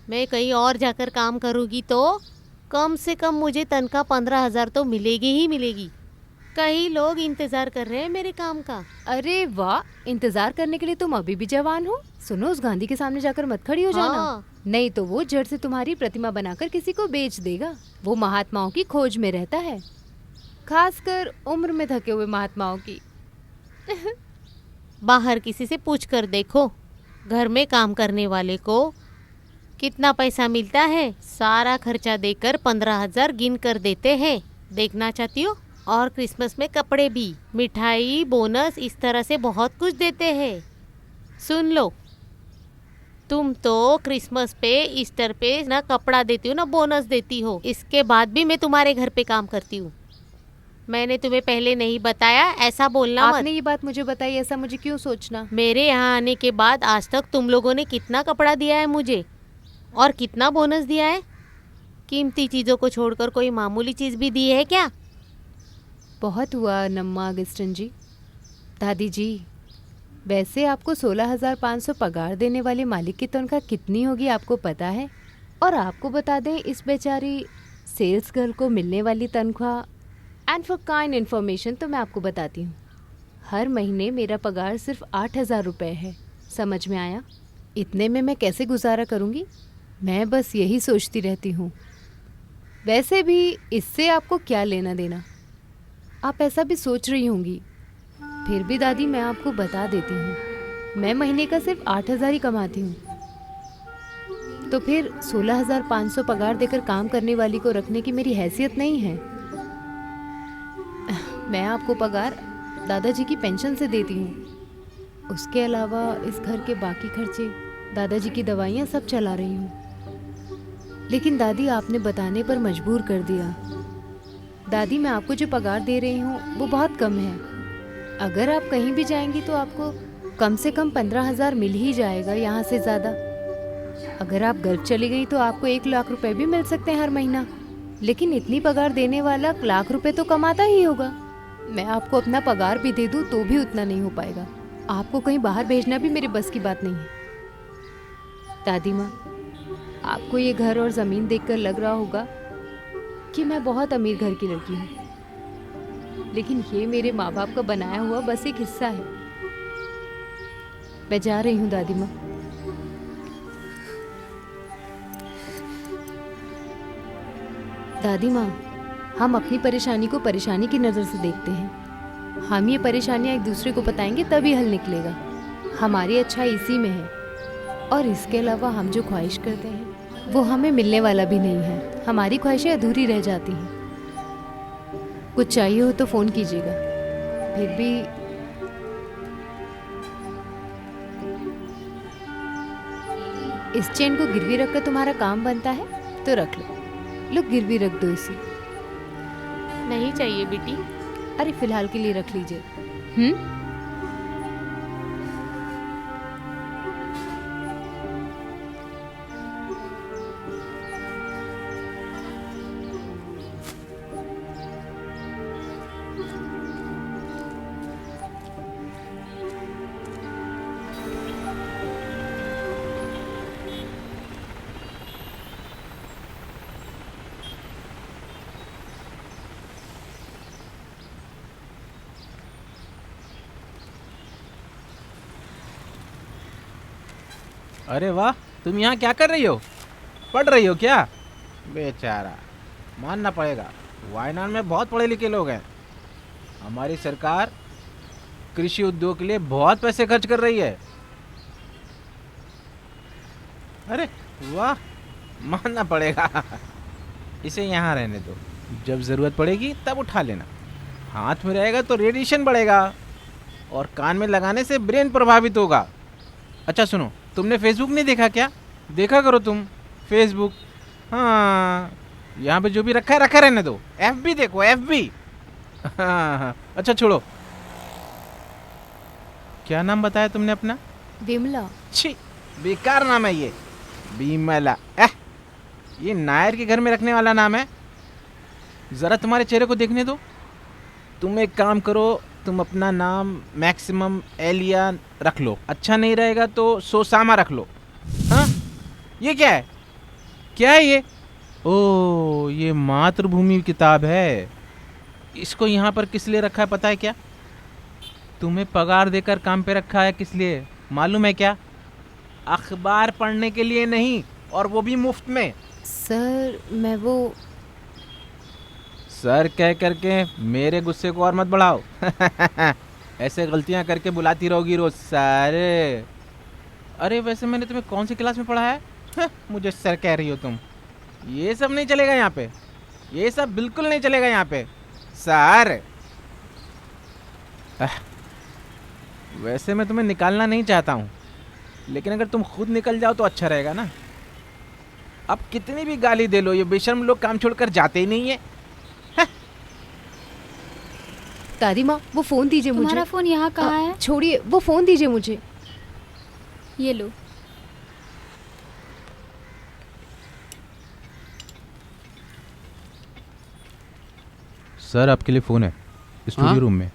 मैं कहीं और जाकर काम करूँगी तो कम से कम मुझे तनख्वाह 15,000 तो मिलेगी ही मिलेगी। कई लोग इंतजार कर रहे हैं मेरे काम का। अरे वाह, इंतजार करने के लिए तुम अभी भी जवान हो। सुनो, उस गांधी के सामने जाकर मत खड़ी हो जाना। हाँ। नहीं तो वो जड़ से तुम्हारी प्रतिमा बनाकर किसी को बेच देगा। वो महात्माओं की खोज में रहता है, खासकर उम्र में थके हुए महात्माओं की। बाहर किसी से पूछ कर देखो, घर में काम करने वाले को कितना पैसा मिलता है? सारा खर्चा देकर 15,000 गिन कर देते हैं। देखना चाहती हो? और क्रिसमस में कपड़े भी, मिठाई, बोनस, इस तरह से बहुत कुछ देते हैं। सुन लो, तुम तो क्रिसमस पे, ईस्टर पे ना कपड़ा देती हो ना बोनस देती हो। इसके बाद भी मैं तुम्हारे घर पे काम करती हूँ। मैंने तुम्हें पहले नहीं बताया, ऐसा बोलना मत। आपने ये बात मुझे बताई, ऐसा मुझे क्यों सोचना? मेरे यहाँ आने के बाद आज तक तुम लोगों ने कितना कपड़ा दिया है मुझे और कितना बोनस दिया है? कीमती चीज़ों को छोड़कर कोई मामूली चीज़ भी दी है क्या? बहुत हुआ नम्मा अगस्टन जी। दादी जी, वैसे आपको 16,500 पगार देने वाले मालिक की तनख्वाह कितनी होगी आपको पता है? और आपको बता दें, इस बेचारी सेल्स गर्ल को मिलने वाली तनख्वाह, एंड फॉर काइंड इन्फॉर्मेशन तो मैं आपको बताती हूँ, हर महीने मेरा पगार सिर्फ 8,000 रुपये है। समझ में आया? इतने में मैं कैसे गुजारा करूँगी? मैं बस यही सोचती रहती हूँ। वैसे भी इससे आपको क्या लेना देना? आप ऐसा भी सोच रही होंगी। फिर भी दादी, मैं आपको बता देती हूँ, मैं महीने का सिर्फ 8,000 ही कमाती हूँ। तो फिर 16,500 पगार देकर काम करने वाली को रखने की मेरी हैसियत नहीं है। मैं आपको पगार दादाजी की पेंशन से देती हूँ। उसके अलावा इस घर के बाकी खर्चे, दादाजी की दवाइयाँ सब चला रही हूँ। लेकिन दादी, आपने बताने पर मजबूर कर दिया। दादी, मैं आपको जो पगार दे रही हूँ वो बहुत कम है। अगर आप कहीं भी जाएंगी तो आपको कम से कम 15,000 मिल ही जाएगा, यहाँ से ज़्यादा। अगर आप गर्व चली गई तो आपको 1,00,000 रुपए भी मिल सकते हैं हर महीना। लेकिन इतनी पगार देने वाला 1,00,000 रुपए तो कमाता ही होगा। मैं आपको अपना पगार भी दे दूँ तो भी उतना नहीं हो पाएगा। आपको कहीं बाहर भेजना भी मेरे बस की बात नहीं है। दादी माँ, आपको ये घर और ज़मीन देखकर लग रहा होगा कि मैं बहुत अमीर घर की लड़की हूँ, लेकिन ये मेरे माँ बाप का बनाया हुआ बस एक हिस्सा है। मैं जा रही हूँ दादी माँ। दादी माँ, हम अपनी परेशानी को परेशानी की नज़र से देखते हैं। हम ये परेशानियाँ एक दूसरे को बताएंगे तभी हल निकलेगा। हमारी अच्छाई इसी में है, और इसके अलावा हम जो ख्वाहिश करते हैं वो हमें मिलने वाला भी नहीं है। हमारी ख्वाहिशें अधूरी रह जाती हैं। कुछ चाहिए हो तो फ़ोन कीजिएगा। फिर भी इस चेन को गिरवी रखकर तुम्हारा काम बनता है तो रख लो। लो, गिरवी रख दो इसे। नहीं चाहिए बेटी। अरे फिलहाल के लिए रख लीजिए। अरे वाह, तुम यहाँ क्या कर रही हो? पढ़ रही हो क्या? बेचारा, मानना पड़ेगा, वायनाड में बहुत पढ़े लिखे लोग हैं। हमारी सरकार कृषि उद्योग के लिए बहुत पैसे खर्च कर रही है। अरे वाह, मानना पड़ेगा। इसे यहाँ रहने दो, जब ज़रूरत पड़ेगी तब उठा लेना। हाथ में रहेगा तो रेडिएशन बढ़ेगा और कान में लगाने से ब्रेन प्रभावित होगा। अच्छा सुनो, तुमने फेसबुक नहीं देखा क्या? देखा करो तुम फेसबुक। हाँ, यहाँ पे जो भी रखा है रखा रहने दो। FB देखो, FB। हाँ, अच्छा छोड़ो, क्या नाम बताया तुमने अपना? विमला। छी, बेकार नाम है ये, विमला। ये नायर के घर में रखने वाला नाम है। ज़रा तुम्हारे चेहरे को देखने दो। तुम एक काम करो, तुम अपना नाम मैक्सिमम एलिया रख लो। अच्छा नहीं रहेगा तो सोसामा रख लो। हाँ, ये क्या है? क्या है ये? ओह, ये मातृभूमि किताब है। इसको यहाँ पर किस लिए रखा है पता है क्या? तुम्हें पगार देकर काम पे रखा है। किस लिए मालूम है क्या? अखबार पढ़ने के लिए नहीं, और वो भी मुफ्त में। सर, मैं वो सर कह करके मेरे गुस्से को और मत बढ़ाओ। ऐसे गलतियां करके बुलाती रहोगी रोज सर। अरे वैसे मैंने तुम्हें कौन सी क्लास में पढ़ा है? मुझे सर कह रही हो तुम? ये सब नहीं चलेगा यहाँ पे, ये सब बिल्कुल नहीं चलेगा यहाँ पे सर। वैसे मैं तुम्हें निकालना नहीं चाहता हूँ, लेकिन अगर तुम खुद निकल जाओ तो अच्छा रहेगा ना। अब कितनी भी गाली दे लो, ये बेशर्म लोग काम छोड़कर जाते ही नहीं है। दादी माँ, वो फोन दीजिए मुझे। तुम्हारा फोन यहाँ कहाँ है? छोड़िए, वो फोन दीजिए मुझे। ये लो। सर आपके लिए फ़ोन है स्टूडियो हाँ? रूम में।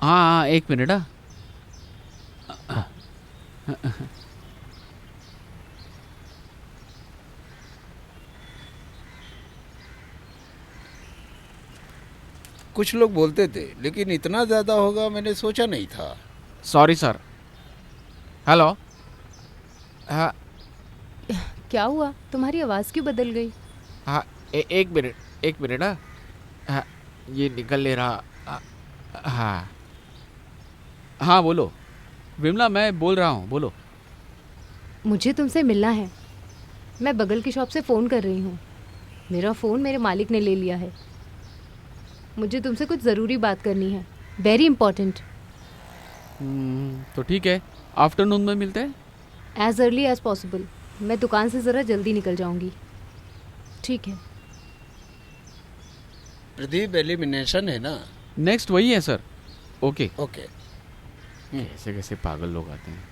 हाँ, एक मिनट। कुछ लोग बोलते थे, लेकिन इतना ज़्यादा होगा मैंने सोचा नहीं था। Sorry sir. हेलो। हाँ क्या हुआ, तुम्हारी आवाज़ क्यों बदल गई? हाँ, एक मिनट। हाँ, ये निकल ले रहा। हाँ हाँ, बोलो विमला, मैं बोल रहा हूँ, बोलो। मुझे तुमसे मिलना है। मैं बगल की शॉप से फ़ोन कर रही हूँ। मेरा फ़ोन मेरे मालिक ने ले लिया है। मुझे तुमसे कुछ ज़रूरी बात करनी है, वेरी इंपॉर्टेंट। तो ठीक है, आफ्टरनून में मिलते हैं। As early as possible. मैं दुकान से ज़रा जल्दी निकल जाऊंगी। ठीक है। प्रदीप एलिमिनेशन है ना? नेक्स्ट वही है सर। ओके। ओके। कैसे कैसे पागल लोग आते हैं।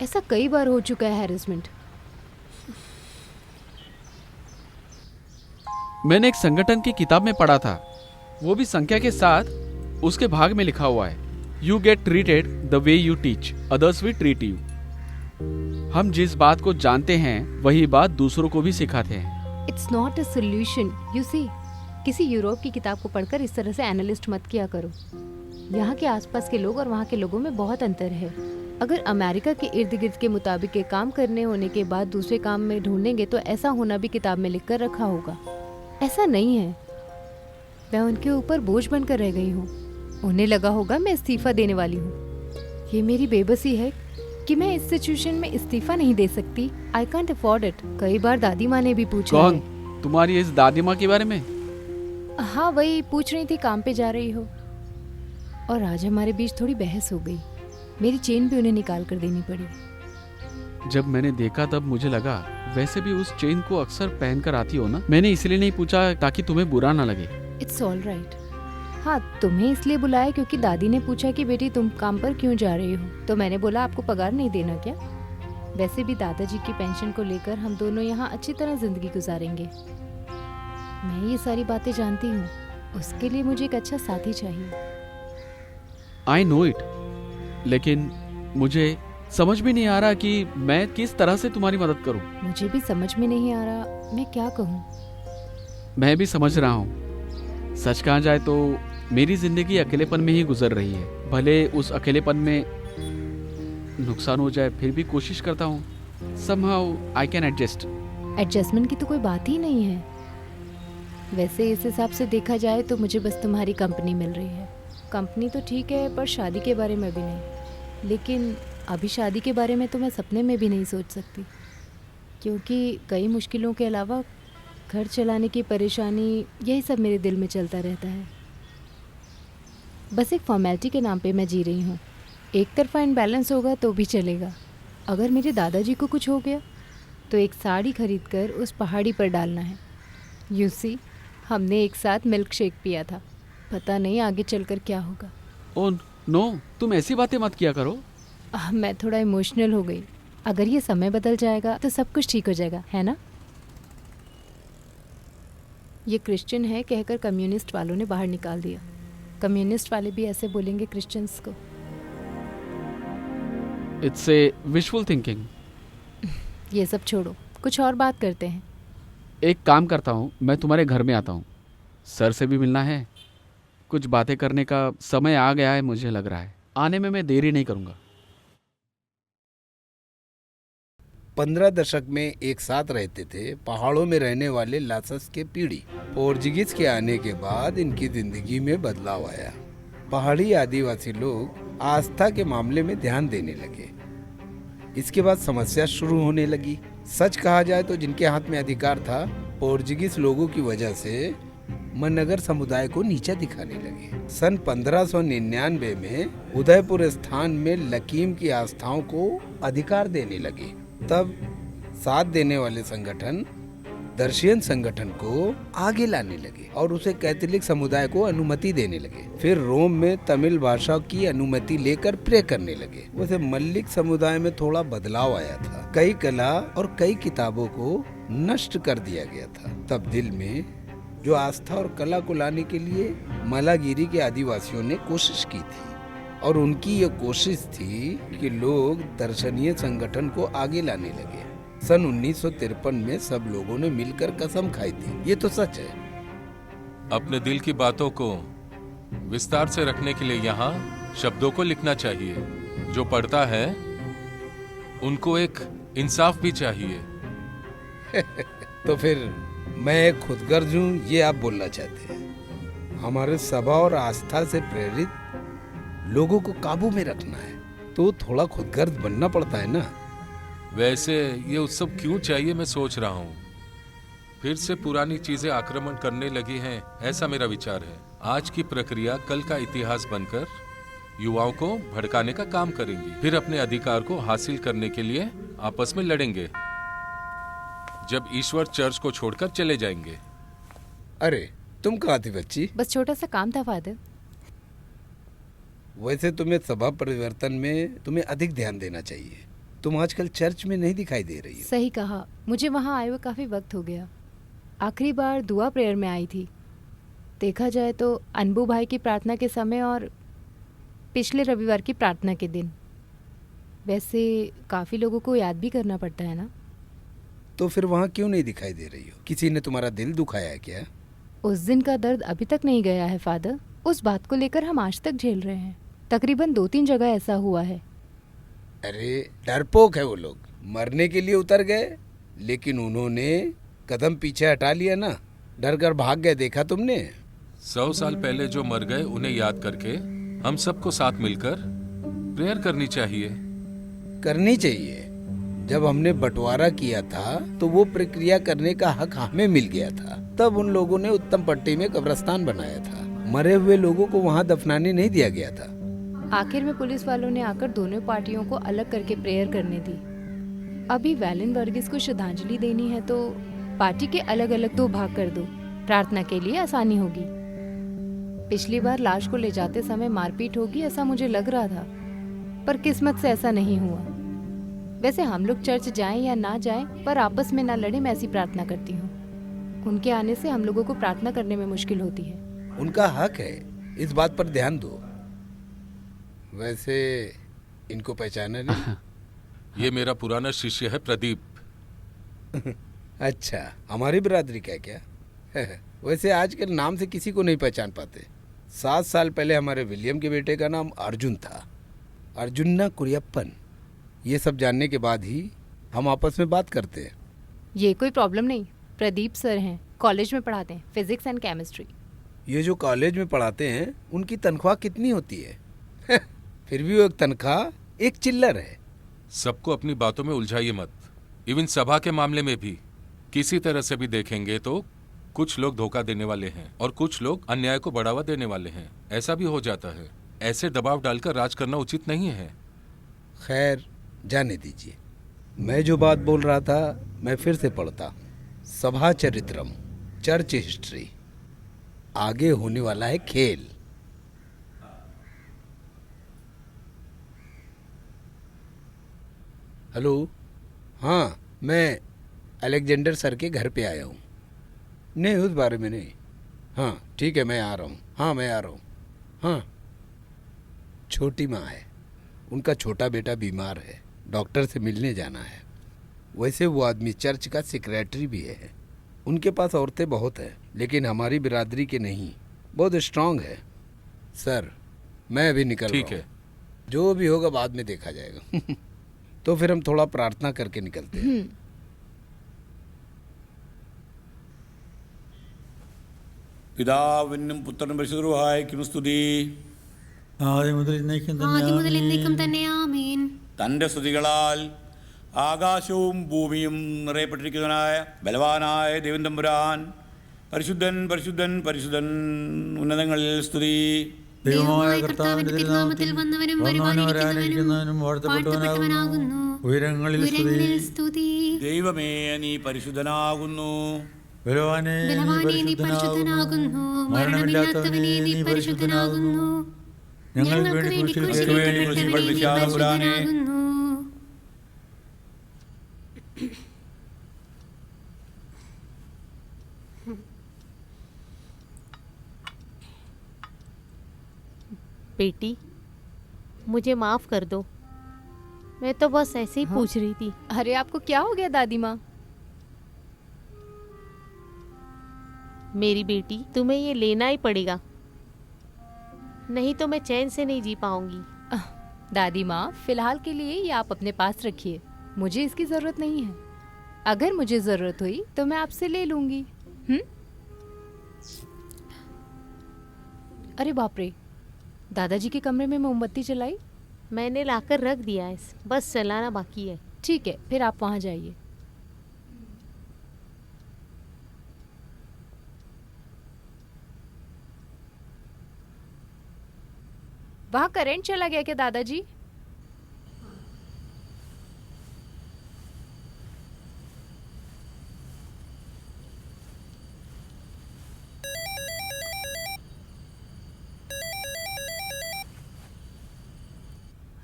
ऐसा कई बार हो चुका है हैरेसमेंट। मैंने एक संगठन की किताब में पढ़ा था, वो भी संख्या के साथ उसके भाग में लिखा हुआ है, you get treated the way you teach others will treat you. हम जिस बात को जानते हैं वही बात दूसरों को भी सिखाते हैं। It's not a solution, you see. किसी यूरोप की किताब को पढ़कर इस तरह से एनालिस्ट मत किया करो। यहाँ के आसपास के लोग और वहाँ के लोगों में बहुत अंतर है। अगर अमेरिका के इर्द गिर्द के मुताबिक के काम करने होने के बाद दूसरे काम में ढूंढेंगे तो ऐसा होना भी किताब में लिख कर रखा होगा। ऐसा नहीं है। मैं उनके ऊपर बोझ बनकर रह गई हूँ। उन्हें लगा होगा मैं इस्तीफा देने वाली हूँ। ये मेरी बेबसी है कि मैं इस सिचुएशन में इस्तीफा नहीं दे सकती। I can't afford it. कई बार दादी माँ ने भी पूछा कौन? है। तुम्हारी इस दादी माँ के बारे में? हाँ, वही पूछ रही थी काम पे जा रही हो। और आज हमारे बीच थोड़ी बहस हो गई। मेरी चेन भी उन्हें निकाल कर देनी पड़ी। जब मैंने देखा तब मुझे लगा वैसे भी उस चेन को अक्सर पहन कर आती हो ना। मैंने इसलिए नहीं पूछा ताकि तुम्हें बुरा ना लगे। It's all right. हाँ, तुम्हें इसलिए बुलाया क्योंकि दादी ने पूछा कि बेटी तुम काम पर क्यों जा रही हो, तो मैंने बोला आपको पगार नहीं देना क्या? वैसे भी दादाजी की पेंशन को लेकर हम दोनों यहाँ अच्छी तरह जिंदगी गुजारेंगे। मैं ये सारी बातें जानती हूँ। उसके लिए मुझे एक अच्छा साथी चाहिए। आई नो इट, लेकिन मुझे समझ भी नहीं आ रहा कि मैं किस तरह से तुम्हारी मदद करूं। मुझे भी समझ में नहीं आ रहा मैं क्या कहूँ। मैं भी समझ रहा हूँ। सच कहा जाए तो मेरी जिंदगी अकेलेपन में ही गुजर रही है। भले उस अकेलेपन में नुकसान हो जाए फिर भी कोशिश करता हूँ। somehow I can adjust। Adjustment की तो कोई बात ही नहीं है। वैसे इस हिसाब से देखा जाए तो मुझे बस तुम्हारी कंपनी मिल रही है। कंपनी तो ठीक है, पर शादी के बारे में भी नहीं। लेकिन अभी शादी के बारे में तो मैं सपने में भी नहीं सोच सकती, क्योंकि कई मुश्किलों के अलावा घर चलाने की परेशानी, यही सब मेरे दिल में चलता रहता है। बस एक फॉर्मेलिटी के नाम पे मैं जी रही हूँ। एक तरफा इनबैलेंस होगा तो भी चलेगा। अगर मेरे दादाजी को कुछ हो गया तो एक साड़ी खरीद कर उस पहाड़ी पर डालना है। यू सी, हमने एक साथ मिल्क शेक पिया था। पता नहीं आगे चलकर क्या होगा। ओह नो, तुम ऐसी बातें मत किया करो। मैं थोड़ा इमोशनल हो गई। अगर ये समय बदल जाएगा तो सब कुछ ठीक हो जाएगा, है ना? ये क्रिश्चियन है कहकर कम्युनिस्ट वालों ने बाहर निकाल दिया। कम्युनिस्ट वाले भी ऐसे बोलेंगे क्रिश्चियंस को। It's a wishful thinking. ये सब छोड़ो, कुछ और बात करते हैं। एक काम करता हूँ, मैं तुम्हारे घर में आता हूँ। सर से भी मिलना है। कुछ बातें करने का समय आ गया है मुझे लग रहा है। आने में मैं देरी नहीं करूँगा। 15 दशक में एक साथ रहते थे पहाड़ों में रहने वाले लासस के पीढ़ी। पोर्चुगीज के आने के बाद इनकी जिंदगी में बदलाव आया। पहाड़ी आदिवासी लोग आस्था के मामले में ध्यान देने लगे। इसके बाद समस्या शुरू होने लगी। सच कहा जाए तो जिनके हाथ में अधिकार था, पोर्चुगीज लोगों की वजह से मननगर समुदाय को नीचा दिखाने लगे। सन 1599 में उदयपुर स्थान में लकीम की आस्थाओं को अधिकार देने लगे। तब साथ देने वाले संगठन दर्शियन संगठन को आगे लाने लगे और उसे कैथोलिक समुदाय को अनुमति देने लगे। फिर रोम में तमिल भाषा की अनुमति लेकर प्रे करने लगे। वैसे मल्लिक समुदाय में थोड़ा बदलाव आया था। कई कला और कई किताबों को नष्ट कर दिया गया था। तब्दील में जो आस्था और कला को लाने के लिए मलागिरी के आदिवासियों ने कोशिश की थी और उनकी ये कोशिश थी कि लोग दर्शनीय संगठन को आगे लाने लगे। सन 1953 में सब लोगों ने मिलकर कसम खाई थी। ये तो सच है। अपने दिल की बातों को विस्तार से रखने के लिए यहाँ शब्दों को लिखना चाहिए। जो पढ़ता है उनको एक इंसाफ भी चाहिए। तो फिर मैं खुदगर्ज हूँ, ये आप बोलना चाहते हैं? हमारे सभा और आस्था से प्रेरित लोगों को काबू में रखना है तो थोड़ा खुदगर्ज बनना पड़ता है ना। वैसे ये उत्सव क्यों चाहिए मैं सोच रहा हूँ। फिर से पुरानी चीजें आक्रमण करने लगी हैं, ऐसा मेरा विचार है। आज की प्रक्रिया कल का इतिहास बनकर युवाओं को भड़काने का काम करेंगी। फिर अपने अधिकार को हासिल करने के लिए आपस में लड़ेंगे जब ईश्वर चर्च को छोड़कर चले जाएंगे। अरे तुम कहाँ थी बच्ची? बस छोटा सा काम था फादर। वैसे तुम्हें सभा परिवर्तन में तुम्हें अधिक ध्यान देना चाहिए। तुम आजकल चर्च में नहीं दिखाई दे रही हो। सही कहा, मुझे वहाँ आए हुए काफी वक्त हो गया। आखिरी बार दुआ प्रेयर में आई थी। देखा जाए तो अनबू भाई की प्रार्थना के समय और पिछले रविवार की प्रार्थना के दिन। वैसे काफी लोगों को याद भी करना पड़ता है ना। तो फिर वहाँ क्यों नहीं दिखाई दे रही हो? किसी ने तुम्हारा दिल दुखाया है क्या? उस दिन का दर्द अभी तक नहीं गया है फादर। उस बात को लेकर हम आज तक झेल रहे हैं। तकरीबन 2-3 जगह ऐसा हुआ है। अरे डरपोक है वो लोग। मरने के लिए उतर गए लेकिन उन्होंने कदम पीछे हटा लिया ना। डर कर भाग गए, देखा तुमने? 100 साल पहले जो मर गए उन्हें याद करके हम सबको साथ मिलकर प्रेयर करनी चाहिए। करनी चाहिए। जब हमने बंटवारा किया था तो वो प्रक्रिया करने का हक हमें मिल गया था। तब उन लोगों ने उत्तम पट्टी में कब्रिस्तान बनाया था। मरे हुए लोगों को वहाँ दफनाने नहीं दिया गया था। आखिर में पुलिस वालों ने आकर दोनों पार्टियों को अलग करके प्रेयर करने दी। अभी वैलेन वर्गीस को श्रद्धांजलि देनी है तो पार्टी के अलग अलग 2 भाग कर दो। प्रार्थना के लिए आसानी होगी। पिछली बार लाश को ले जाते समय मारपीट होगी ऐसा मुझे लग रहा था, पर किस्मत से ऐसा नहीं हुआ। वैसे हम लोग चर्च जाएं या ना जाएं, पर आपस में ना लड़े, मैं ऐसी प्रार्थना करती हूँ। उनके आने से हम लोगों को प्रार्थना करने में मुश्किल होती है। उनका हक है, इस बात पर ध्यान दो। वैसे इनको पहचाना नहीं? ये मेरा पुराना शिष्य है प्रदीप। अच्छा, हमारी बिरादरी का है क्या? वैसे आजकल नाम से किसी को नहीं पहचान पाते। 7 साल पहले हमारे विलियम के बेटे का नाम अर्जुन था, अर्जुन्ना कुरियप्पन। ये सब जानने के बाद ही हम आपस में बात करते हैं। ये कोई प्रॉब्लम नहीं। प्रदीप सर हैं, कॉलेज में पढ़ाते हैं फिजिक्स एंड केमिस्ट्री। ये जो कॉलेज में पढ़ाते हैं उनकी तनख्वाह कितनी होती है? फिर भी वो एक तनख्वाह, एक चिल्लर है। सबको अपनी बातों में उलझाइए मत। इवन सभा के मामले में भी किसी तरह से भी देखेंगे तो कुछ लोग धोखा देने वाले हैं और कुछ लोग अन्याय को बढ़ावा देने वाले हैं। ऐसा भी हो जाता है। ऐसे दबाव डालकर राज करना उचित नहीं है। खैर, जाने दीजिए। मैं जो बात बोल रहा था मैं फिर से पढ़ता हूँ। सभा चरित्रम, चर्च हिस्ट्री। आगे होने वाला है खेल। हेलो, हाँ, मैं अलेक्जेंडर सर के घर पे आया हूँ। नहीं, उस बारे में नहीं। हाँ ठीक है, मैं आ रहा हूँ। हाँ मैं आ रहा हूँ। हाँ, छोटी माँ है, उनका छोटा बेटा बीमार है, डॉक्टर से मिलने जाना है। वैसे वो आदमी चर्च का सेक्रेटरी भी है। उनके पास औरतें बहुत हैं लेकिन हमारी बिरादरी के नहीं। बहुत स्ट्रांग है। सर मैं अभी निकल रहा हूँ। ठीक है, जो भी होगा बाद में देखा जाएगा। तो फिर हम थोड़ा प्रार्थना करके निकलते हैं। പിതാവിനും പുത്രനും പരിശുദ്ധനുമായ സ്തുതി. ആദ്യം മുതൽ ഇന്നേക്കും ആദ്യം മുതൽ തന്നെ എന്നേക്കും തന്നെ ആമേൻ. തൻ്റെ സ്തുതികളാൽ ആകാശവും ഭൂമിയും നിറയപ്പെട്ടിരിക്കുന്നവനായ ബലവാനായ ദൈവം തമ്പുരാൻ പരിശുദ്ധൻ പരിശുദ്ധൻ പരിശുദ്ധൻ ഉന്നതങ്ങളിൽ സ്തുതി. ദൈവമായ കർത്താവിന്റെ തിരുനാമത്തിൽ വന്നവനും വരാനിരിക്കുന്നവനും വാഴ്ത്തപ്പെട്ടവനാകുന്നു. ഉയരങ്ങളിൽ സ്തുതി. ദൈവമേ നീ പരിശുദ്ധനാകുന്നു. ബലവാനേ നീ പരിശുദ്ധനാകുന്നു. മരണമില്ലാത്തവനേ നീ പരിശുദ്ധനാകുന്നു. ഞങ്ങൾക്ക് വേണ്ടി ക്രൂശിൽ ക്രൂശിക്കപ്പെട്ടവനേ, നീ പരിശുദ്ധനാകുന്നു. बेटी, मुझे माफ कर दो, मैं तो बस ऐसे ही पूछ रही थी। अरे आपको क्या हो गया दादी माँ? मेरी बेटी, तुम्हें ये लेना ही पड़ेगा, नहीं तो मैं चैन से नहीं जी पाऊंगी। दादी माँ, फिलहाल के लिए ये आप अपने पास रखिए, मुझे इसकी ज़रूरत नहीं है। अगर मुझे ज़रूरत हुई तो मैं आपसे ले लूँगी। अरे बाप रे, दादाजी के कमरे में मोमबत्ती जलाई? मैंने लाकर रख दिया है, बस चलाना बाकी है। ठीक है, फिर आप वहाँ जाइए। वहाँ करंट चला गया क्या दादाजी?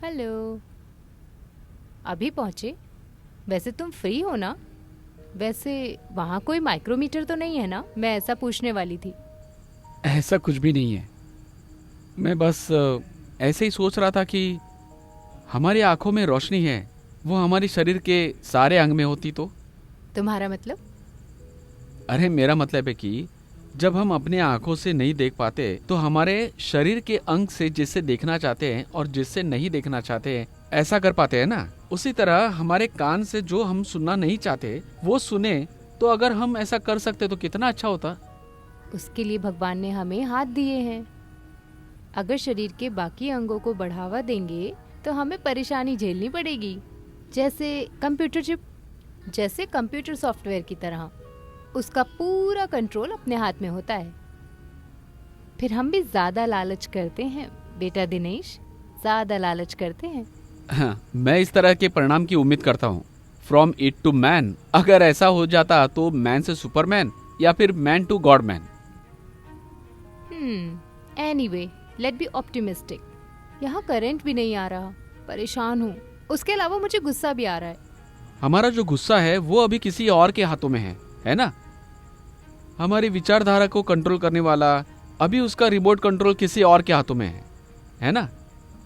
हेलो, अभी पहुँचे? वैसे तुम फ्री हो ना? वैसे वहाँ कोई माइक्रोमीटर तो नहीं है ना? मैं ऐसा पूछने वाली थी। ऐसा कुछ भी नहीं है, मैं बस ऐसे ही सोच रहा था कि हमारी आंखों में रोशनी है, वो हमारे शरीर के सारे अंग में होती तो। तुम्हारा मतलब? अरे मेरा मतलब है कि जब हम अपने आंखों से नहीं देख पाते तो हमारे शरीर के अंग से जिससे देखना चाहते हैं और जिससे नहीं देखना चाहते हैं ऐसा कर पाते हैं ना। उसी तरह हमारे कान से जो हम सुनना नहीं चाहते वो सुने, तो अगर हम ऐसा कर सकते तो कितना अच्छा होता। उसके लिए भगवान ने हमें हाथ दिए हैं। अगर शरीर के बाकी अंगों को बढ़ावा देंगे तो हमें परेशानी झेलनी पड़ेगी, जैसे कंप्यूटर चिप, जैसे कंप्यूटर सॉफ्टवेयर की तरह। उसका पूरा कंट्रोल अपने हाथ में होता है। फिर हम भी ज्यादा लालच करते हैं बेटा दिनेश, ज्यादा लालच करते हैं। हाँ, मैं इस तरह के परिणाम की उम्मीद करता हूँ। फ्रॉम इट टू मैन, अगर ऐसा हो जाता तो मैन से सुपरमैन या फिर man to god man. Anyway, let be optimistic. यहाँ करंट भी नहीं आ रहा, परेशान हूँ। उसके अलावा मुझे गुस्सा भी आ रहा है। हमारा जो गुस्सा है वो अभी किसी और के हाथों में है ना? हमारी विचारधारा को कंट्रोल करने वाला अभी उसका रिमोट कंट्रोल किसी और के हाथों में है ना?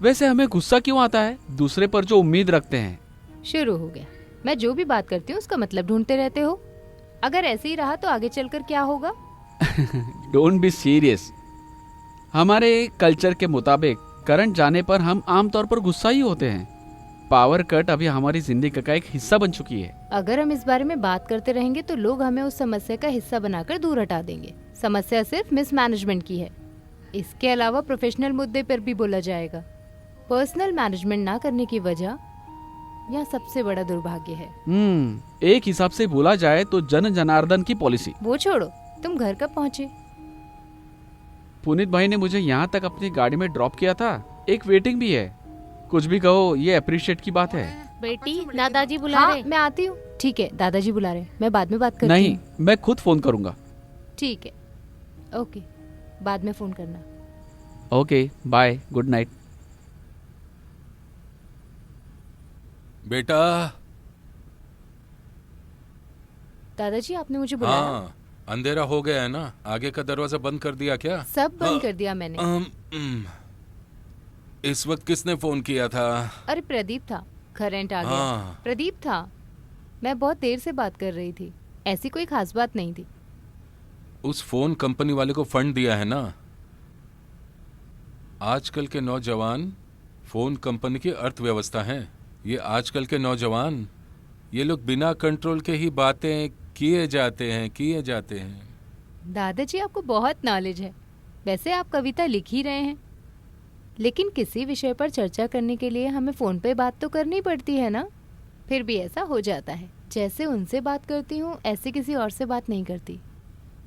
वैसे हमें गुस्सा क्यों आता है? दूसरे पर जो उम्मीद रखते हैं। शुरू हो गया। मैं जो भी बात करती हूँ उसका मतलब ढूंढते रहते हो। अगर ऐसे ही रहा तो आगे चलकर क्या होगा? Don't be serious. हमारे कल्चर के मुताबिक करंट जाने पर हम आमतौर पर गुस्सा ही होते हैं। पावर कट अभी हमारी जिंदगी का एक हिस्सा बन चुकी है। अगर हम इस बारे में बात करते रहेंगे तो लोग हमें उस समस्या का हिस्सा बनाकर दूर हटा देंगे। समस्या सिर्फ मिसमैनेजमेंट की है। इसके अलावा प्रोफेशनल मुद्दे पर भी बोला जाएगा। पर्सनल मैनेजमेंट ना करने की वजह यह सबसे बड़ा दुर्भाग्य है। एक हिसाब से बोला जाए तो जन जनार्दन की पॉलिसी। वो छोड़ो, तुम घर कब पहुँचे? पुनीत भाई ने मुझे यहाँ तक अपनी गाड़ी में ड्रॉप किया था। एक वेटिंग भी है। कुछ भी कहो, ये अप्रिशिएट की बात है। बेटी, दादाजी बुला रहे। मैं आती हूँ। ठीक है, दादाजी बुला रहे, मैं बाद में बात करती हूँ। नहीं, मैं खुद फोन करूंगा। ठीक है, ओके, बाद में फोन करना। Okay, bye, good night. बेटा। दादाजी, आपने मुझे बुलाया? हाँ, अंधेरा हो गया है ना? आगे का दरवाजा बंद कर दिया क्या? सब बंद कर दिया मैंने। इस वक्त किसने फोन किया था? अरे प्रदीप था, करंट आ गया। प्रदीप था, मैं बहुत देर से बात कर रही थी, ऐसी कोई खास बात नहीं थी। उस फोन कंपनी वाले को फंड दिया है ना? आजकल के नौजवान फोन कंपनी की अर्थव्यवस्था हैं। ये आजकल के नौजवान, ये लोग बिना कंट्रोल के ही बातें किए जाते हैं। दादाजी, आपको बहुत नॉलेज है। वैसे आप कविता लिख ही रहे हैं। लेकिन किसी विषय पर चर्चा करने के लिए हमें फ़ोन पे बात तो करनी पड़ती है ना। फिर भी ऐसा हो जाता है, जैसे उनसे बात करती हूँ ऐसे किसी और से बात नहीं करती।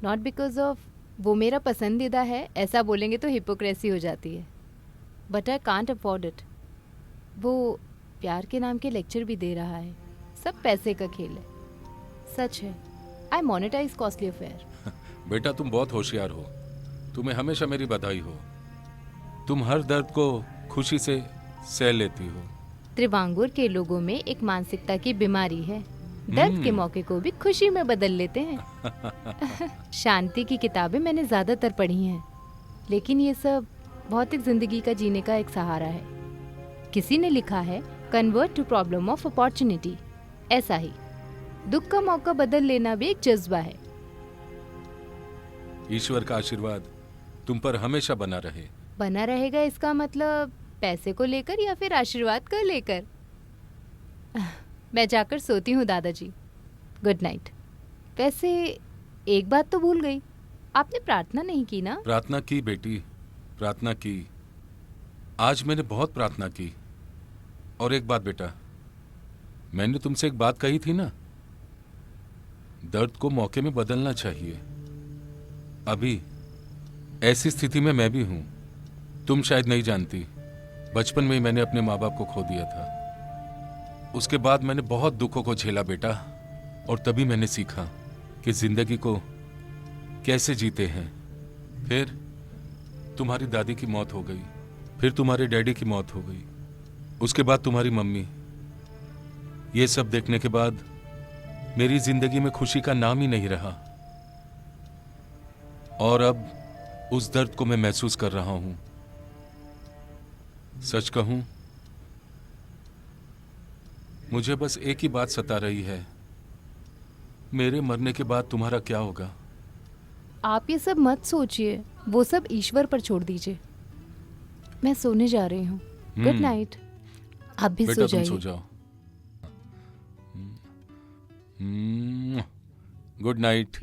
नॉट बिकॉज ऑफ वो मेरा पसंदीदा है, ऐसा बोलेंगे तो हिपोक्रेसी हो जाती है, but I can't afford it. वो प्यार के नाम के लेक्चर भी दे रहा है, सब पैसे का खेल है। सच है, आई मोनेटाइज कॉस्टली अफेयर। बेटा तुम बहुत होशियार हो, तुम्हें हमेशा मेरी बधाई हो। तुम हर दर्द को खुशी से सह लेती हो। त्रिवांगुर के लोगों में एक मानसिकता की बीमारी है, दर्द के मौके को भी खुशी में बदल लेते हैं। शांति की किताबें मैंने ज्यादातर पढ़ी हैं, लेकिन ये सब भौतिक जिंदगी का जीने का एक सहारा है। किसी ने लिखा है, convert to problem of opportunity. ऐसा ही दुख का मौका बदल लेना भी एक जज्बा है। ईश्वर का आशीर्वाद तुम पर हमेशा बना रहे। बना रहेगा इसका मतलब पैसे को लेकर या फिर आशीर्वाद को लेकर? मैं जाकर सोती हूँ दादाजी, गुड नाइट। वैसे एक बात तो भूल गई, आपने प्रार्थना नहीं की ना? प्रार्थना की बेटी, प्रार्थना की। आज मैंने बहुत प्रार्थना की। और एक बात बेटा, मैंने तुमसे एक बात कही थी ना, दर्द को मौके में बदलना चाहिए। अभी ऐसी स्थिति में मैं भी हूं। तुम शायद नहीं जानती, बचपन में ही मैंने अपने माँ बाप को खो दिया था। उसके बाद मैंने बहुत दुखों को झेला बेटा, और तभी मैंने सीखा कि जिंदगी को कैसे जीते हैं। फिर तुम्हारी दादी की मौत हो गई, फिर तुम्हारे डैडी की मौत हो गई, उसके बाद तुम्हारी मम्मी। ये सब देखने के बाद मेरी जिंदगी में खुशी का नाम ही नहीं रहा, और अब उस दर्द को मैं महसूस कर रहा हूं। सच कहूं, मुझे बस एक ही बात सता रही है, मेरे मरने के बाद तुम्हारा क्या होगा? आप ये सब मत सोचिए, वो सब ईश्वर पर छोड़ दीजिए। मैं सोने जा रही हूँ, गुड नाइट। आप भी बेटा सो तुम सो जाइए। जाओ। Good night.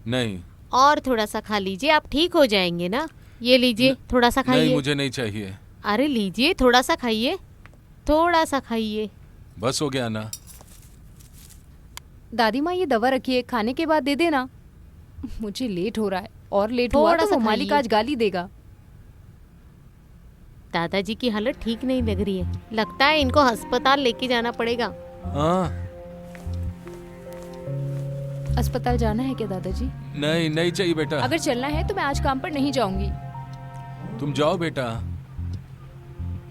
नहीं और थोड़ा सा खा लीजिए, आप ठीक हो जाएंगे ना। ये लीजिए, थोड़ा सा नहीं, खाइए। मुझे नहीं चाहिए। अरे लीजिए, थोड़ा सा खाइए, थोड़ा सा खाइए। बस हो गया ना। दादी माँ ये दवा रखिए, खाने के बाद दे देना। मुझे लेट हो रहा है, और लेट हुआ थोड़ा तो सा वो मालिक खाइए। आज गाली देगा। दादाजी की हालत ठीक नहीं लग रही है, लगता है इनको अस्पताल लेके जाना पड़ेगा। हाँ, अस्पताल जाना है क्या दादाजी? नहीं नहीं चाहिए बेटा। अगर चलना है तो मैं आज काम पर नहीं जाऊंगी। तुम जाओ बेटा।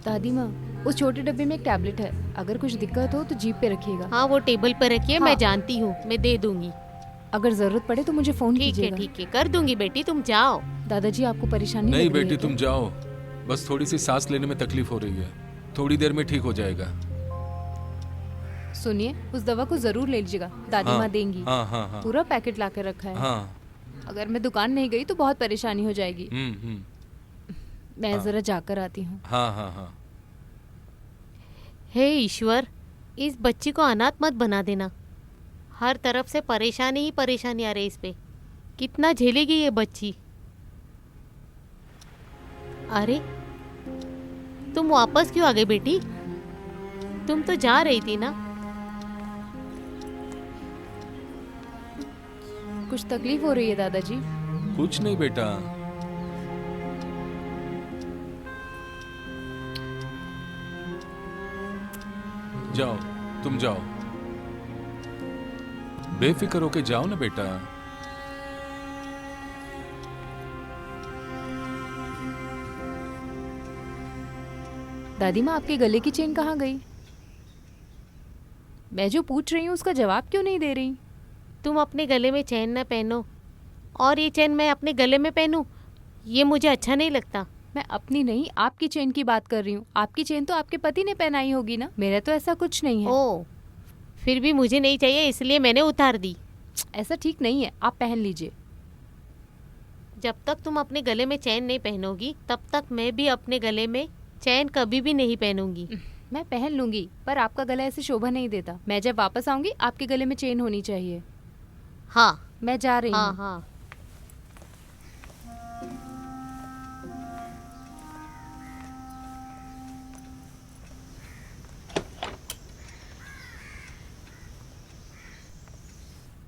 दादी माँ, उस छोटे डब्बे में एक टैबलेट है, अगर कुछ दिक्कत हो तो जीप पे रखिएगा। हाँ, वो टेबल पर रखिए, हाँ। मैं जानती हूँ, मैं दे दूंगी। अगर जरूरत पड़े तो मुझे फोन ठीक है, कीजिएगा। ठीक है, कर दूंगी बेटी, तुम जाओ। दादाजी आपको परेशानी नहीं लग रही है बेटी क्या? तुम जाओ, बस थोड़ी सी सांस लेने में तकलीफ हो रही है, थोड़ी देर में ठीक हो जाएगा। सुनिए, उस दवा को जरूर ले लीजिएगा, दादी हाँ, माँ देंगी। हाँ हाँ हाँ पूरा पैकेट ला कर रखा है। हाँ। अगर मैं दुकान नहीं गई तो बहुत परेशानी हो जाएगी। मैं हाँ। जरा जाकर आती हूँ। हाँ हाँ हाँ। हे ईश्वर, इस बच्ची को अनाथ मत बना देना। हर तरफ से परेशानी ही परेशानी आ रही इस पे, कितना झेलेगी ये बच्ची। अरे तुम वापस क्यों आ गई बेटी? तुम तो जा रही थी ना। कुछ तकलीफ हो रही है दादाजी? कुछ नहीं बेटा। जाओ, तुम जाओ, बेफिक्र होके जाओ ना बेटा। दादी माँ, आपके गले की चेन कहाँ गई? मैं जो पूछ रही हूँ उसका जवाब क्यों नहीं दे रही? तुम अपने गले में चैन न पहनो, और ये चैन मैं अपने गले में पहनूं, ये मुझे अच्छा नहीं लगता। मैं अपनी नहीं आपकी चेन की बात कर रही हूँ। आपकी चेन तो आपके पति ने पहनाई होगी ना, मेरा तो ऐसा कुछ नहीं है। ओ, फिर भी मुझे नहीं चाहिए इसलिए मैंने उतार दी। ऐसा ठीक नहीं है, आप पहन लीजिए। जब तक तुम अपने गले में चैन नहीं पहनोगी तब तक मैं भी अपने गले में चैन कभी भी नहीं पहनूंगी। मैं पहन लूंगी, पर आपका गला ऐसे शोभा नहीं देता। मैं जब वापस आऊंगी आपके गले में चेन होनी चाहिए। हाँ मैं जा रही हाँ हूँ। हाँ।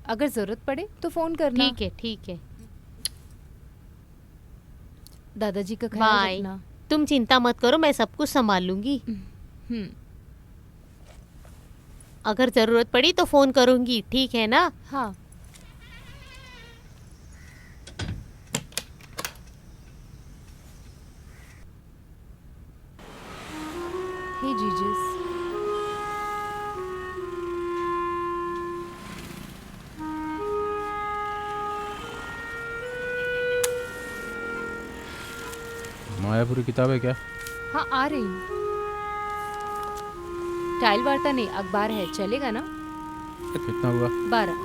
अगर जरूरत पड़े तो फोन करना। ठीक है ठीक है। दादाजी का ख्याल बाय। रखना। तुम चिंता मत करो, मैं सब कुछ संभाल लूंगी। हम्म, अगर जरूरत पड़ी तो फोन करूंगी, ठीक है ना? हाँ। हे जीजस। मायापुरी किताब है क्या? हाँ आ रही हूँ। टाइल वार्ता नहीं, अखबार है, चलेगा ना? कितना हुआ? 12।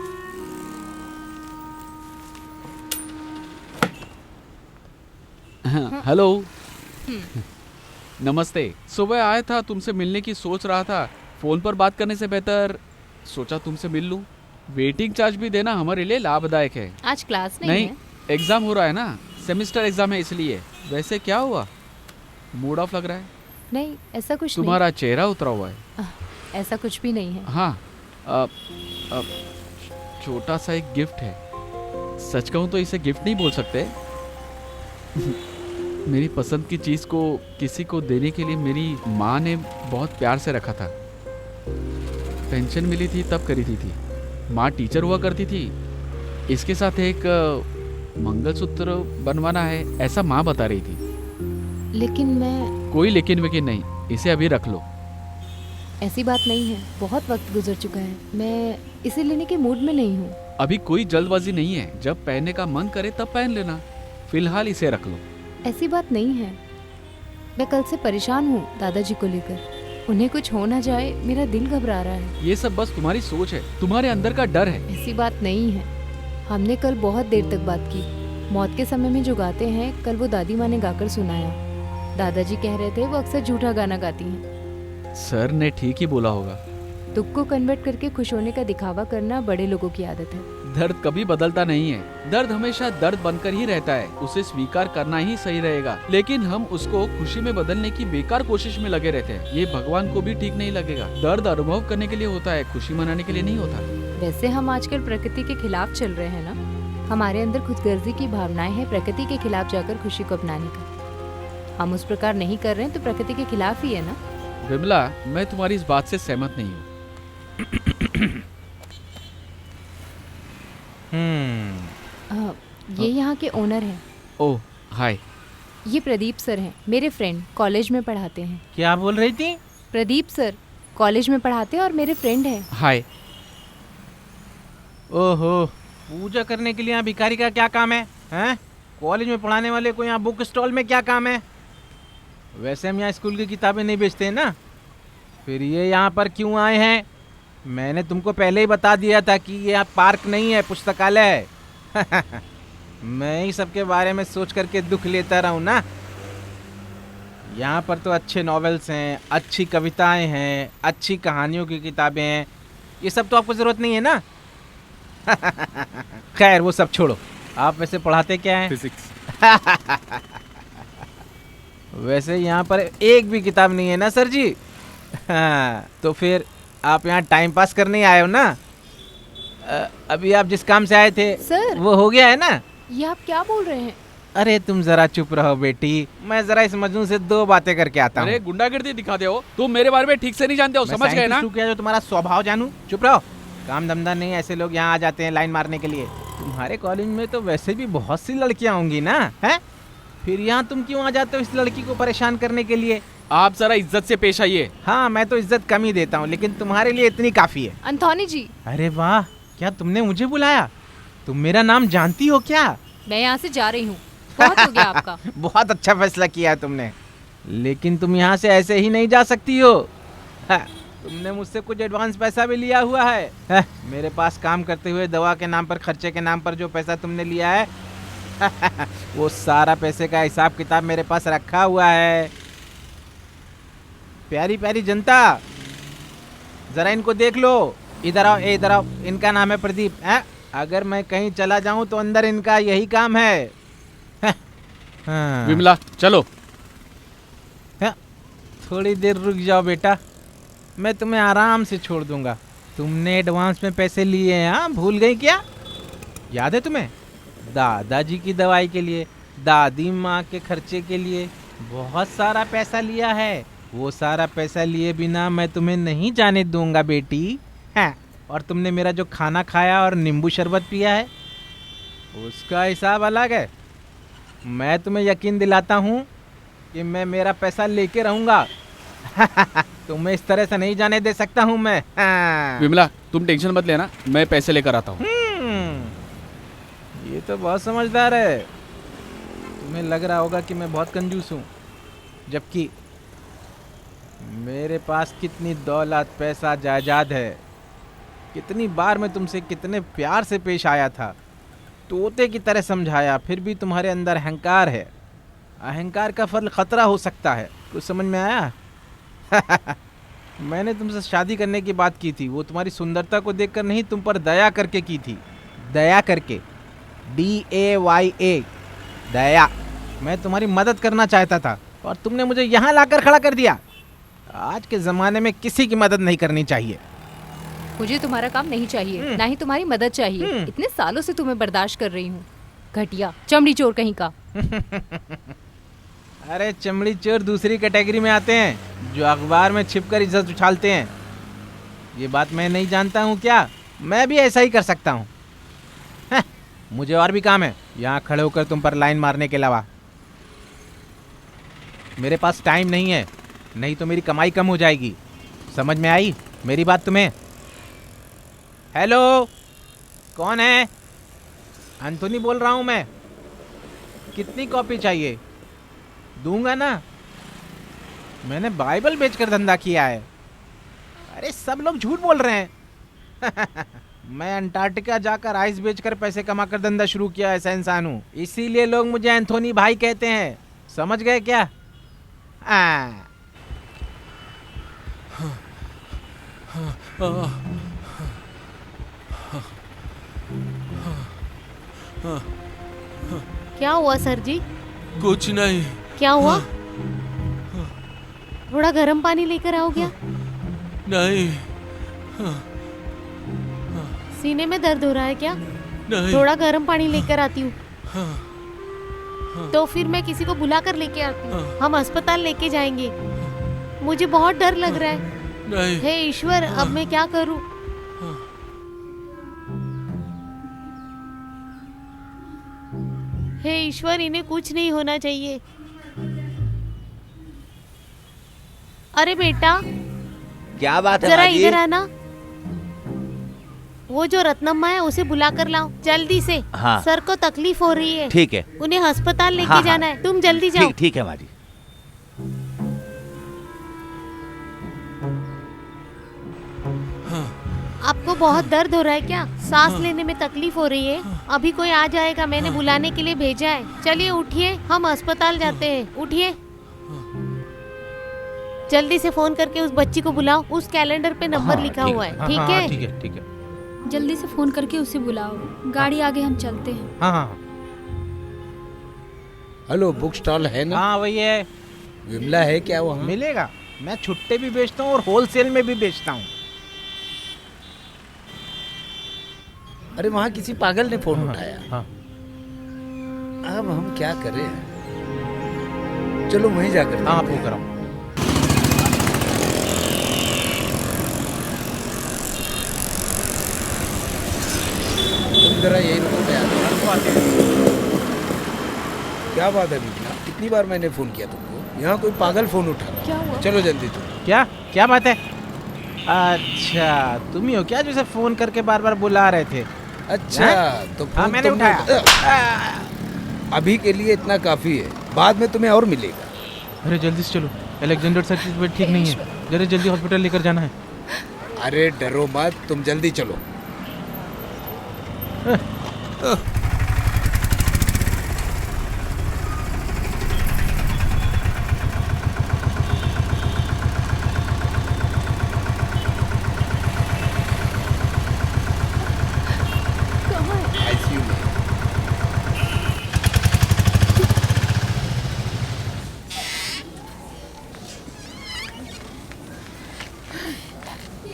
हेलो। नमस्ते। सुबह आया था, तुमसे मिलने की सोच रहा था। फोन पर बात करने से बेहतर सोचा तुमसे मिल लूं। वेटिंग चार्ज भी देना हमारे लिए लाभदायक है। आज क्लास नहीं है। एग्जाम हो रहा है ना, सेमेस्टर एग्जाम है इसलिए। वैसे क्या हुआ, मूड ऑफ लग रहा है? नहीं, ऐसा कुछ तुम्हारा चेहरा उतरा हुआ है। नहीं। ऐसा कुछ भी नहीं है। हाँ, छोटा सा एक गिफ्ट है। सच कहूँ तो इसे गिफ्ट नहीं बोल सकते। मेरी पसंद की चीज को किसी को देने के लिए मेरी माँ ने बहुत प्यार से रखा था। पेंशन मिली थी तब खरीदी थी। माँ टीचर हुआ करती थी। इसके साथ एक मंगलसूत्र बनवाना है, ऐसा माँ बता रही थी। लेकिन मैं। कोई लेकिन वेकिन नहीं, इसे अभी रख लो। ऐसी बात नहीं है, बहुत वक्त गुजर चुका है। मैं इसे लेने के मूड में नहीं हूँ। अभी कोई जल्दबाजी नहीं है, जब पहनने का मन करे तब पहन लेना। फिलहाल इसे रख लो। ऐसी बात नहीं है। मैं कल से परेशान हूँ दादाजी को लेकर। उन्हें कुछ हो ना जाए, मेरा दिल घबरा रहा है। ये सब बस तुम्हारी सोच है, तुम्हारे अंदर का डर है। ऐसी बात नहीं है। हमने कल बहुत देर तक बात की। मौत के समय में जो गाते हैं, कल वो दादी माँ ने गाकर सुनाया। दादाजी कह रहे थे वो अक्सर झूठा गाना गाती हैं। सर ने ठीक ही बोला होगा। दुख को कन्वर्ट करके खुश होने का दिखावा करना बड़े लोगों की आदत है। दर्द कभी बदलता नहीं है। दर्द हमेशा दर्द बनकर ही रहता है। उसे स्वीकार करना ही सही रहेगा। लेकिन हम उसको खुशी में बदलने की बेकार कोशिश में लगे रहते हैं। ये भगवान को भी ठीक नहीं लगेगा। दर्द अनुभव करने के लिए होता है, खुशी मनाने के लिए नहीं होता। वैसे हम आजकल प्रकृति के खिलाफ चल रहे हैं ना। हमारे अंदर खुदगर्जी की भावनाएं हैं प्रकृति के खिलाफ जाकर खुशी को अपनाने का। हम उस प्रकार नहीं कर रहे हैं तो प्रकृति के खिलाफ ही है ना। विमला, मैं तुम्हारी इस बात से सहमत नहीं हूँ। ये यहाँ के ओनर हैं। ओह हाय। ये प्रदीप सर हैं, मेरे फ्रेंड, कॉलेज में पढ़ाते हैं। क्या बोल रही थी? प्रदीप सर कॉलेज में पढ़ाते हैं और मेरे फ्रेंड हैं। हाय। ओहो, पूजा करने के लिए यहाँ भिखारी का क्या काम है? हैं? कॉलेज में पढ़ाने वाले को यहाँ बुक स्टॉल में क्या काम है? वैसे हम यहाँ स्कूल की किताबें नहीं बेचते हैं ना, फिर ये यहाँ पर क्यों आए हैं? मैंने तुमको पहले ही बता दिया था कि ये यहाँ पार्क नहीं है, पुस्तकालय है। मैं ही सबके बारे में सोच करके दुख लेता रहूं ना। यहाँ पर तो अच्छे नॉवेल्स हैं, अच्छी कविताएं हैं, अच्छी कहानियों की किताबें हैं। ये सब तो आपको ज़रूरत नहीं है ना। खैर वो सब छोड़ो, आप वैसे पढ़ाते क्या हैं? फिजिक्स। वैसे यहाँ पर एक भी किताब नहीं है ना सर जी। हाँ, तो फिर आप यहाँ टाइम पास करने आए हो ना। अभी आप जिस काम से आए थे सर, वो हो गया है ना? ये आप क्या बोल रहे हैं? अरे तुम जरा चुप रहो बेटी, मैं जरा इस मजनू से 2 बातें करके आता हूँ। अरे गुंडागर्दी दिखाते हो तुम, मेरे बारे में ठीक से नहीं जानते हो, समझ गए ना? क्या जो तुम्हारा स्वभाव जानू। चुप रहो, काम धंधा नहीं, ऐसे लोग यहाँ आ जाते हैं लाइन मारने के लिए। तुम्हारे कॉलेज में तो वैसे भी बहुत सी लड़कियाँ होंगी ना, हैं? फिर यहाँ तुम क्यों आ जाते हो इस लड़की को परेशान करने के लिए? आप जरा इज्जत से पेश आइए। हाँ, मैं तो इज्जत कम ही देता हूँ, लेकिन तुम्हारे लिए इतनी काफी है। अंथोनी जी। अरे वाह, क्या तुमने मुझे बुलाया? तुम मेरा नाम जानती हो क्या? मैं यहाँ से जा रही हूँ। बहुत हो गया आपका। बहुत अच्छा फैसला किया है तुमने, लेकिन तुम यहाँ से ऐसे ही नहीं जा सकती हो। तुमने मुझसे कुछ एडवांस पैसा भी लिया हुआ है। मेरे पास काम करते हुए दवा के नाम पर, खर्चे के नाम पर जो पैसा तुमने लिया है वो सारा पैसे का हिसाब किताब मेरे पास रखा हुआ है। प्यारी प्यारी जनता, जरा इनको देख लो। इधर आओ, इधर आओ। इनका नाम है प्रदीप। अगर मैं कहीं चला जाऊं तो अंदर इनका यही काम है। हाँ। विमला चलो। थोड़ी देर रुक जाओ बेटा, मैं तुम्हें आराम से छोड़ दूंगा। तुमने एडवांस में पैसे लिए हैं, हाँ? भूल गई क्या? याद है तुम्हें? दादाजी की दवाई के लिए, दादी माँ के खर्चे के लिए बहुत सारा पैसा लिया है। वो सारा पैसा लिए बिना मैं तुम्हें नहीं जाने दूंगा बेटी। हाँ, और तुमने मेरा जो खाना खाया और नींबू शरबत पिया है उसका हिसाब अलग है। मैं तुम्हें यकीन दिलाता हूँ कि मैं मेरा पैसा लेके रहूंगा। तुम्हें इस तरह से नहीं जाने दे सकता हूँ मैं। हाँ। विमला तुम टेंशन मत लेना, मैं पैसे लेकर आता हूँ। ये तो बहुत समझदार है। तुम्हें लग रहा होगा कि मैं बहुत कंजूस हूँ, जबकि मेरे पास कितनी दौलत, पैसा, जायदाद है। कितनी बार मैं तुमसे कितने प्यार से पेश आया था, तोते की तरह समझाया, फिर भी तुम्हारे अंदर अहंकार है। अहंकार का फल खतरा हो सकता है। कुछ समझ में आया? मैंने तुमसे शादी करने की बात की थी, वो तुम्हारी सुंदरता को देखकर नहीं, तुम पर दया करके की थी। दया करके, DAYA, दया। मैं तुम्हारी मदद करना चाहता था और तुमने मुझे यहाँ लाकर खड़ा कर दिया। आज के ज़माने में किसी की मदद नहीं करनी चाहिए। मुझे तुम्हारा काम नहीं चाहिए, ना ही तुम्हारी मदद चाहिए। इतने सालों से तुम्हें बर्दाश्त कर रही हूँ। घटिया चमड़ी चोर कहीं का। अरे चमड़ी चोर दूसरी कैटेगरी में आते हैं, जो अखबार में छिपकर इज्जत उछालते हैं। ये बात मैं नहीं जानता हूँ क्या? मैं भी ऐसा ही कर सकता हूँ। मुझे और भी काम है यहाँ खड़े होकर तुम पर लाइन मारने के अलावा। मेरे पास टाइम नहीं है, नहीं तो मेरी कमाई कम हो जाएगी। समझ में आई मेरी बात तुम्हें? हेलो, कौन है? एंथोनी बोल रहा हूँ मैं। कितनी कॉपी चाहिए? दूंगा ना। मैंने बाइबल बेचकर धंधा किया है। अरे सब लोग झूठ बोल रहे हैं। मैं अंटार्कटिका जाकर आइस बेचकर पैसे कमाकर धंधा शुरू किया, ऐसा इंसान हूँ। इसीलिए लोग मुझे एंथोनी भाई कहते हैं। समझ गए क्या? क्या हुआ सर जी? कुछ नहीं। क्या हुआ? थोड़ा गर्म पानी लेकर आओ क्या? नहीं। सीने में दर्द हो रहा है क्या? नहीं। थोड़ा गर्म पानी लेकर आती हूँ। तो फिर मैं किसी को बुला कर लेके आती हूँ। हम अस्पताल लेके जाएंगे। मुझे बहुत डर लग रहा है। नहीं। हे ईश्वर, अब मैं क्या करूँ? हे ईश्वर, इन्हें कुछ नहीं होना चाहिए। अरे बेटा, क्या बात है जरा माँ जी? इधर आना। वो जो रत्नम्मा है उसे बुला कर लाओ जल्दी से। हाँ। सर को तकलीफ हो रही है। ठीक है। उन्हें अस्पताल लेके हाँ, जाना है। तुम जल्दी जाओ। ठीक है माँ जी। आपको बहुत दर्द हो रहा है क्या? सांस लेने में तकलीफ हो रही है? अभी कोई आ जाएगा, मैंने बुलाने के लिए भेजा है। चलिए उठिए, हम अस्पताल जाते हैं। उठिए, जल्दी से फोन करके उस बच्ची को बुलाओ। उस कैलेंडर पे नंबर लिखा हुआ है। ठीक है? ठीक है, ठीक है। जल्दी से फोन करके उसे बुलाओ। गाड़ी आगे, हम चलते हैं। हाँ हाँ हेलो, बुक स्टॉल है ना? हाँ, वही है। विमला है क्या वहाँ? मिलेगा। मैं छुट्टे भी बेचता हूँ और होलसेल में भी बेचता हूँ। अरे वहाँ किसी पागल ने फोन उठाया। हाँ। अब हम क्या करें? चलो वहीं जाकर। हाँ, आपको कराऊँ। तुम जरा यही रुको, मैं आता हूँ। क्या बात है विमला? कितनी बार मैंने फोन किया तुमको? यहाँ कोई पागल फोन उठा रहा। क्या हुआ? चलो जल्दी तुम। क्या बात है? अच्छा, तुम ही हो क्या जिसे फोन करके बार बार बुला रहे थे? अच्छा, तो हाँ, फोन मैंने तुमने उठाया। अभी के लिए इतना काफी है, बाद में तुम्हें और मिलेगा। अरे जल्दी से चलो, अलेक्जेंडर सर की तबीयत ठीक नहीं है, जरा जल्दी हॉस्पिटल लेकर जाना है। अरे डरो मत, तुम जल्दी चलो। ICU में।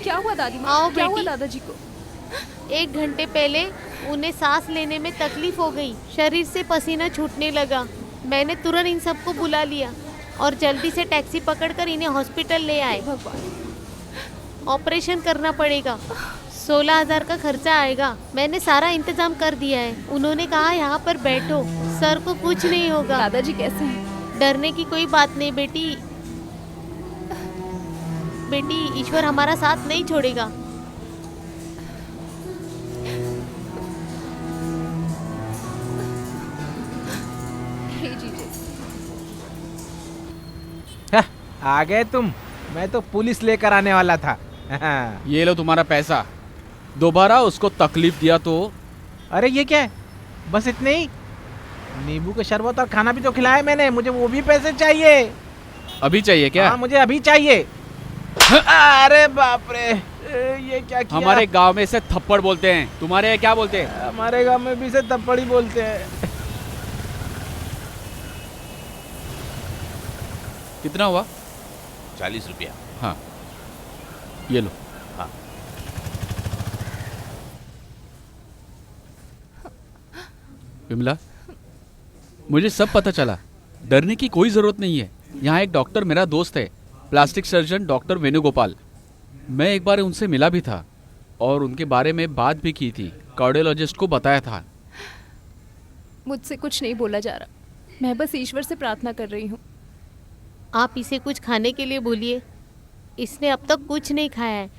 क्या हुआ दादी आओ माँ? क्या हुआ बेटी। दादाजी को? 1 घंटे पहले उन्हें सांस लेने में तकलीफ हो गई, शरीर से पसीना छूटने लगा। मैंने तुरंत इन सबको बुला लिया और जल्दी से टैक्सी पकड़कर इन्हें हॉस्पिटल ले आए। भगवान। ऑपरेशन करना पड़ेगा, 16,000 का खर्चा आएगा। मैंने सारा इंतजाम कर दिया है। उन्होंने कहा यहाँ पर बैठो, सर को कुछ नहीं होगा। दादाजी कैसे हैं? डरने की कोई बात नहीं बेटी। बेटी, ईश्वर हमारा साथ नहीं छोड़ेगा। हे जीजे। आ गए तुम, मैं तो पुलिस लेकर आने वाला था। ये लो तुम्हारा पैसा, दोबारा उसको तकलीफ दिया तो। अरे ये क्या है, बस इतने ही? नींबू का शरबत और खाना भी तो खिलाया मैंने, मुझे वो भी पैसे चाहिए। अभी चाहिए क्या? हाँ मुझे अभी चाहिए। अरे बाप रे, ये क्या किया? हमारे गांव में इसे थप्पड़ बोलते हैं, तुम्हारे यहाँ क्या बोलते हैं? हमारे गांव में भी इसे थप्पड़ ही बोलते हैं। कितना हुआ? 40 रुपया। हाँ ये लो। हाँ। विमला, मुझे सब पता चला, डरने की कोई जरूरत नहीं है। यहाँ एक डॉक्टर मेरा दोस्त है, प्लास्टिक सर्जन डॉक्टर वेणुगोपाल। मैं एक बार उनसे मिला भी था और उनके बारे में बात भी की थी, कार्डियोलॉजिस्ट को बताया था। मुझसे कुछ नहीं बोला जा रहा, मैं बस ईश्वर से प्रार्थना कर रही हूँ। आप इसे कुछ खाने के लिए बोलिए। इसने अब तक कुछ नहीं खाया है,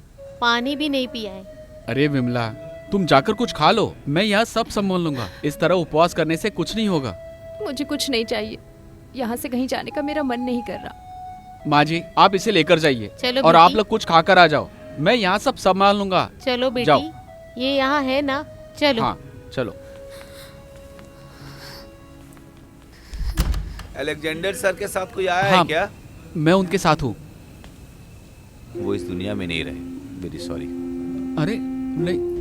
पानी भी नहीं पिया है। अरे विमला, तुम जाकर कुछ खा लो, मैं यहाँ सब संभाल लूंगा। इस तरह उपवास करने से कुछ नहीं होगा। मुझे कुछ नहीं चाहिए, यहाँ से कहीं जाने का मेरा मन नहीं कर रहा। माँ जी, आप इसे लेकर जाइए चलो और बेटी। आप लोग कुछ खाकर आ जाओ, मैं यहाँ सब संभाल लूंगा। चलो जाओ। बेटी, ये यहाँ है ना, चलो। हाँ चलो। अलेक्जेंडर सर के साथ कोई आया हाँ, है क्या? मैं उनके साथ हूँ। वो इस दुनिया में नहीं रहे, वेरी सॉरी। अरे नहीं,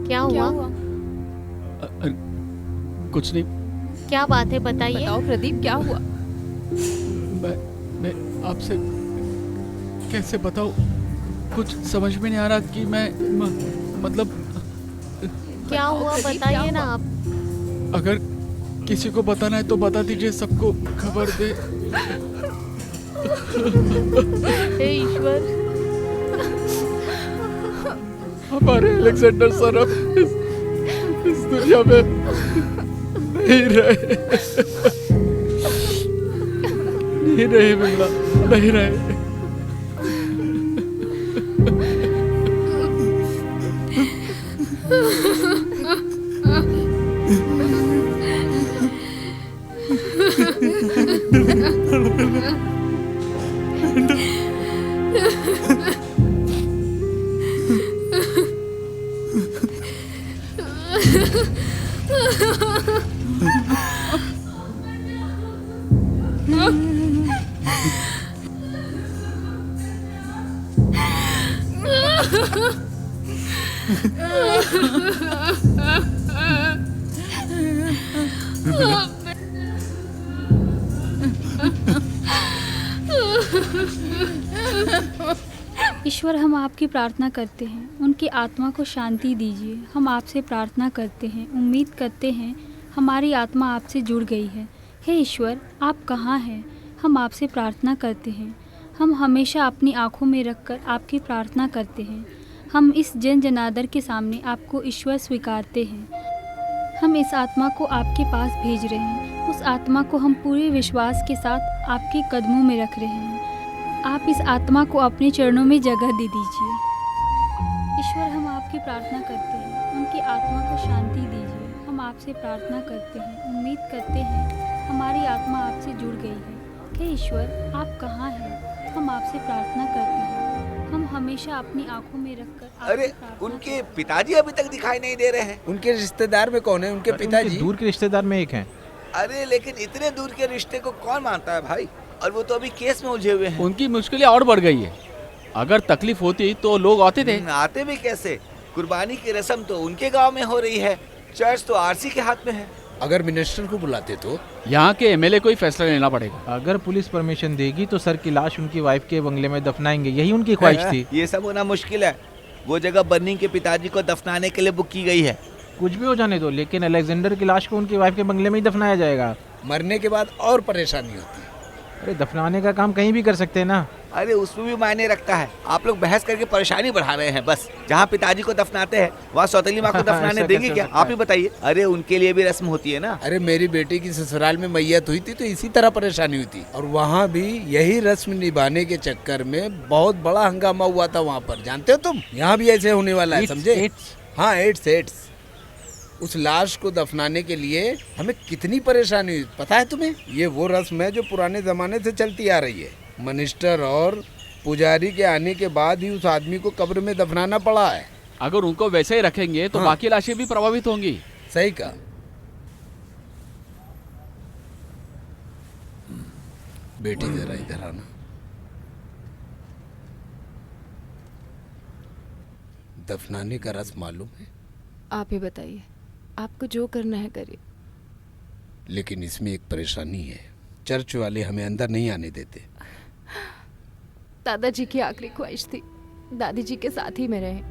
क्या हुआ? कुछ नहीं। क्या बात है, बताइए। बताओ प्रदीप, क्या हुआ? मैं आपसे कैसे बताऊं, कुछ समझ में नहीं आ रहा कि मैं मतलब क्या हुआ, प्रदीप, बताइए क्या ना हुआ? आप। अगर किसी को बताना है तो बता दीजिए, सबको खबर दे। हे ईश्वर, हमारे अलेक्जेंडर सर अब इस दुनिया में नहीं रहे। नहीं रहे विमला, नहीं रहे। ईश्वर, हम आपकी प्रार्थना करते हैं, उनकी आत्मा को शांति दीजिए। हम आपसे प्रार्थना करते हैं, उम्मीद करते हैं हमारी आत्मा आपसे जुड़ गई है। हे ईश्वर, आप कहाँ हैं? हम आपसे प्रार्थना करते हैं, हम हमेशा अपनी आँखों में रखकर आपकी प्रार्थना करते हैं। हम इस जन जनार्दन के सामने आपको ईश्वर स्वीकारते हैं। हम इस आत्मा को आपके पास भेज रहे हैं। उस आत्मा को हम पूरे विश्वास के साथ आपके कदमों में रख रहे हैं। आप इस आत्मा को अपने चरणों में जगह दे दीजिए। ईश्वर, हम आपकी प्रार्थना करते हैं, उनकी आत्मा को शांति दीजिए। हम आपसे प्रार्थना करते हैं, उम्मीद करते हैं हमारी आत्मा आपसे जुड़ गई है। हे ईश्वर, आप कहाँ हैं? हम आपसे प्रार्थना करते हैं। हम हमेशा अपनी आंखों में रखकर आपसे अरे प्रार्थना उनके पिताजी अभी तक दिखाई नहीं दे रहे हैं। उनके रिश्तेदार में कौन है? उनके उनके पिताजी? दूर के रिश्तेदार में एक हैं। अरे लेकिन इतने दूर के रिश्ते को कौन मानता है भाई? और वो तो अभी केस में उलझे हुए हैं। उनकी मुश्किलें और बढ़ गई है। अगर तकलीफ होती तो लोग आते थे। आते भी कैसे? कुर्बानी की रस्म तो उनके गांव में हो रही है, चर्च तो आरसी के हाथ में है। अगर मिनिस्टर को बुलाते तो? यहाँ के एमएलए को ही फैसला लेना पड़ेगा। अगर पुलिस परमिशन देगी तो सर की लाश उनकी वाइफ के बंगले में दफनाएंगे, यही उनकी ख्वाहिश थी। ये सब होना मुश्किल है। वो जगह बन्नी के पिताजी को दफनाने के लिए बुक की गई है। कुछ भी हो जाने दो, लेकिन अलेक्जेंडर की लाश को उनकी वाइफ के बंगले में ही दफनाया जाएगा। मरने के बाद और परेशानी होती है। अरे दफनाने का काम कहीं भी कर सकते हैं ना। अरे उसमें भी मायने रखता है। आप लोग बहस करके परेशानी बढ़ा रहे हैं। बस जहाँ पिताजी को दफनाते हैं वहाँ सौतेली माँ को दफनाने ऐसा देंगे कैसे क्या? हो सकता आप ही बताइए। अरे उनके लिए भी रस्म होती है ना। अरे मेरी बेटी की ससुराल में मैयत हुई थी तो इसी तरह परेशानी हुई थी, और वहाँ भी यही रस्म निभाने के चक्कर में बहुत बड़ा हंगामा हुआ था वहाँ पर। जानते हो तुम, यहाँ भी ऐसे होने वाला है, समझे? हाँ, एड्स। उस लाश को दफनाने के लिए हमें कितनी परेशानी हुई पता है तुम्हें? ये वो रस्म है जो पुराने जमाने से चलती आ रही है। मिनिस्टर और पुजारी के आने के बाद ही उस आदमी को कब्र में दफनाना पड़ा है। अगर उनको वैसे ही रखेंगे तो हाँ। बाकी लाशें भी प्रभावित होंगी। सही कहा। बेटी जरा इधर आना। दफनाने का रस्म मालूम है? आप ही बताइए, आपको जो करना है करिए। लेकिन इसमें एक परेशानी है, चर्च वाले हमें अंदर नहीं आने देते। दादाजी की आखिरी ख्वाहिश थी दादी जी के साथ ही में रहे।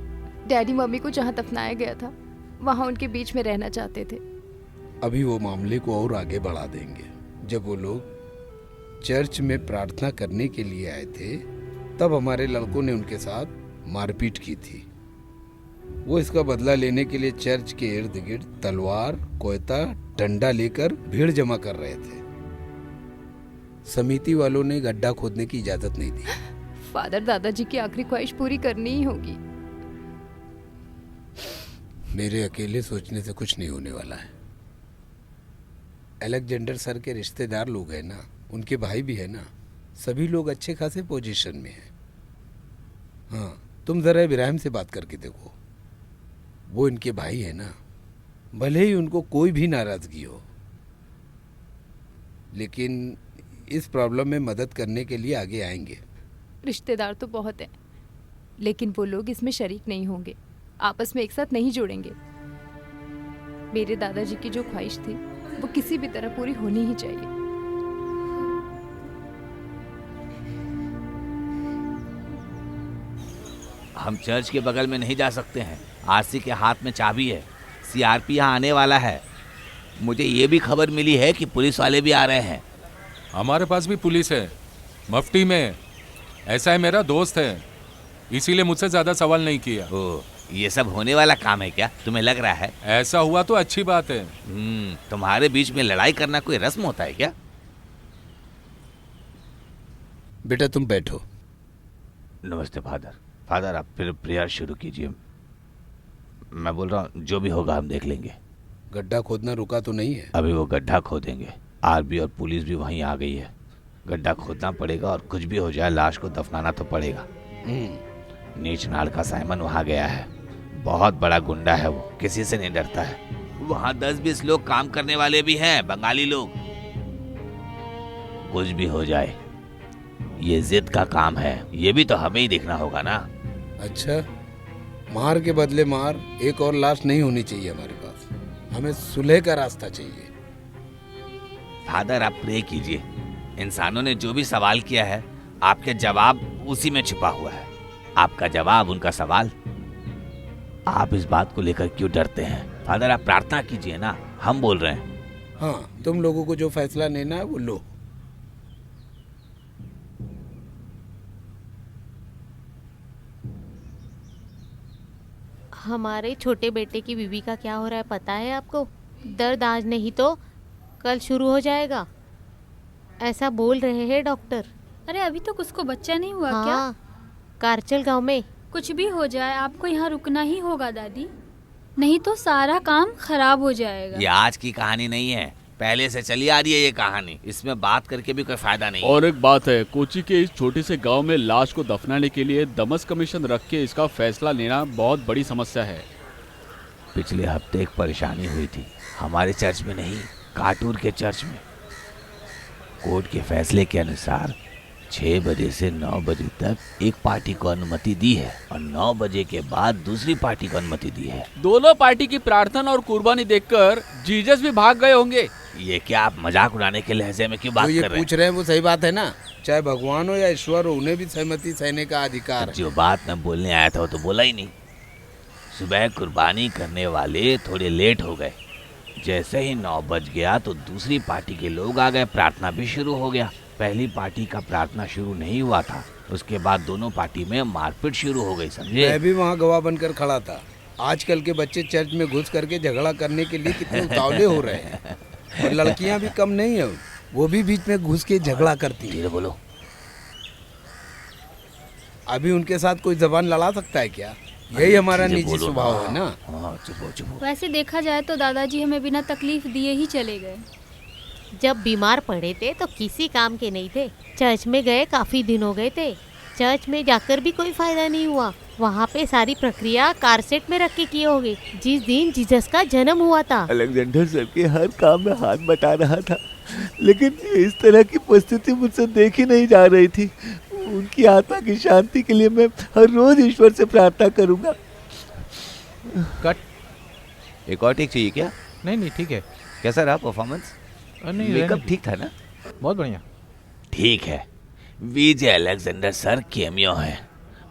डैडी मम्मी को जहाँ दफनाया गया था वहाँ उनके बीच में रहना चाहते थे। अभी वो मामले को और आगे बढ़ा देंगे। जब वो लोग चर्च में प्रार्थना करने के लिए आए थे तब हमारे लड़कों ने उनके साथ मारपीट की थी। वो इसका बदला लेने के लिए चर्च के इर्द गिर्द तलवार, कोयता, डंडा लेकर भीड़ जमा कर रहे थे। समिति वालों ने गड्ढा खोदने की इजाजत नहीं दी। फादर, दादाजी की आखिरी ख्वाहिश पूरी करनी ही होगी। मेरे अकेले सोचने से कुछ नहीं होने वाला है। अलेक्जेंडर सर के रिश्तेदार लोग हैं ना, उनके भाई भी है ना, सभी लोग अच्छे खासे पोजीशन में हैं। हाँ, तुम जरा इब्राहिम से बात करके देखो, वो इनके भाई है ना। भले ही उनको कोई भी नाराजगी हो, लेकिन इस प्रॉब्लम में मदद करने के लिए आगे आएंगे। रिश्तेदार तो बहुत हैं, लेकिन वो लोग इसमें शरीक नहीं होंगे, आपस में एक साथ नहीं जुड़ेंगे। मेरे दादाजी की जो ख्वाहिश थी वो किसी भी तरह पूरी होनी ही चाहिए। हम चर्च के बगल में नहीं जा सकते हैं। आरसी के हाथ में चाबी है। सीआरपी यहाँ आने वाला है। मुझे ये भी खबर मिली है कि पुलिस वाले भी आ रहे हैं। हमारे पास भी पुलिस है, मफ्ती में। ऐसा है, मेरा दोस्त है, इसीलिए मुझसे ज्यादा सवाल नहीं किया। ओ, ये सब होने वाला काम है क्या? तुम्हें लग रहा है? ऐसा हुआ तो अच्छी बात है। तुम्हारे बीच में लड़ाई करना कोई रस्म होता है क्या? बेटा तुम बैठो। नमस्ते फादर। फादर आप फिर प्रेयर शुरू कीजिए। मैं बोल रहा हूँ जो भी होगा हम देख लेंगे। गड्ढा खोदना रुका तो नहीं है? अभी वो गड्ढा खोदेंगे। आर्मी और पुलिस भी वहीं आ गई है। गड्ढा खोदना पड़ेगा और कुछ भी हो जाए लाश को दफनाना तो पड़ेगा। नीच नाड़ का साइमन वहाँ गया है। बहुत बड़ा गुंडा है वो, किसी से नहीं डरता है। वहाँ 10-20 लोग काम करने वाले भी हैं, बंगाली लोग। कुछ भी हो जाए ये जिद का काम है, ये भी तो हमें ही देखना होगा ना। अच्छा, मार के बदले मार। एक और लाश नहीं होनी चाहिए हमारे पास। हमें सुलह का रास्ता चाहिए। फादर आप प्रे कीजिए। इंसानों ने जो भी सवाल किया है आपके जवाब उसी में छुपा हुआ है। आपका जवाब उनका सवाल। आप इस बात को लेकर क्यों डरते हैं? फादर आप प्रार्थना कीजिए ना, हम बोल रहे हैं। हाँ, तुम लोगों को जो फैसला लेना है वो लो। हमारे छोटे बेटे की बीवी का क्या हो रहा है पता है आपको? दर्द आज नहीं तो कल शुरू हो जाएगा, ऐसा बोल रहे हैं डॉक्टर। अरे अभी तक उसको बच्चा नहीं हुआ क्या? हाँ, कारचल गांव में। कुछ भी हो जाए आपको यहाँ रुकना ही होगा दादी, नहीं तो सारा काम खराब हो जाएगा। ये आज की कहानी नहीं है, पहले से चली आ रही है ये कहानी। इसमें बात करके भी कोई फायदा नहीं। और एक बात है, कोची के इस छोटे से गांव में लाश को दफनाने के लिए दमस कमीशन रख के इसका फैसला लेना बहुत बड़ी समस्या है। पिछले हफ्ते एक परेशानी हुई थी, हमारे चर्च में नहीं, काटूर के चर्च में। कोर्ट के फैसले के अनुसार 6 बजे से 9 बजे तक एक पार्टी को अनुमति दी है और 9 बजे के बाद दूसरी पार्टी को अनुमति दी है। दोनों पार्टी की प्रार्थना और कुर्बानी देखकर जीसस भी भाग गए होंगे। ये क्या आप मजाक उड़ाने के लहजे में क्यों बात जो ये कर रहे हैं? पूछ रहे हैं वो सही बात है ना, चाहे भगवान हो या ईश्वर हो, उन्हें भी सहमति सहने का अधिकार है। जो बात मैं बोलने आया था वो तो बोला ही नहीं। सुबह कुर्बानी करने वाले थोड़े लेट हो गए, जैसे ही 9 बज गया तो दूसरी पार्टी के लोग आ गए, प्रार्थना भी शुरू हो गया। पहली पार्टी का प्रार्थना शुरू नहीं हुआ था, उसके बाद दोनों पार्टी में मारपीट शुरू हो गई, समझे? मैं भी वहाँ गवाह बनकर खड़ा था। आजकल के बच्चे चर्च में घुस करके झगड़ा करने के लिए कितने उतावले हो रहे हैं, और लड़कियां भी कम नहीं है, वो भी बीच में घुस के झगड़ा करती है। बोलो, अभी उनके साथ कोई जबान लड़ा सकता है क्या? यही हमारा निजी स्वभाव है ना। वैसे देखा जाए तो दादाजी हमें बिना तकलीफ दिए ही चले गए। जब बीमार पड़े थे तो किसी काम के नहीं थे। चर्च में गए काफी दिन हो गए थे, चर्च में जाकर भी कोई फायदा नहीं हुआ। वहाँ पे सारी प्रक्रिया कारसेट में रख के किए होंगे जिस दिन जीसस का जन्म हुआ था। अलेक्जेंडर सर के हर काम में हाथ बटा रहा था, लेकिन इस तरह की परिस्थिति मुझसे देखी नहीं जा रही थी। उनकी आत्मा की शांति के लिए मैं हर रोज ईश्वर से प्रार्थना करूंगा। कट। एक और टेक चाहिए क्या? नहीं ठीक है। कैसा रहा परफॉर्मेंस? नहीं, मेकअप ठीक था ना? बहुत बढ़िया। ठीक है, विजय अलेक्जेंडर सर केमियो है,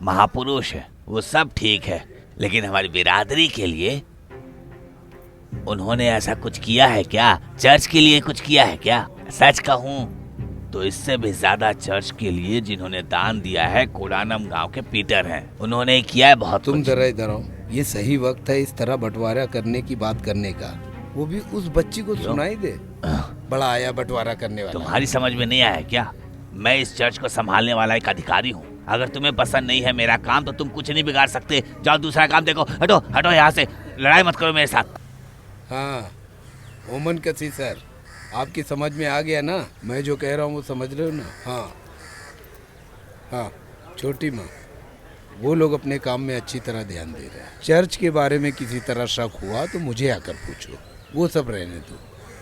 महापुरुष है, वो सब ठीक है, लेकिन हमारी बिरादरी के लिए उन्होंने ऐसा कुछ किया है क्या? चर्च के लिए कुछ किया है क्या? सच कहूँ तो इससे भी ज्यादा चर्च के लिए जिन्होंने दान दिया है कोडानम गांव के पीटर हैं, उन्होंने किया है बहुत। तुम जरा इधर आओ, ये सही वक्त है इस तरह बंटवारा करने की बात करने का, वो भी उस बच्ची को सुनाई दे। बड़ा आया बंटवारा करने वाला। तुम्हारी समझ में नहीं आया क्या? मैं इस चर्च को संभालने वाला एक अधिकारी हूँ। अगर तुम्हें पसंद नहीं है मेरा काम तो तुम कुछ नहीं बिगाड़ सकते। जाओ दूसरा काम देखो। हटो हटो यहाँ से, लड़ाई मत करो मेरे साथ। हाँ ओमन कसी सर, आपकी समझ में आ गया ना? मैं जो कह रहा हूँ वो समझ रहे हो ना? हाँ छोटी माँ, वो लोग अपने काम में अच्छी तरह ध्यान दे रहे हैं। चर्च के बारे में किसी तरह शक हुआ तो मुझे आकर पूछो, वो सब रहने दो।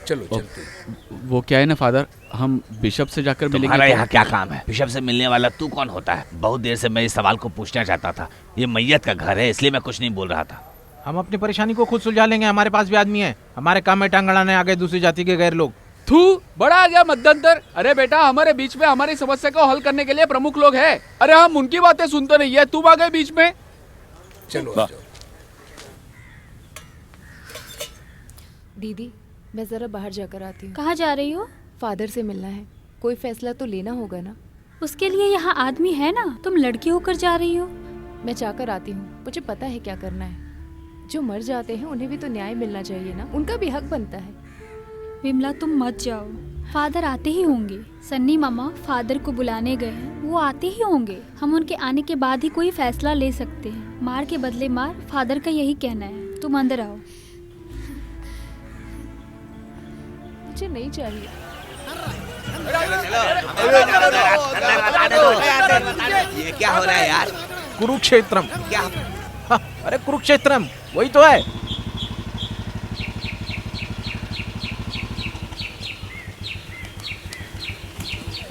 चलो चलते हैं। वो क्या है ना फादर, हम बिशप से जाकर मिलेंगे। तुम्हारा यहाँ क्या काम है? बिशप से मिलने वाला तू कौन होता है? बहुत देर से मैं इस सवाल को पूछना चाहता था। ये मैयत का घर है इसलिए मैं कुछ नहीं बोल रहा था। हम अपनी परेशानी को खुद सुलझा लेंगे, हमारे पास भी आदमी है। हमारे काम में टांग अड़ाने आ गए दूसरी जाति के गैर लोग। थू, बड़ा आ गया मध्यंतर। अरे बेटा, हमारे बीच में हमारी समस्या को हल करने के लिए प्रमुख लोग हैं। अरे हम उनकी बातें सुनते नहीं है, तुम आ गए बीच में। चलो दीदी मैं जरा बाहर जाकर आती हूँ। कहाँ जा रही हो? फादर से मिलना है, कोई फैसला तो लेना होगा ना। उसके लिए यहाँ आदमी है ना, तुम लड़की होकर जा रही हो। मैं जाकर आती हूँ, मुझे पता है क्या करना है। जो मर जाते हैं उन्हें भी तो न्याय मिलना चाहिए ना, उनका भी हक बनता है। विमला तुम मत जाओ, फादर आते ही होंगे। सन्नी मामा फादर को बुलाने गए हैं, वो आते ही होंगे। हम उनके आने के बाद ही कोई फैसला ले सकते हैं। मार के बदले मार, फादर का यही कहना है। तुम अंदर आओ। मुझे नहीं चाहिए। ये क्या हो रहा है यार? कुरुक्षेत्रम। क्या? अरे कुरुक्षेत्रम वही तो है।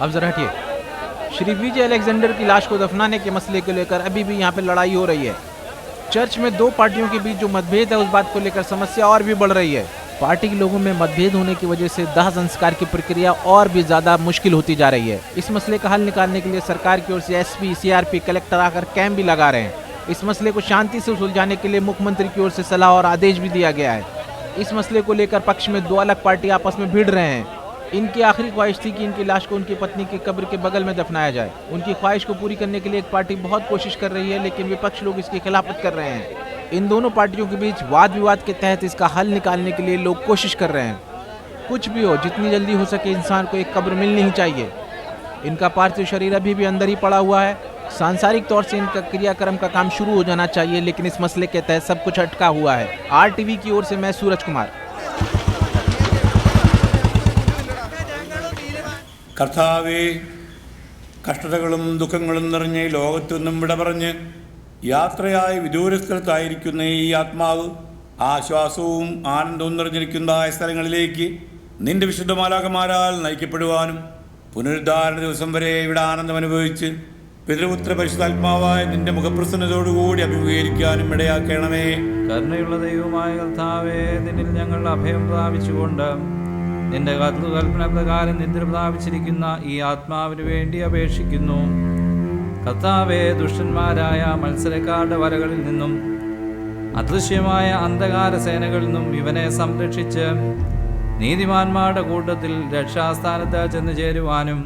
अब जरा हटिए। श्री विजय अलेक्जेंडर की लाश को दफनाने के मसले को लेकर अभी भी यहाँ पे लड़ाई हो रही है। चर्च में दो पार्टियों के बीच जो मतभेद है उस बात को लेकर समस्या और भी बढ़ रही है। पार्टी के लोगों में मतभेद होने की वजह से दाह संस्कार की प्रक्रिया और भी ज्यादा मुश्किल होती जा रही है। इस मसले का हल निकालने के लिए सरकार की ओर से एसपी, सीआरपी, कलेक्टर आकर कैंप भी लगा रहे हैं। इस मसले को शांति से सुलझाने के लिए मुख्यमंत्री की ओर से सलाह और आदेश भी दिया गया है। इस मसले को लेकर पक्ष में दो अलग पार्टी आपस में भिड़ रहे हैं। इनकी आखिरी ख्वाहिश थी कि इनकी लाश को उनकी पत्नी की कब्र के बगल में दफनाया जाए। उनकी ख्वाहिश को पूरी करने के लिए एक पार्टी बहुत कोशिश कर रही है, लेकिन विपक्ष लोग इसकी खिलाफत कर रहे हैं। इन दोनों पार्टियों के बीच वाद विवाद के तहत इसका हल निकालने के लिए लोग कोशिश कर रहे हैं। कुछ भी हो, जितनी जल्दी हो सके इंसान को एक कब्र मिलनी ही चाहिए। इनका पार्थिव शरीर अभी भी अंदर ही पड़ा हुआ है। सांसारिक तौर से इनका क्रियाक्रम का काम शुरू हो जाना चाहिए, लेकिन इस मसले के तहत सब कुछ अटका हुआ है। RTV की ओर से मैं सूरज कुमार। കർത്താവേ, കഷ്ടതകളും ദുഃഖങ്ങളും നിറഞ്ഞ് ഈ ലോകത്തു നിന്നും വിട പറഞ്ഞ് യാത്രയായി വിദൂര സ്ഥലത്തായിരിക്കുന്ന ഈ ആത്മാവ് ആശ്വാസവും ആനന്ദവും നിറഞ്ഞിരിക്കുന്നതായ സ്ഥലങ്ങളിലേക്ക് നിന്റെ വിശുദ്ധ മാലാഖമാരാൽ നയിക്കപ്പെടുവാനും പുനരുദ്ധാരണ ദിവസം വരെ ഇവിടെ ആനന്ദം അനുഭവിച്ച് പിതൃപുത്ര പരിശുദ്ധാത്മാവായ നിന്റെ മുഖപ്രസന്നതയോടുകൂടി അഭിമുഖീകരിക്കാനും ഇടയാക്കണമേ. കരുണയുള്ള ദൈവമായ കർത്താവേ, നിന്നിൽ ഞങ്ങൾ അഭയം പ്രാപിച്ചുകൊണ്ട് നിന്റെ കൽപ്പന പ്രകാരം നിദ്ര പ്രാപിച്ചിരിക്കുന്ന ഈ ആത്മാവിന് വേണ്ടി അപേക്ഷിക്കുന്നു. കർത്താവേ, ദുഷ്ടന്മാരായ മത്സരക്കാരുടെ വലകളിൽ നിന്നും അദൃശ്യമായ അന്ധകാര സേനകളിൽ നിന്നും ഇവനെ സംരക്ഷിച്ച് നീതിമാന്മാരുടെ കൂട്ടത്തിൽ രക്ഷാസ്ഥാനത്ത് ചെന്ന് ചേരുവാനും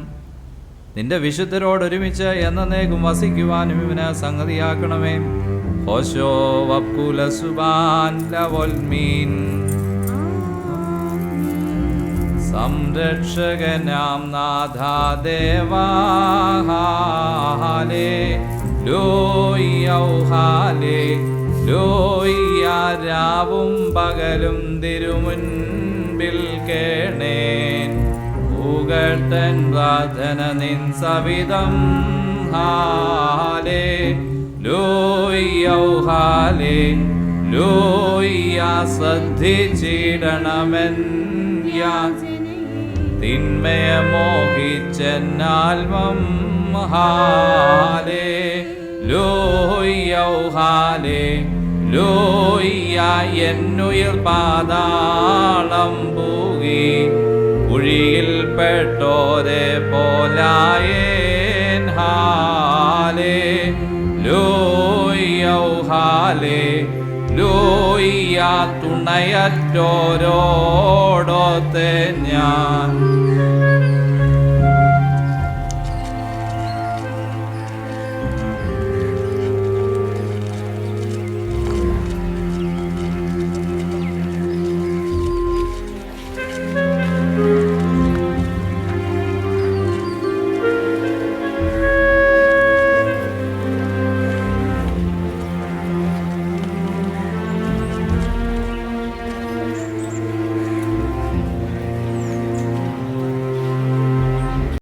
നിന്റെ വിശുദ്ധരോടൊരുമിച്ച് എന്നേക്കും വസിക്കുവാനും ഇവന് സംഗതിയാക്കണമേ. ഹോശോ വക്കുല സുബാൻ ലവൽമീൻ. സംരക്ഷകനാം നാഥാദേവാഹാലേ ലോയ്യൗഹാലേ ലോയ്യ. രാവും പകലും തിരുമുൻപിൽ കേണേൻ ഭൂകട്ടൻ പ്രാർത്ഥന നിൻ സവിധം. ഹാലേ ലോയ്യൗഹാലേ ലോയ്യ. ശ്രദ്ധിച്ചിടണമെൻ തിന്മയെ മോഹിച്ചെന്നാൽമം. ഹാലേ ലോയ്യൗഹാലേ ലോയ്യ. എന്നുയിർ പാതാളം പൂകി കുഴിയിൽ പെട്ടോരെ പോലായേൻ. ഹാലേ ലോയ്യൗഹാലേ ലോയ്യ. തുണയറ്റോരോടൊത്തെ ഞാൻ